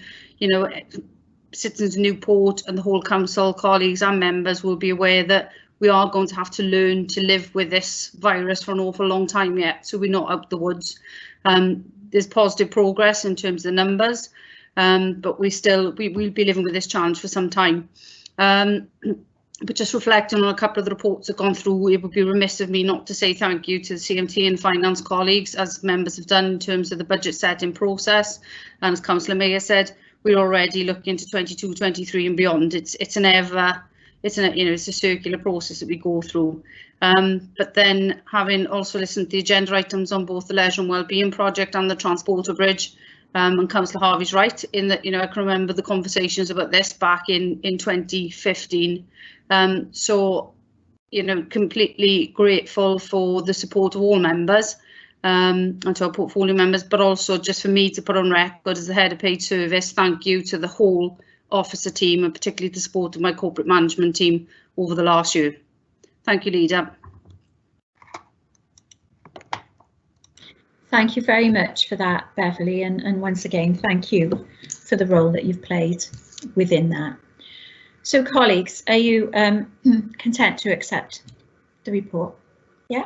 citizens of Newport and the whole council, colleagues and members will be aware that we are going to have to learn to live with this virus for an awful long time yet, so we're not out the woods. There's positive progress in terms of the numbers, but we'll be living with this challenge for some time. But just reflecting on a couple of the reports that have gone through, it would be remiss of me not to say thank you to the CMT and finance colleagues, as members have done, in terms of the budget setting process. And as Councillor Mayor said, we're already looking to 22, 23 and beyond. It's a circular process that we go through. But then, having also listened to the agenda items on both the Leisure and Wellbeing project and the Transporter Bridge, and Councillor Harvey's right in that I can remember the conversations about this back in 2015. So completely grateful for the support of all members, and to our portfolio members, but also just for me to put on record as the head of paid service, thank you to the whole officer team, and particularly the support of my corporate management team over the last year. Thank you, Leader. Thank you very much for that, Beverly, and once again, thank you for the role that you've played within that. So, colleagues, are you content to accept the report? Yeah?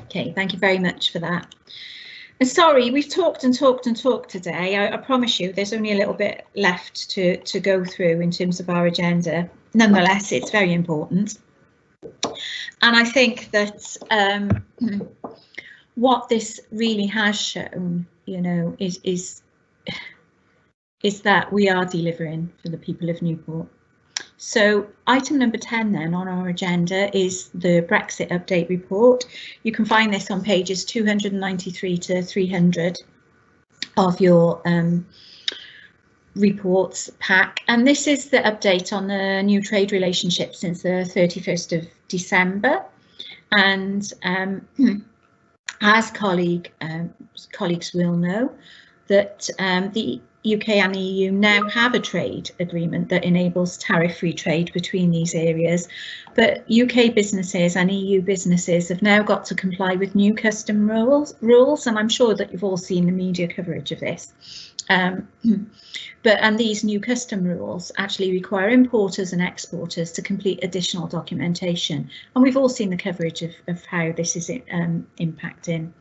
Okay, thank you very much for that. And sorry, we've talked and talked and talked today. I promise you there's only a little bit left to go through in terms of our agenda. Nonetheless, it's very important. And I think that what this really has shown, you know, is that we are delivering for the people of Newport. So item number 10 then on our agenda is the Brexit update report. You can find this on pages 293 to 300 of your reports pack. And this is the update on the new trade relationship since the 31st of December. And as colleagues will know, that the UK and EU now have a trade agreement that enables tariff-free trade between these areas, but UK businesses and EU businesses have now got to comply with new custom rules, and I'm sure that you've all seen the media coverage of this. And these new custom rules actually require importers and exporters to complete additional documentation, and we've all seen the coverage of how this is impacting.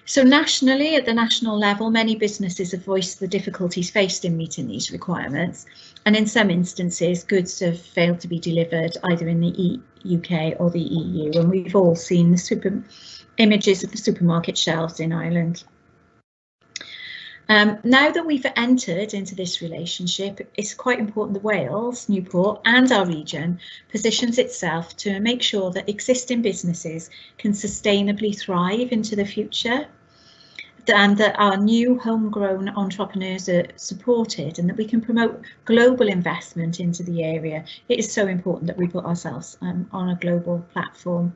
So nationally, at the national level, many businesses have voiced the difficulties faced in meeting these requirements, and in some instances, goods have failed to be delivered either in the UK or the EU, and we've all seen the images of the supermarket shelves in Ireland. Now that we've entered into this relationship, it's quite important that Wales, Newport and our region positions itself to make sure that existing businesses can sustainably thrive into the future, and that our new homegrown entrepreneurs are supported, and that we can promote global investment into the area. It is so important that we put ourselves on a global platform.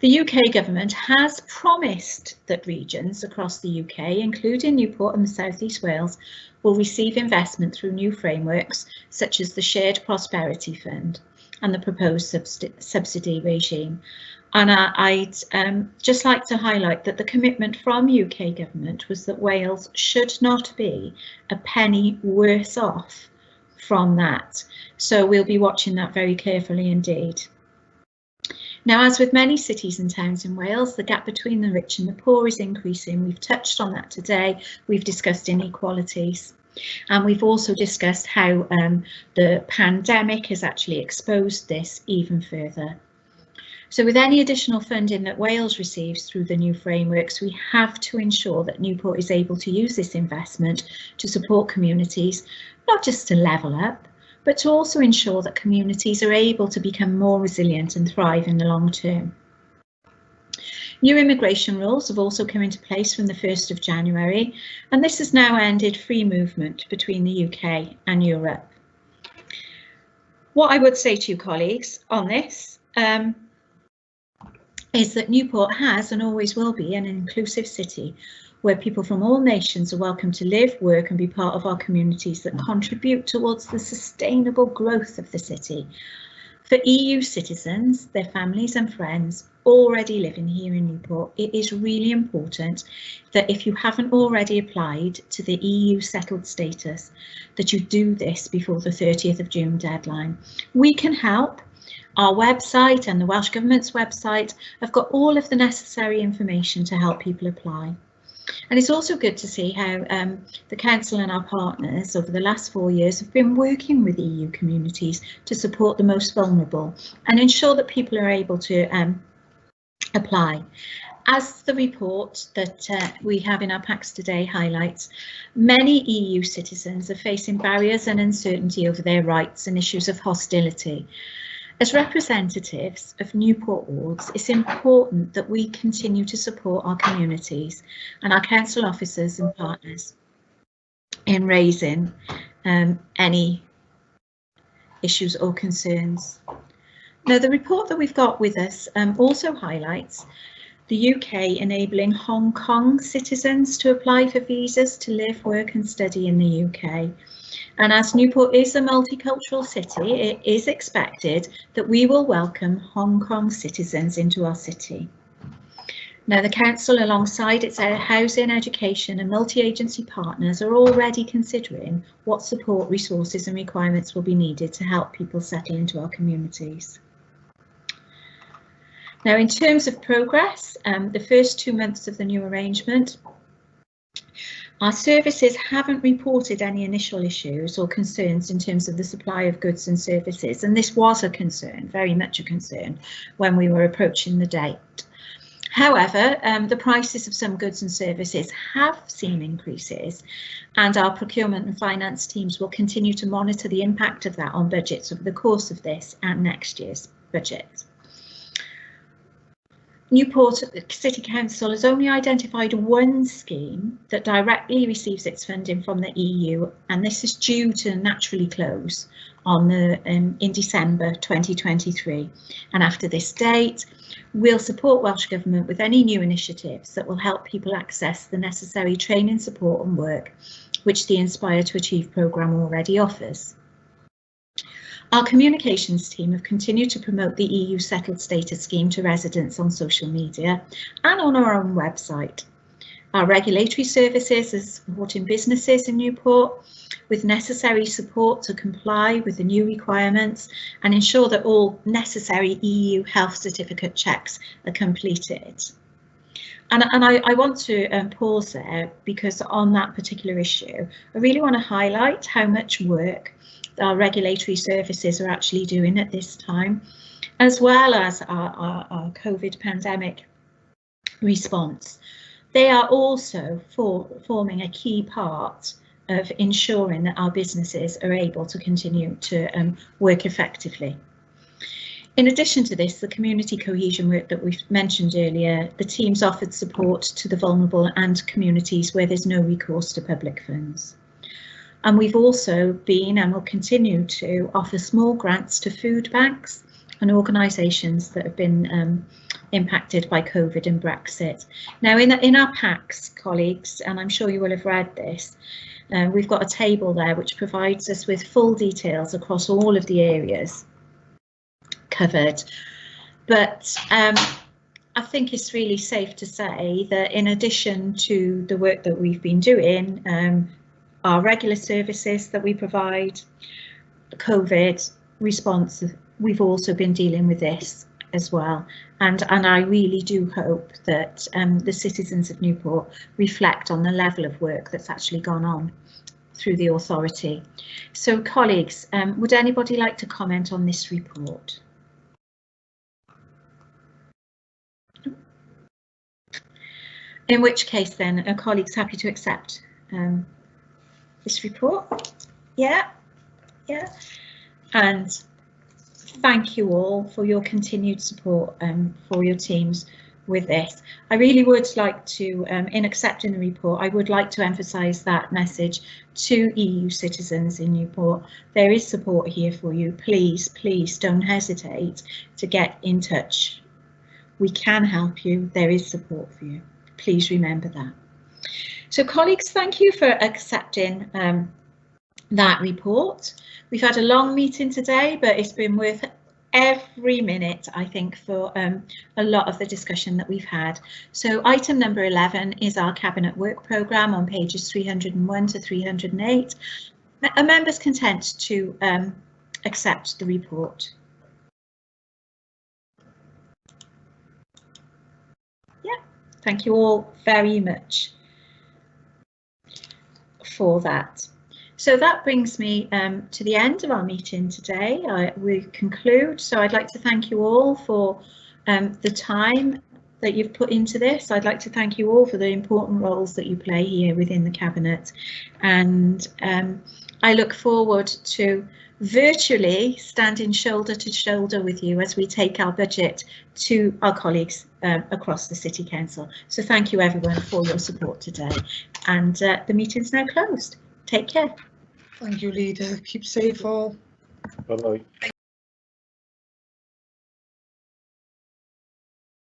The UK government has promised that regions across the UK, including Newport and the South East Wales, will receive investment through new frameworks such as the Shared Prosperity Fund and the proposed subsidy regime. And I'd just like to highlight that the commitment from UK government was that Wales should not be a penny worse off from that. So we'll be watching that very carefully indeed. Now, as with many cities and towns in Wales, the gap between the rich and the poor is increasing. We've touched on that today. We've discussed inequalities, and we've also discussed how the pandemic has actually exposed this even further. So with any additional funding that Wales receives through the new frameworks, we have to ensure that Newport is able to use this investment to support communities, not just to level up, but to also ensure that communities are able to become more resilient and thrive in the long term. New immigration rules have also come into place from the 1st of January, and this has now ended free movement between the UK and Europe. What I would say to you, colleagues, on this is that Newport has and always will be an inclusive city where people from all nations are welcome to live, work and be part of our communities that contribute towards the sustainable growth of the city. For EU citizens, their families and friends already living here in Newport, it is really important that if you haven't already applied to the EU settled status, that you do this before the 30th of June deadline. We can help. Our website and the Welsh Government's website have got all of the necessary information to help people apply. And it's also good to see how the Council and our partners over the last 4 years have been working with EU communities to support the most vulnerable and ensure that people are able to apply. As the report that we have in our packs today highlights, many EU citizens are facing barriers and uncertainty over their rights and issues of hostility. As representatives of Newport wards, it's important that we continue to support our communities and our council officers and partners in raising any issues or concerns. Now, the report that we've got with us also highlights the UK enabling Hong Kong citizens to apply for visas to live, work and study in the UK. And as Newport is a multicultural city, it is expected that we will welcome Hong Kong citizens into our city. Now, the council, alongside its housing, education and multi-agency partners, are already considering what support, resources and requirements will be needed to help people settle into our communities. Now, in terms of progress, the first 2 months of the new arrangement, our services haven't reported any initial issues or concerns in terms of the supply of goods and services, and this was a concern, very much a concern, when we were approaching the date. However, the prices of some goods and services have seen increases, and our procurement and finance teams will continue to monitor the impact of that on budgets over the course of this and next year's budget. Newport City Council has only identified one scheme that directly receives its funding from the EU, and this is due to naturally close on in December 2023. And after this date, we'll support Welsh Government with any new initiatives that will help people access the necessary training, support and work which the Inspire to Achieve programme already offers. Our communications team have continued to promote the EU Settled Status Scheme to residents on social media and on our own website. Our regulatory services are supporting businesses in Newport with necessary support to comply with the new requirements and ensure that all necessary EU health certificate checks are completed. And I want to pause there, because on that particular issue, I really want to highlight how much work our regulatory services are actually doing at this time, as well as our COVID pandemic response. They are also forming a key part of ensuring that our businesses are able to continue to work effectively. In addition to this, the community cohesion work that we've mentioned earlier, the teams offered support to the vulnerable and communities where there's no recourse to public funds. And we've also been and will continue to offer small grants to food banks and organisations that have been impacted by COVID and Brexit. Now, in our packs, colleagues, and I'm sure you will have read this, we've got a table there which provides us with full details across all of the areas covered. But I think it's really safe to say that in addition to the work that we've been doing, our regular services that we provide, the COVID response, we've also been dealing with this as well. And I really do hope that the citizens of Newport reflect on the level of work that's actually gone on through the authority. So colleagues, would anybody like to comment on this report? In which case then, are colleagues happy to accept this report? Yeah. And thank you all for your continued support for your teams with this. I really would like to, in accepting the report, I would like to emphasise that message to EU citizens in Newport. There is support here for you. Please don't hesitate to get in touch. We can help you. There is support for you. Please remember that. So colleagues, thank you for accepting that report. We've had a long meeting today, but it's been worth every minute, I think, for a lot of the discussion that we've had. So item number 11 is our Cabinet Work Programme on pages 301 to 308. Are members content to accept the report? Yeah, thank you all very much for that. So that brings me to the end of our meeting today. We conclude. So I'd like to thank you all for the time that you've put into this. I'd like to thank you all for the important roles that you play here within the Cabinet. And I look forward to virtually standing shoulder to shoulder with you as we take our budget to our colleagues across the City Council. So thank you everyone for your support today. And the meeting's now closed. Take care. Thank you, Leader. Keep safe all. Bye-bye.